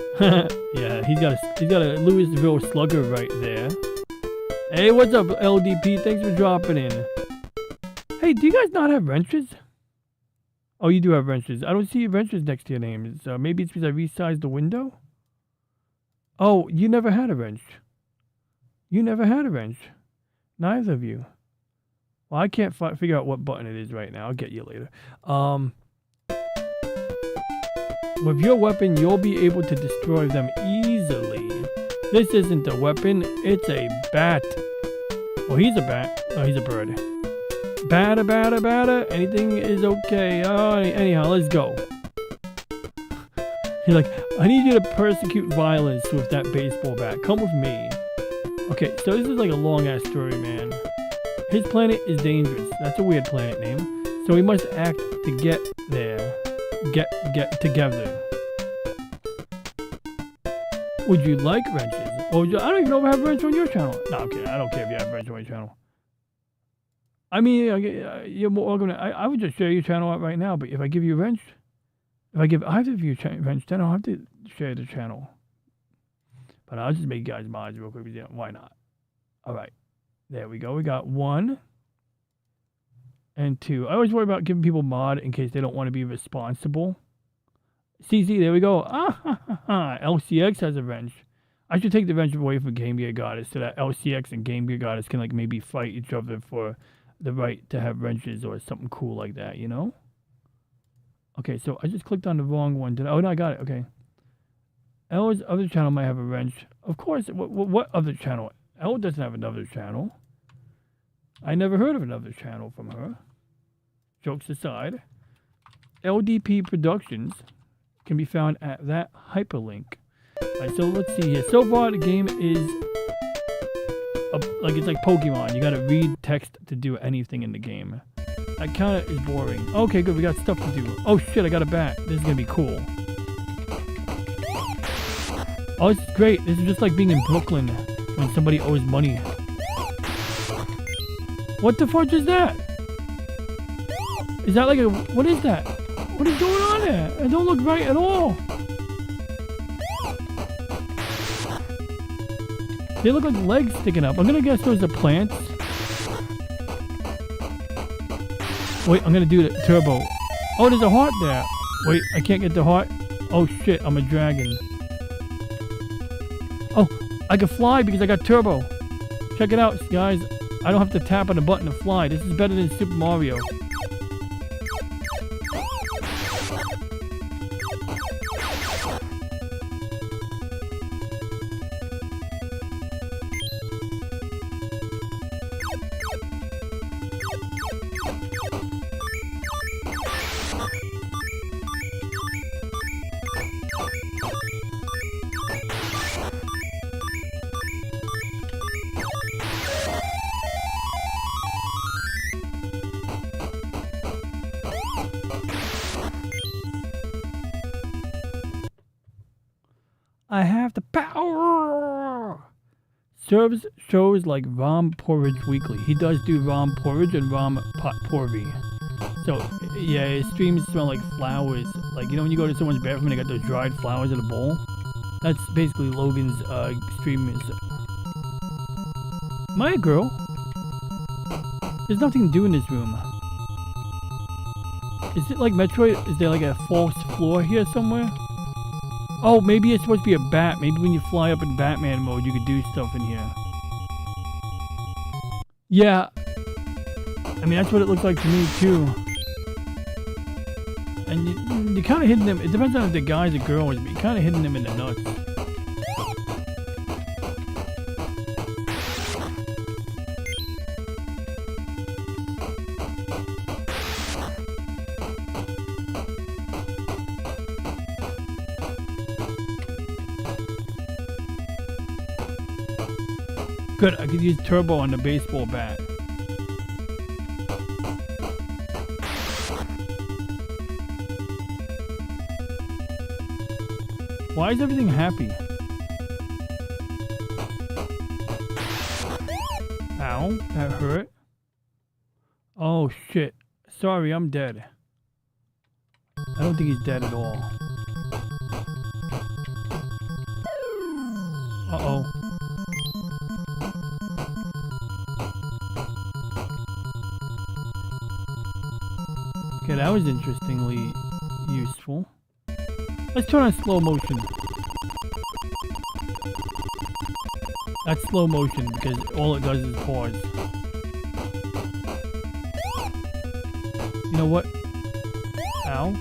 Yeah, he's got a Louisville Slugger right there. Hey, what's up, LDP? Thanks for dropping in. Hey, do you guys not have wrenches? Oh, you do have wrenches. I don't see wrenches next to your names. Maybe it's because I resized the window? Oh, you never had a wrench. You never had a wrench. Neither of you. Well, I can't figure out what button it is right now. I'll get you later. With your weapon, you'll be able to destroy them easily. This isn't a weapon, it's a bat. Well, he's a bat. Oh, he's a bird. Batter, batter, batter. Anything is okay. Oh, anyhow, let's go. He's like, "I need you to persecute violence with that baseball bat. Come with me." Okay, so this is like a long-ass story, man. His planet is dangerous. That's a weird planet name. So we must act to get there. Get together. Would you like wrenches? Or I don't even know if I have wrench on your channel. No, I'm kidding. I don't care if you have wrench on your channel. I mean, you're more welcome to... I would just share your channel out right now, but if I give you a wrench... If I give either of you a wrench, then I'll have to share the channel. But I'll just make you guys mods real quick. Why not? Alright. There we go. We got 1 and 2. I always worry about giving people mod in case they don't want to be responsible. CZ, there we go. LCX has a wrench. I should take the wrench away from Game Gear Goddess so that LCX and Game Gear Goddess can like maybe fight each other for the right to have wrenches or something cool like that, you know? Okay, so I just clicked on the wrong one. Oh, no, I got it. Okay. L's other channel might have a wrench. Of course. What other channel? L doesn't have another channel. I never heard of another channel from her. Jokes aside. LDP Productions can be found at that hyperlink. Alright, so let's see here. So far, the game is it's like Pokemon. You gotta read text to do anything in the game. That kind of is boring. Okay, good. We got stuff to do. Oh shit! I got a bat. This is gonna be cool. Oh, this is great. This is just like being in Brooklyn when somebody owes money. What the fudge is that? Is that like a... What is that? What is going on there? It don't look right at all. They look like legs sticking up. I'm gonna guess those are plants. Wait, I'm gonna do the turbo. Oh, there's a heart there. Wait, I can't get the heart. Oh shit, I'm a dragon. Oh, I can fly because I got turbo. Check it out, guys. I don't have to tap on the button to fly. This is better than Super Mario. I have the power! Serves shows like Rom Porridge Weekly. He does do Rom Porridge and Rom Pot Porvy. So, yeah, his streams smell like flowers. Like, you know when you go to someone's bathroom and they got those dried flowers in a bowl? That's basically Logan's stream is. Am I a girl? There's nothing to do in this room. Is it like Metroid? Is there like a false floor here somewhere? Oh, maybe it's supposed to be a bat. Maybe when you fly up in Batman mode, you could do stuff in here. Yeah. I mean, that's what it looks like to me, too. And you kind of hitting them. It depends on if the guy's or girl, but you're kind of hitting them in the nuts. Good, I could use turbo on the baseball bat. Why is everything happy? Ow, that hurt. Oh shit. Sorry, I'm dead. I don't think he's dead at all. Uh-oh. Okay, that was interestingly useful. Let's turn on slow motion. That's slow motion because all it does is pause. You know what? Ow.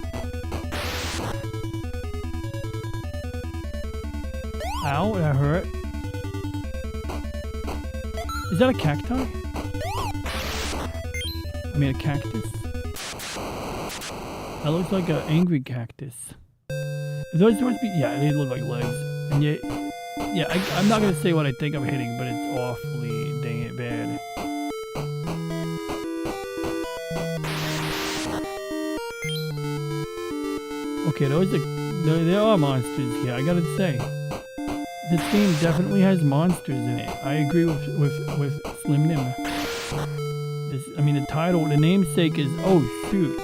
Ow, that hurt. Is that a cacti? I mean a cactus? That looks like an angry cactus. Those supposed to be, yeah, they look like legs. And yet, yeah, I'm not gonna say what I think I'm hitting, but it's awfully dang it bad. Okay, there are monsters here. I gotta say, this game definitely has monsters in it. I agree with Slim Nim. I mean, the title, the namesake is, oh shoot.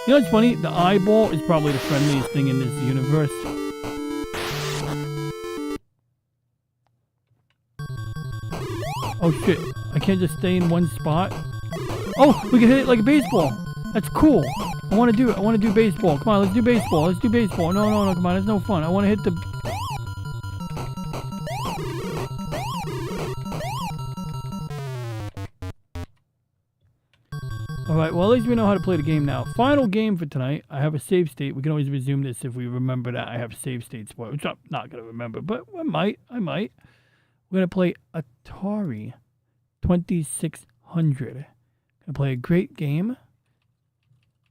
You know what's funny? The eyeball is probably the friendliest thing in this universe. Oh shit, I can't just stay in one spot. Oh, we can hit it like a baseball. That's cool. I want to do it. I want to do baseball. Come on, let's do baseball. Let's do baseball. No, come on. It's no fun. I want to hit the... Alright, well, at least we know how to play the game now. Final game for tonight. I have a save state. We can always resume this if we remember that I have save states for it, which I'm not going to remember, but I might. We're going to play Atari 2600. Going to play a great game.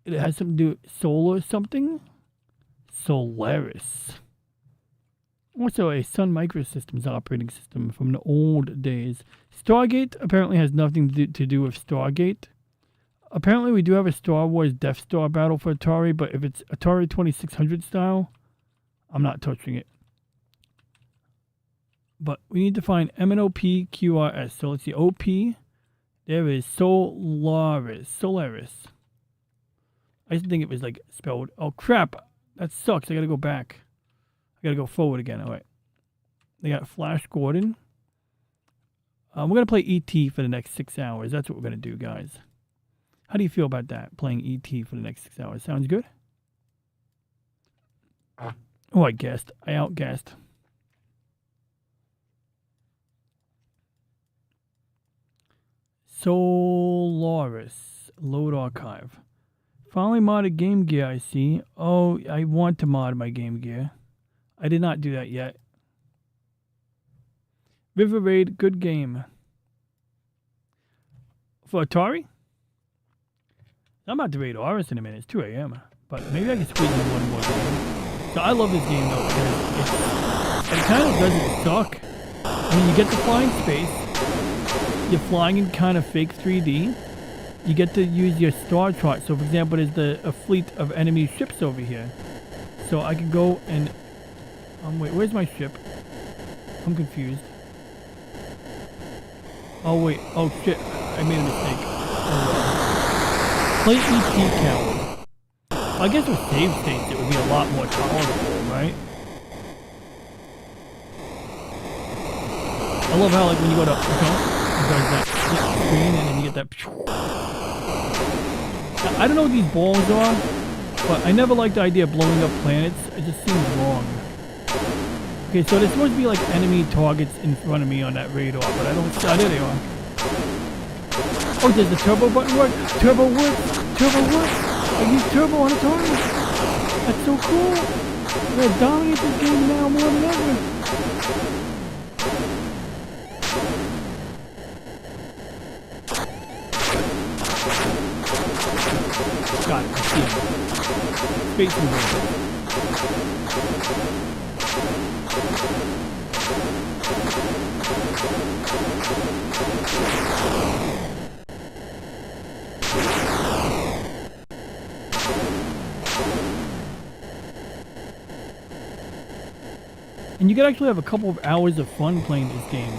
It has something to do with solar something. Solaris. Also a Sun Microsystems operating system from the old days. Stargate apparently has nothing to do with Stargate. Apparently we do have a Star Wars Death Star battle for Atari, but if it's Atari 2600 style, I'm not touching it. But we need to find MNOPQRS. So let's see, OP. There is Solaris. I used to think it was like spelled. Oh crap, that sucks. I gotta go back. I gotta go forward again. All right. They got Flash Gordon. We're gonna play ET for the next 6 hours. That's what we're gonna do, guys. How do you feel about that? Playing ET for the next 6 hours. Sounds good? Oh, I guessed. I outguessed. Solaris. Load archive. Finally modded Game Gear, I see. Oh, I want to mod my Game Gear. I did not do that yet. River Raid, good game. For Atari? I'm about to raid Oris in a minute. It's 2 a.m. But maybe I can squeeze in one more game. So I love this game though because it kind of doesn't suck. I mean, you get to fly in space. You're flying in kind of fake 3D. You get to use your star chart. So for example, there's a fleet of enemy ships over here. So I can go and... wait, where's my ship? I'm confused. Oh wait, oh shit, I made a mistake. Oh, well. Play ET count. I guess with save states it would be a lot more tolerable, right? I love how like when you go to it does that split screen and then you get that. Now, I don't know what these balls are, but I never liked the idea of blowing up planets. It just seems wrong. Okay, so there's supposed to be like enemy targets in front of me on that radar, but I don't see. Oh, there they are. Oh, does the turbo button work? Turbo works! Turbo works! I use turbo on Atari! That's so cool! We're gonna dominate this game now more than ever! Got it, I see him. Space invasion. And you can actually have a couple of hours of fun playing this game.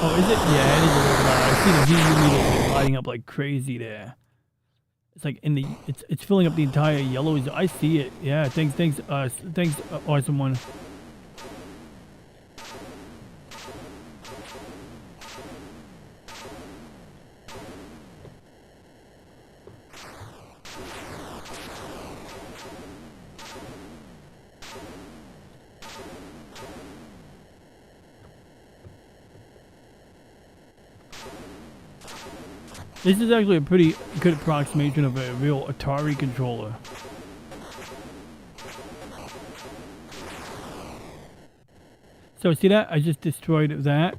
Oh, is it? Yeah, it is a little loud. I see the VU meter is lighting up like crazy there. It's like in the, it's filling up the entire yellow zone. I see it. Yeah, thanks, awesome one. This is actually a pretty good approximation of a real Atari controller. So see that? I just destroyed that.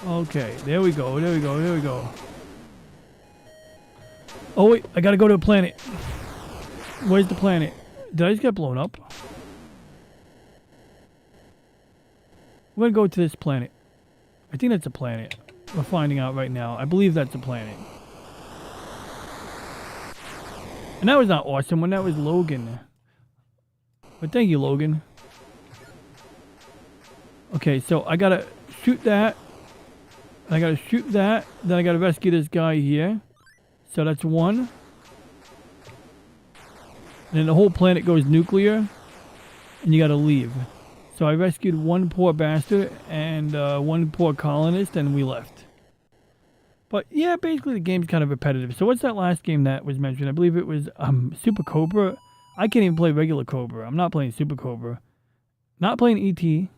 Okay, there we go, there we go, there we go. Oh wait, I gotta go to a planet. Where's the planet? Did I just get blown up? We're gonna go to this planet. I think that's a planet. We're finding out right now. I believe that's a planet. And that was not awesome when that was Logan. But thank you, Logan. Okay, so I gotta shoot that. I gotta shoot that. Then I gotta rescue this guy here. So that's one. And then the whole planet goes nuclear. And you gotta leave. So I rescued one poor bastard and one poor colonist, and we left. But yeah, basically the game's kind of repetitive. So what's that last game that was mentioned? I believe it was Super Cobra. I can't even play regular Cobra. I'm not playing Super Cobra. Not playing E.T.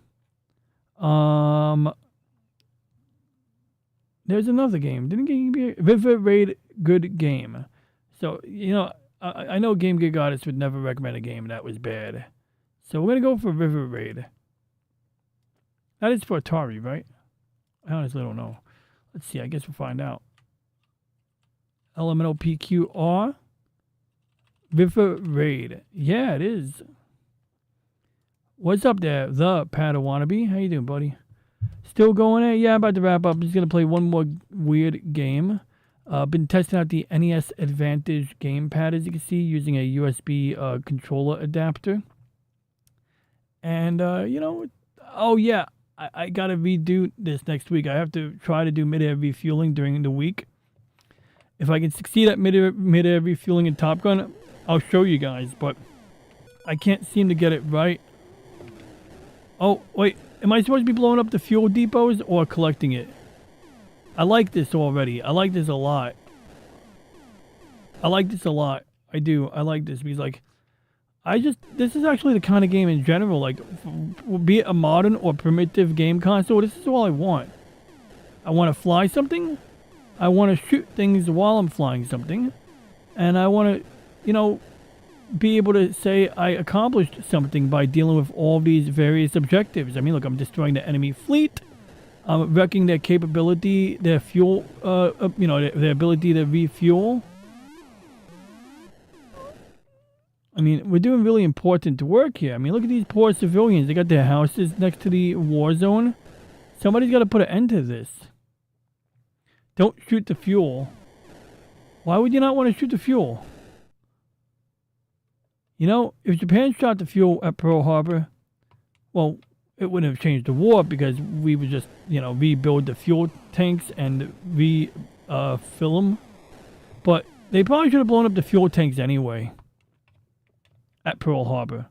There's another game. Didn't it be Vivid Raid? Good game. So, you know, I know Game Gear Goddess would never recommend a game that was bad. So we're going to go for Vivid Raid. That is for Atari, right? I honestly don't know. Let's see. I guess we'll find out. Elemental PQR. Vivid Raid. Yeah, it is. What's up there? The Padawannabe. How you doing, buddy? Still going at? Yeah, I'm about to wrap up. I'm just going to play one more weird game. Been testing out the NES Advantage gamepad, as you can see, using a USB controller adapter. And, you know, oh yeah, I got to redo this next week. I have to try to do mid-air refueling during the week. If I can succeed at mid-air refueling in Top Gun, I'll show you guys, but I can't seem to get it right. Oh, wait. Am I supposed to be blowing up the fuel depots or collecting it? I like this already. I like this a lot. I like this a lot. I do. I like this because, like, this is actually the kind of game in general, like, be it a modern or primitive game console, this is all I want. I want to fly something. I want to shoot things while I'm flying something. And I want to, you know, be able to say I accomplished something by dealing with all these various objectives. I mean, look, I'm destroying the enemy fleet. I'm wrecking their capability, their fuel, you know, their ability to refuel. I mean, we're doing really important work here. I mean, look at these poor civilians. They got their houses next to the war zone. Somebody's got to put an end to this. Don't shoot the fuel. Why would you not want to shoot the fuel? You know, if Japan shot the fuel at Pearl Harbor, well, it wouldn't have changed the war because we would just, you know, rebuild the fuel tanks and fill them. But they probably should have blown up the fuel tanks anyway at Pearl Harbor.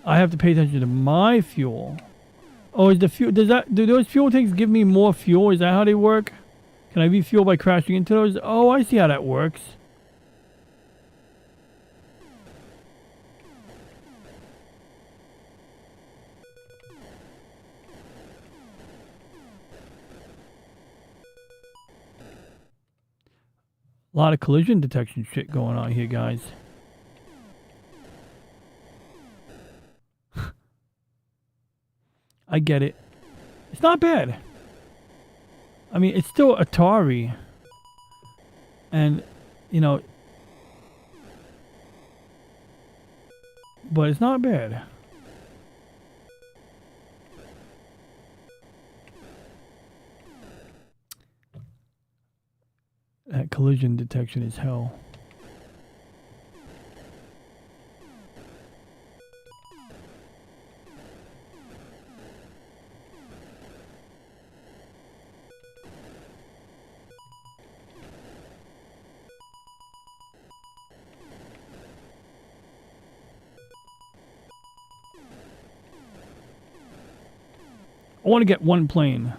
I have to pay attention to my fuel. Oh, is the fuel? Do those fuel tanks give me more fuel? Is that how they work? Can I refuel by crashing into those? Oh, I see how that works. A lot of collision detection shit going on here, guys. I get it. It's not bad. I mean, it's still Atari. And, you know, but it's not bad. That collision detection is hell. I want to get one plane.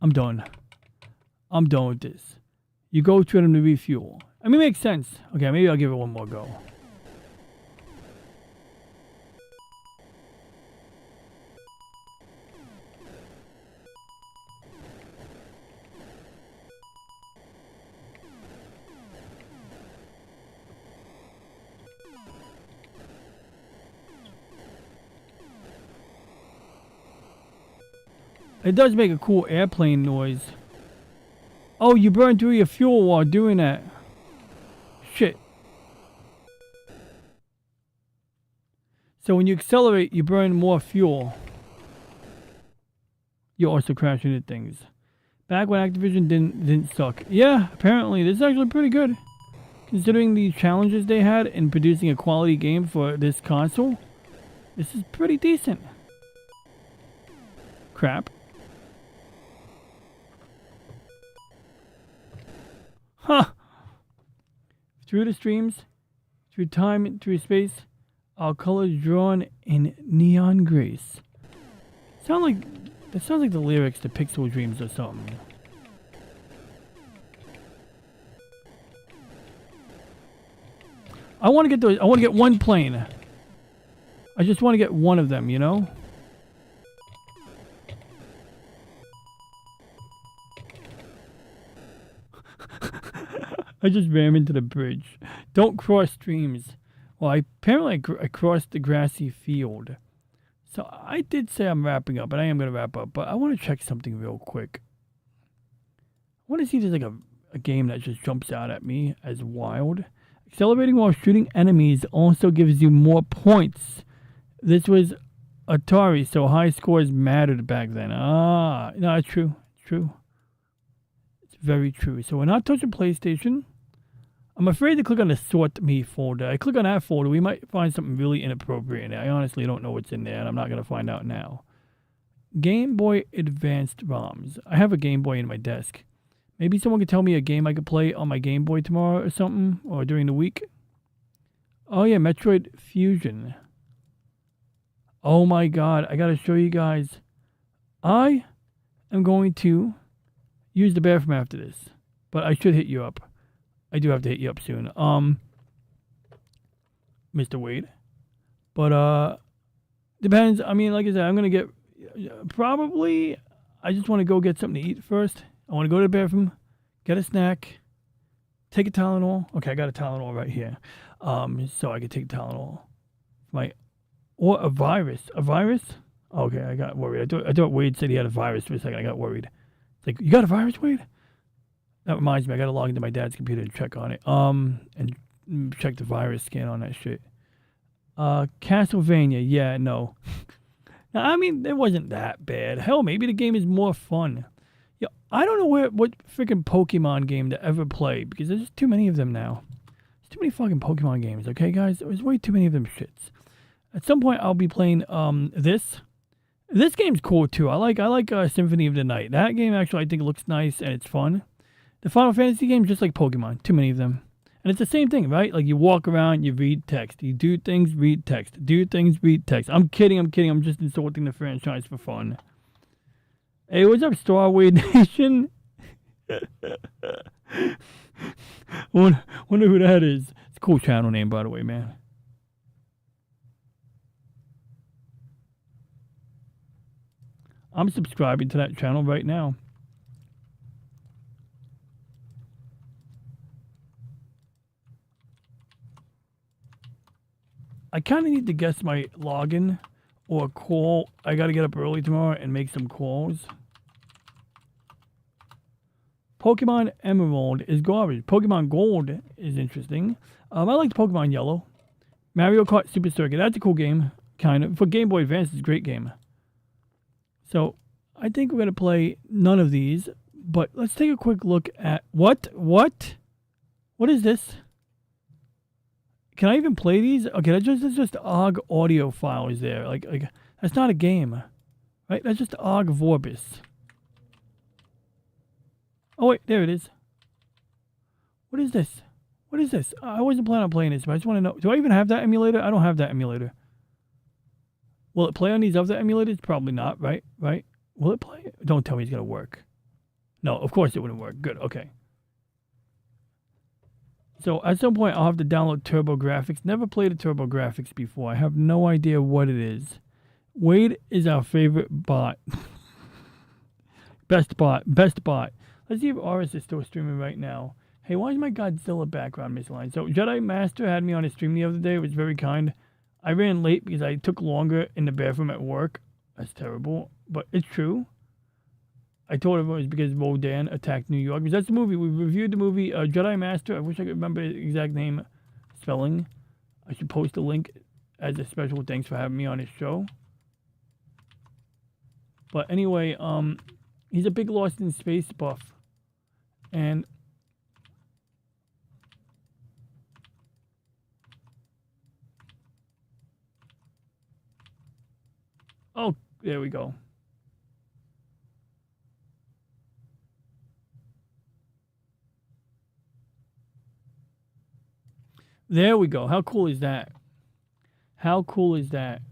I'm done. I'm done with this. You go to them to refuel. I mean, it makes sense. Okay, maybe I'll give it one more go. It does make a cool airplane noise. Oh, you burn through your fuel while doing that. Shit. So when you accelerate, you burn more fuel. You also crash into things. Back when Activision didn't suck. Yeah, apparently this is actually pretty good. Considering the challenges they had in producing a quality game for this console, this is pretty decent. Crap. Huh. Through the streams, through time, through space, our colors drawn in neon grace. That sounds like the lyrics to Pixel Dreams or something. I want to get those. I want to get one plane. I just want to get one of them, you know? I just ran into the bridge. Don't cross streams. Well, apparently I crossed the grassy field. So I did say I'm wrapping up, and I am going to wrap up, but I want to check something real quick. I want to see if there's like a game that just jumps out at me as wild. Accelerating while shooting enemies also gives you more points. This was Atari, so high scores mattered back then. Ah, no, it's true. It's true. It's very true. So we're not touching PlayStation. I'm afraid to click on the Sort Me folder. I click on that folder, we might find something really inappropriate in there. I honestly don't know what's in there, and I'm not going to find out now. Game Boy Advanced ROMs. I have a Game Boy in my desk. Maybe someone could tell me a game I could play on my Game Boy tomorrow or something, or during the week. Oh yeah, Metroid Fusion. Oh my god, I got to show you guys. I am going to use the bathroom after this, but I should hit you up. I do have to hit you up soon. Mr. Wade. But, depends. I mean, like I said, I'm going to get, probably, I just want to go get something to eat first. I want to go to the bathroom, get a snack, take a Tylenol. Okay, I got a Tylenol right here. So I can take Tylenol. Or a virus. A virus? Okay, I got worried. I thought Wade said he had a virus for a second. I got worried. It's like, you got a virus, Wade? That reminds me, I gotta log into my dad's computer and check on it. And check the virus scan on that shit. Castlevania, yeah, no. Now, I mean, it wasn't that bad. Hell, maybe the game is more fun. Yeah, I don't know what freaking Pokemon game to ever play, because there's just too many of them now. There's too many fucking Pokemon games, okay, guys? There's way too many of them shits. At some point, I'll be playing this. This game's cool too. I like Symphony of the Night. That game actually I think looks nice and it's fun. The Final Fantasy games just like Pokemon. Too many of them. And it's the same thing, right? Like you walk around, you read text. You do things, read text. Do things, read text. I'm kidding. I'm just insulting the franchise for fun. Hey, what's up, Starway Nation? Wonder who that is. It's a cool channel name, by the way, man. I'm subscribing to that channel right now. I kind of need to guess my login or call. I got to get up early tomorrow and make some calls. Pokemon Emerald is garbage. Pokemon Gold is interesting. I like Pokemon Yellow. Mario Kart Super Circuit. That's a cool game. Kind of. For Game Boy Advance, it's a great game. So, I think we're going to play none of these. But let's take a quick look at... What? What is this? Can I even play these? Okay, that's just OGG audio files there. Like that's not a game. Right? That's just OGG Vorbis. Oh, wait. There it is. What is this? What is this? I wasn't planning on playing this, but I just want to know. Do I even have that emulator? I don't have that emulator. Will it play on these other emulators? Probably not, right? Right? Will it play? Don't tell me it's going to work. No, of course it wouldn't work. Good, okay. So at some point I'll have to download TurboGrafx. Never played a TurboGrafx before. I have no idea what it is. Wade is our favorite bot. Best bot. Let's see if RS is still streaming right now. Hey, why is my Godzilla background misaligned? So Jedi Master had me on his stream the other day. It was very kind. I ran late because I took longer in the bathroom at work. That's terrible, but it's true. I told him it was because Rodan attacked New York. Because that's the movie. We reviewed the movie Jedi Master. I wish I could remember the exact name, spelling. I should post a link as a special thanks for having me on his show. But anyway, he's a big Lost in Space buff. And oh, there we go. There we go. How cool is that? How cool is that?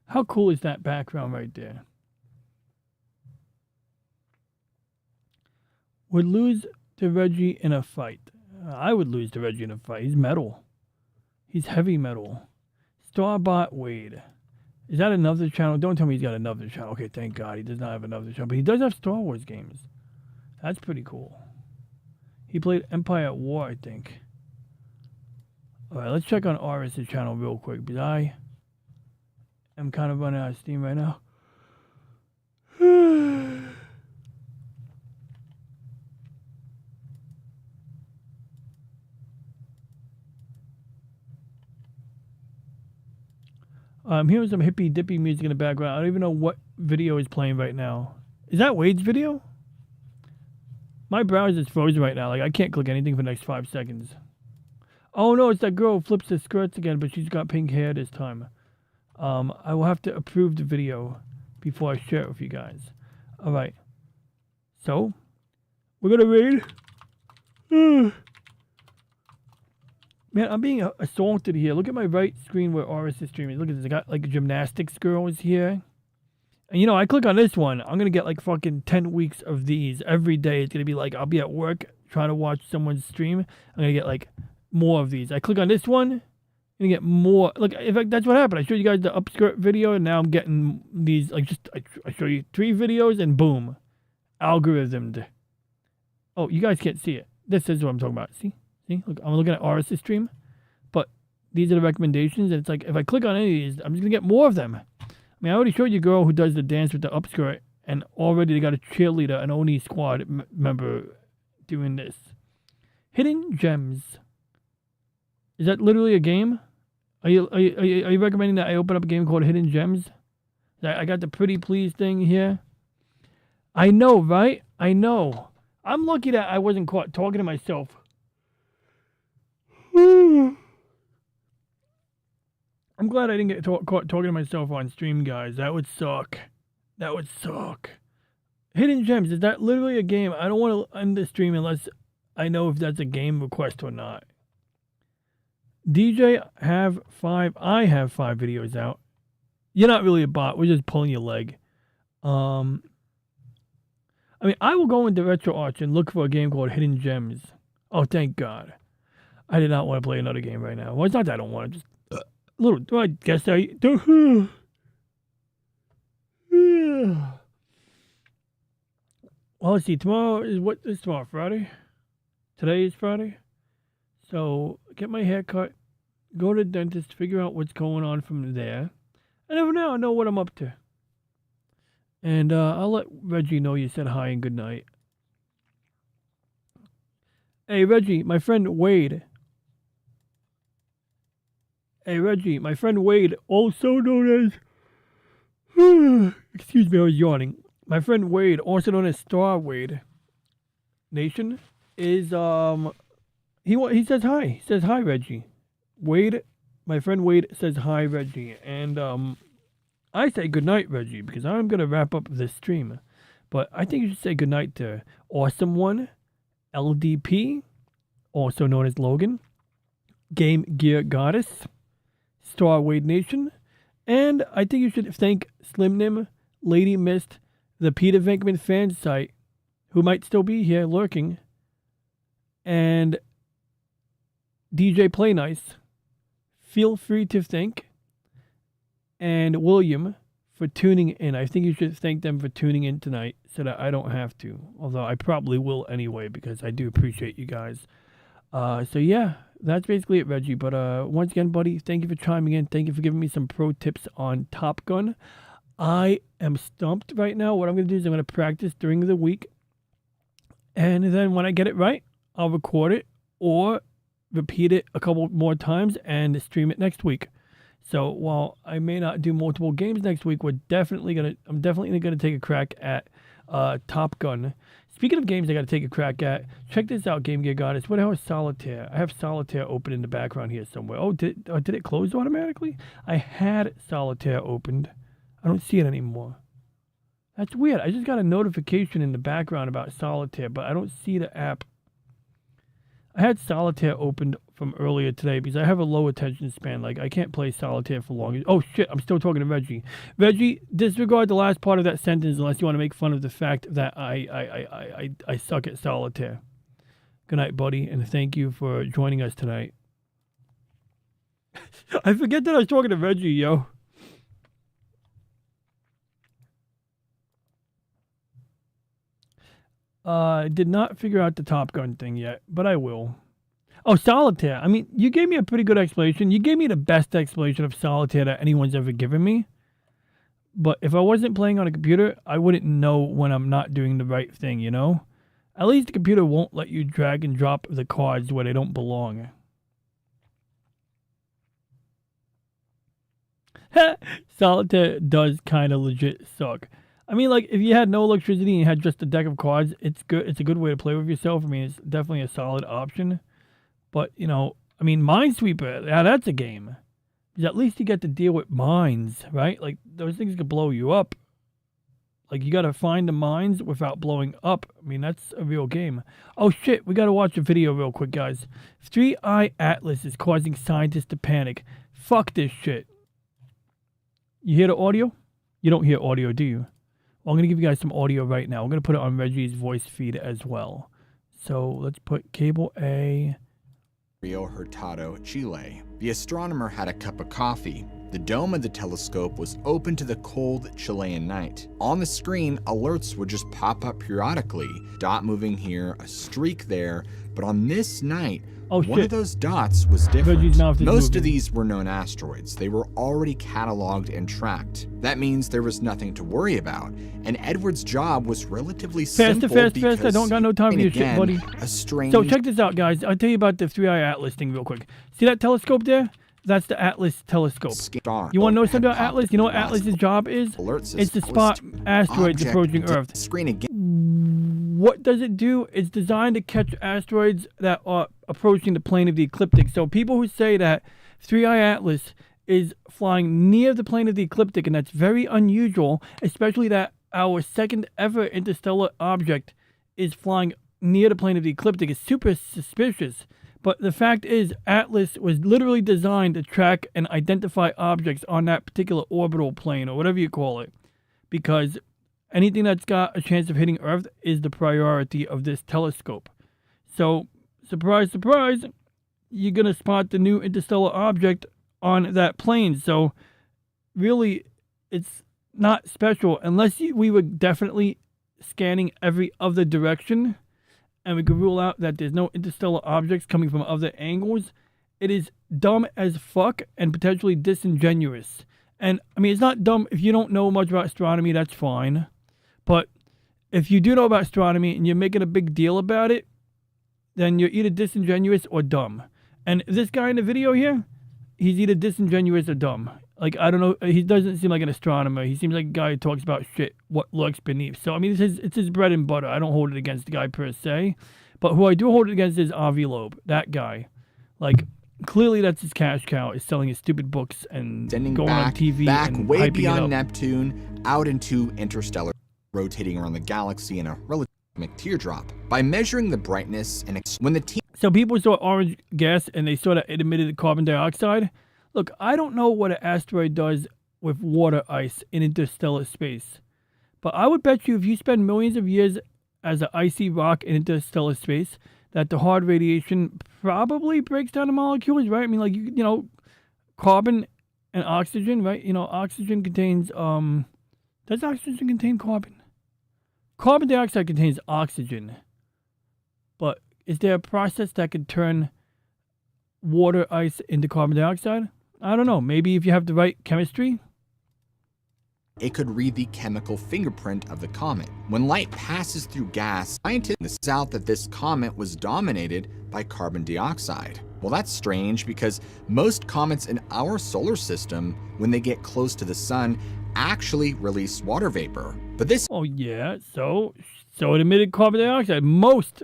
How cool is that background right there? Would lose to Reggie in a fight. I would lose to Reggie in a fight. He's metal. He's heavy metal. Starbot Wade. Is that another channel? Don't tell me he's got another channel. Okay, thank God he does not have another channel. But he does have Star Wars games. That's pretty cool. He played Empire at War, I think. Alright, let's check on RS's channel real quick because I am kind of running out of steam right now. Here's some hippy dippy music in the background. I don't even know what video is playing right now. Is that Wade's video? My browser's frozen right now. Like I can't click anything for the next 5 seconds. Oh no, it's that girl who flips the skirts again, but she's got pink hair this time. I will have to approve the video before I share it with you guys. Alright. So, we're gonna read. Man, I'm being assaulted here. Look at my right screen where RS is streaming. Look at this. I got like gymnastics girls here. And you know, I click on this one. I'm going to get like fucking 10 weeks of these every day. It's going to be like, I'll be at work trying to watch someone's stream. I'm going to get like more of these. I click on this one. I'm going to get more. Look, in fact, that's what happened. I showed you guys the upskirt video and now I'm getting these. Like just, I show you 3 videos and boom. Algorithmed. Oh, you guys can't see it. This is what I'm talking about. See? See, look, I'm looking at RS's stream, but these are the recommendations, and it's like, if I click on any of these, I'm just going to get more of them. I mean, I already showed you a girl who does the dance with the upskirt, and already they got a cheerleader, an Oni squad member doing this. Hidden Gems. Is that literally a game? Are you recommending that I open up a game called Hidden Gems? I got the pretty please thing here. I know, right? I know. I'm lucky that I wasn't caught talking to myself. I'm glad I didn't get caught talking to myself on stream, guys. That would suck. That would suck. Hidden Gems, is that literally a game? I don't want to end the stream unless I know if that's a game request or not. DJ have 5. I have 5 videos out. You're not really a bot. We're just pulling your leg. I mean, I will go into RetroArch and look for a game called Hidden Gems. Oh, thank God. I did not want to play another game right now. Well, it's not that I don't want to. Just a little. I guess I do. Well, let's see. Tomorrow is what is tomorrow? Friday? Today is Friday. So, get my hair cut. Go to the dentist. Figure out what's going on from there. And for now, I know what I'm up to. And I'll let Reggie know you said hi and good night. Hey, Reggie, my friend Wade. Hey, Reggie, my friend Wade, also known as... Excuse me, I was yawning. My friend Wade, also known as Star Wade Nation, is, he says hi. He says hi, Reggie. Wade, my friend Wade says hi, Reggie. And, I say goodnight, Reggie, because I'm going to wrap up this stream. But I think you should say goodnight to Awesome One, LDP, also known as Logan, Game Gear Goddess, Star Wade Nation, and I think you should thank Slim Nim, Lady Mist, the Peter Venkman fan site, who might still be here lurking, and DJ Play Nice. Feel free to thank, and William for tuning in. I think you should thank them for tuning in tonight so that I don't have to. Although I probably will anyway because I do appreciate you guys. So yeah, that's basically it, Reggie. But once again, buddy, thank you for chiming in. Thank you for giving me some pro tips on Top Gun. I am stumped right now. What I'm going to do is I'm going to practice during the week. And then when I get it right, I'll record it or repeat it a couple more times and stream it next week. So while I may not do multiple games next week, I'm definitely gonna take a crack at Top Gun. Speaking of games I gotta take a crack at, check this out, Game Gear Goddess. What the hell is Solitaire? I have Solitaire open in the background here somewhere. Oh, did it close automatically? I had Solitaire opened. I don't see it anymore. That's weird. I just got a notification in the background about Solitaire, but I don't see the app. I had Solitaire opened from earlier today because I have a low attention span. Like, I can't play Solitaire for long. Oh, shit, I'm still talking to Reggie. Reggie, disregard the last part of that sentence unless you want to make fun of the fact that I suck at Solitaire. Good night, buddy, and thank you for joining us tonight. I forget that I was talking to Reggie, yo. Did not figure out the Top Gun thing yet, but I will. Oh, Solitaire. I mean, you gave me a pretty good explanation. You gave me the best explanation of Solitaire that anyone's ever given me. But if I wasn't playing on a computer, I wouldn't know when I'm not doing the right thing, you know? At least the computer won't let you drag and drop the cards where they don't belong. Solitaire does kind of legit suck. I mean, like, if you had no electricity and you had just a deck of cards, it's good. It's a good way to play with yourself. I mean, it's definitely a solid option. But, you know, I mean, Minesweeper, yeah, that's a game. Because at least you get to deal with mines, right? Like, those things could blow you up. Like, you got to find the mines without blowing up. I mean, that's a real game. Oh, shit, we got to watch a video real quick, guys. 3i Atlas is causing scientists to panic. Fuck this shit. You hear the audio? You don't hear audio, do you? Well, I'm going to give you guys some audio right now. I'm going to put it on Reggie's voice feed as well. So let's put cable A. Rio Hurtado, Chile. The astronomer had a cup of coffee. The dome of the telescope was open to the cold Chilean night. On the screen, alerts would just pop up periodically. Dot moving here, a streak there. But on this night, one of those dots was different. Most of these were known asteroids. They were already cataloged and tracked. That means there was nothing to worry about. And Edward's job was relatively simple because, I don't got no time for your shit, buddy. A strange... So check this out, guys. I'll tell you about the 3i Atlas thing real quick. See that telescope there? That's the Atlas telescope. You want to know something about Atlas? You know what Atlas's job is? It's to spot asteroids approaching Earth. What does it do? It's designed to catch asteroids that are approaching the plane of the ecliptic. So people who say that 3i Atlas is flying near the plane of the ecliptic, and that's very unusual, especially that our second ever interstellar object is flying near the plane of the ecliptic. It's super suspicious. But the fact is, Atlas was literally designed to track and identify objects on that particular orbital plane, or whatever you call it, because anything that's got a chance of hitting Earth is the priority of this telescope. So, surprise, surprise, you're going to spot the new interstellar object on that plane. So, really, it's not special unless we were definitely scanning every other direction and we could rule out that there's no interstellar objects coming from other angles. It is dumb as fuck and potentially disingenuous. And, I mean, it's not dumb if you don't know much about astronomy, that's fine. But if you do know about astronomy and you're making a big deal about it, then you're either disingenuous or dumb. And this guy in the video here, he's either disingenuous or dumb. Like, I don't know, he doesn't seem like an astronomer. He seems like a guy who talks about shit, what lurks beneath. So, I mean, it's his bread and butter. I don't hold it against the guy per se. But who I do hold it against is Avi Loeb, that guy. Like, clearly that's his cash cow, is selling his stupid books and going on TV and way hyping beyond it up. Neptune, out into interstellar, rotating around the galaxy in a relative teardrop. By measuring the brightness and when the team So people saw orange gas and they saw that it emitted carbon dioxide. Look, I don't know what an asteroid does with water ice in interstellar space. But I would bet you if you spend millions of years as an icy rock in interstellar space, that the hard radiation probably breaks down the molecules, right? I mean, like, you know, carbon and oxygen, right? You know, oxygen contains, does oxygen contain carbon? Carbon dioxide contains oxygen. But is there a process that could turn water ice into carbon dioxide? I don't know. Maybe if you have the right chemistry. It could read the chemical fingerprint of the comet. When light passes through gas, scientists found out that this comet was dominated by carbon dioxide. Well, that's strange because most comets in our solar system, when they get close to the sun, actually release water vapor. But this Oh, yeah. So it emitted carbon dioxide. Most.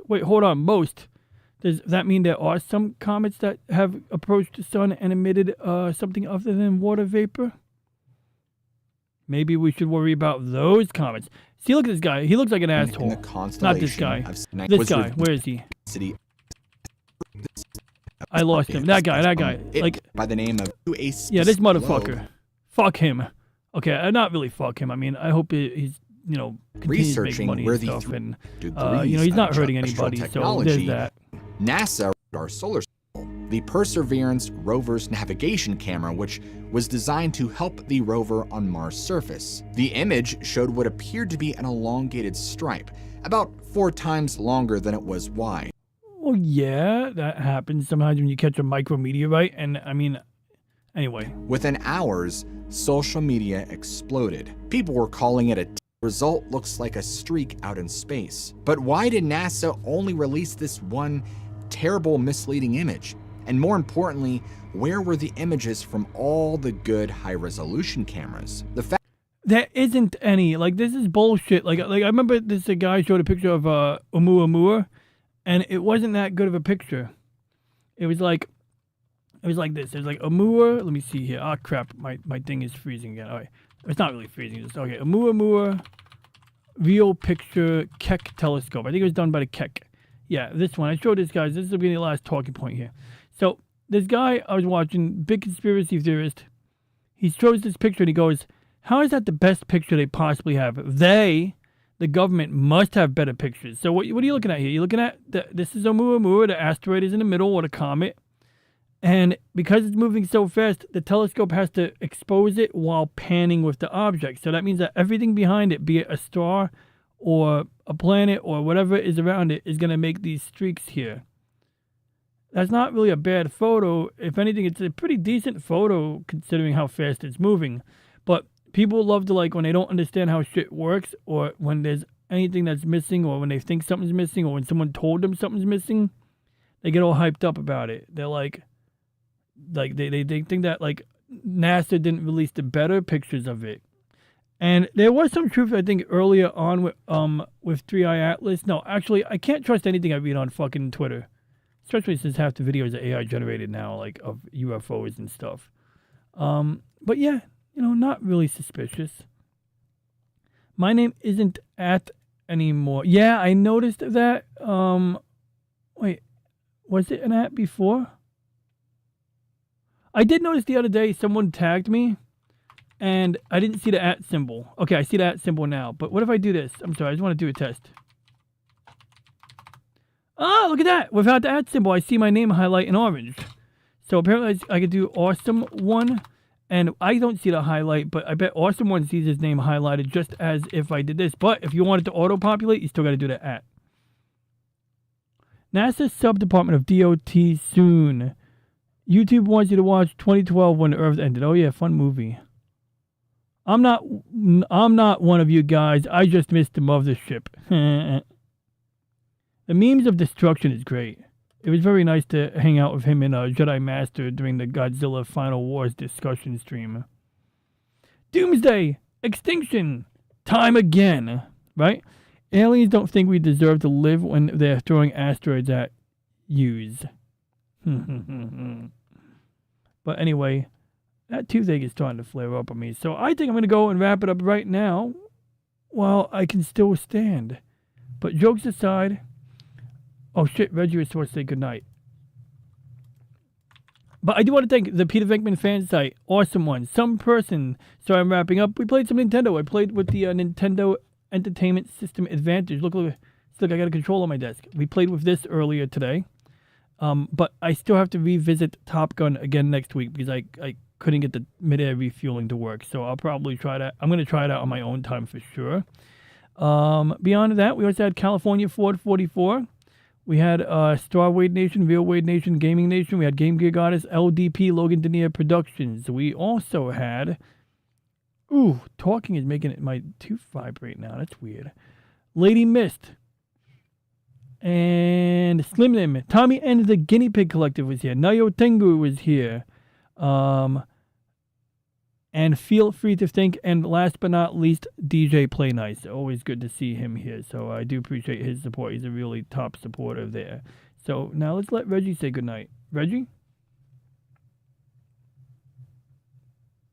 Does that mean there are some comets that have approached the sun and emitted something other than water vapor? Maybe we should worry about those comets. See, look at this guy. He looks like an asshole. the Not this guy. This guy. Where is he? I lost him. That guy. Like, by the name of yeah, this motherfucker. Fuck him. Okay, not really fuck him. I mean, I hope he's, you know, continues to make researching money where and the stuff. And, degrees you know, he's not of hurting anybody, so technology, there's that. NASA, our solar system, the Perseverance rover's navigation camera, which was designed to help the rover on Mars' surface. The image showed what appeared to be an elongated stripe, about 4 times longer than it was wide. Well, yeah, that happens sometimes when you catch a micrometeorite. And, I mean, anyway. Within hours, social media exploded. People were calling it a result looks like a streak out in space. But why did NASA only release this one terrible, misleading image? And more importantly, where were the images from all the good high-resolution cameras? The fact There isn't any. Like, this is bullshit. Like I remember this guy showed a picture of Oumuamua, and it wasn't that good of a picture. It was like this. It was like Oumuamua. Let me see here. Oh crap, my thing is freezing again. All right, it's not really freezing. It's okay. Oumuamua real picture Keck telescope. I think it was done by the Keck. Yeah, this one. I showed this guys. This will be the last talking point here. So this guy I was watching, big conspiracy theorist. He shows this picture and he goes, "How is that the best picture they possibly have? The government must have better pictures." So what are you looking at here? You're looking at this is Oumuamua. The asteroid is in the middle, or the comet. And because it's moving so fast, the telescope has to expose it while panning with the object. So that means that everything behind it, be it a star or a planet or whatever is around it, is going to make these streaks here. That's not really a bad photo. If anything, it's a pretty decent photo considering how fast it's moving. But people love to, like, when they don't understand how shit works, or when there's anything that's missing, or when they think something's missing, or when someone told them something's missing, they get all hyped up about it. They're like they think that, like, NASA didn't release the better pictures of it. And there was some truth, I think, earlier on with 3i Atlas. No, actually, I can't trust anything I read on fucking Twitter, especially since half the videos are AI generated now, like of UFOs and stuff. But yeah, not really suspicious. My name isn't at anymore. Yeah, I noticed that. Wait, was it an at before? I did notice the other day someone tagged me, and I didn't see the at symbol. Okay, I see the at symbol now. But what if I do this? I'm sorry, I just want to do a test. Oh, look at that. Without the at symbol, I see my name highlight in orange. So apparently I could do Awesome One, and I don't see the highlight, but I bet Awesome One sees his name highlighted just as if I did this. But if you want it to auto-populate, you still got to do the at. NASA Sub-Department of DOT soon. YouTube wants you to watch 2012 When the Earth Ended. Oh yeah, fun movie. I'm not one of you guys. I just missed the mothership. The memes of destruction is great. It was very nice to hang out with him and Jedi Master during the Godzilla Final Wars discussion stream. Doomsday! Extinction! Time again! Right? Aliens don't think we deserve to live when they're throwing asteroids at yous. But anyway, that toothache is starting to flare up on me. So I think I'm going to go and wrap it up right now while I can still stand. But jokes aside... Oh shit, Reggie was supposed to say goodnight. But I do want to thank the Peter Venkman fan site. Awesome one. Some person. So I'm wrapping up. We played some Nintendo. I played with the Nintendo Entertainment System Advantage. Look, I got a control on my desk. We played with this earlier today. But I still have to revisit Top Gun again next week because I couldn't get the mid-air refueling to work. So I'll probably try that. I'm going to try it out on my own time for sure. Beyond that, we also had California Ford 44. We had Star Wade Nation, Real Wade Nation, Gaming Nation. We had Game Gear Goddess, LDP, Logan Denier Productions. We also had... Ooh, talking is making my tooth vibrate now. That's weird. Lady Mist. And Slim Lim. Tommy and the Guinea Pig Collective was here. Nayo Tengu was here. And Feel Free to Think. And last but not least, DJ Play Nice. Always good to see him here. So I do appreciate his support. He's a really top supporter there. So now let's let Reggie say goodnight. Reggie?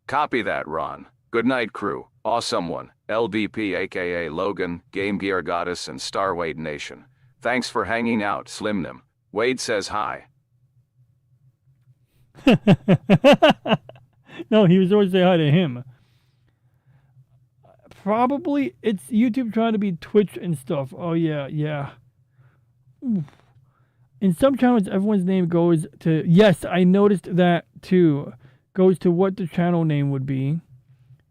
Copy that, Ron. Good night, crew. Awesome one. LDP, aka Logan, Game Gear Goddess, and Star Wade Nation. Thanks for hanging out, Slimnim. Wade says hi. No, he was always saying hi to him. Probably it's YouTube trying to be Twitch and stuff. Oh, yeah. Oof. In some channels, everyone's name goes to... Yes, I noticed that too. Goes to what the channel name would be.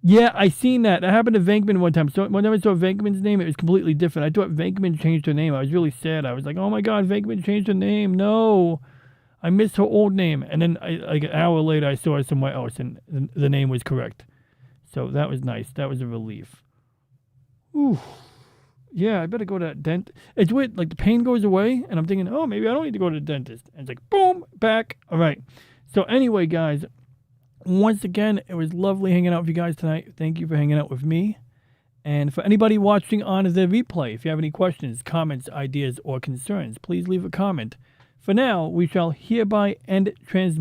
Yeah, I seen that. That happened to Venkman one time. So whenever I saw Venkman's name, it was completely different. I thought Venkman changed her name. I was really sad. I was like, oh my god, Venkman changed her name. No. I missed her old name. And then like an hour later, I saw her somewhere else, and the name was correct. So that was nice. That was a relief. Ooh. Yeah, I better go to that dentist. It's weird. Like, the pain goes away, and I'm thinking, oh, maybe I don't need to go to the dentist. And it's like, boom, back. All right. So anyway, guys, once again, it was lovely hanging out with you guys tonight. Thank you for hanging out with me. And for anybody watching on the replay, if you have any questions, comments, ideas, or concerns, please leave a comment. For now, we shall hereby end transmission.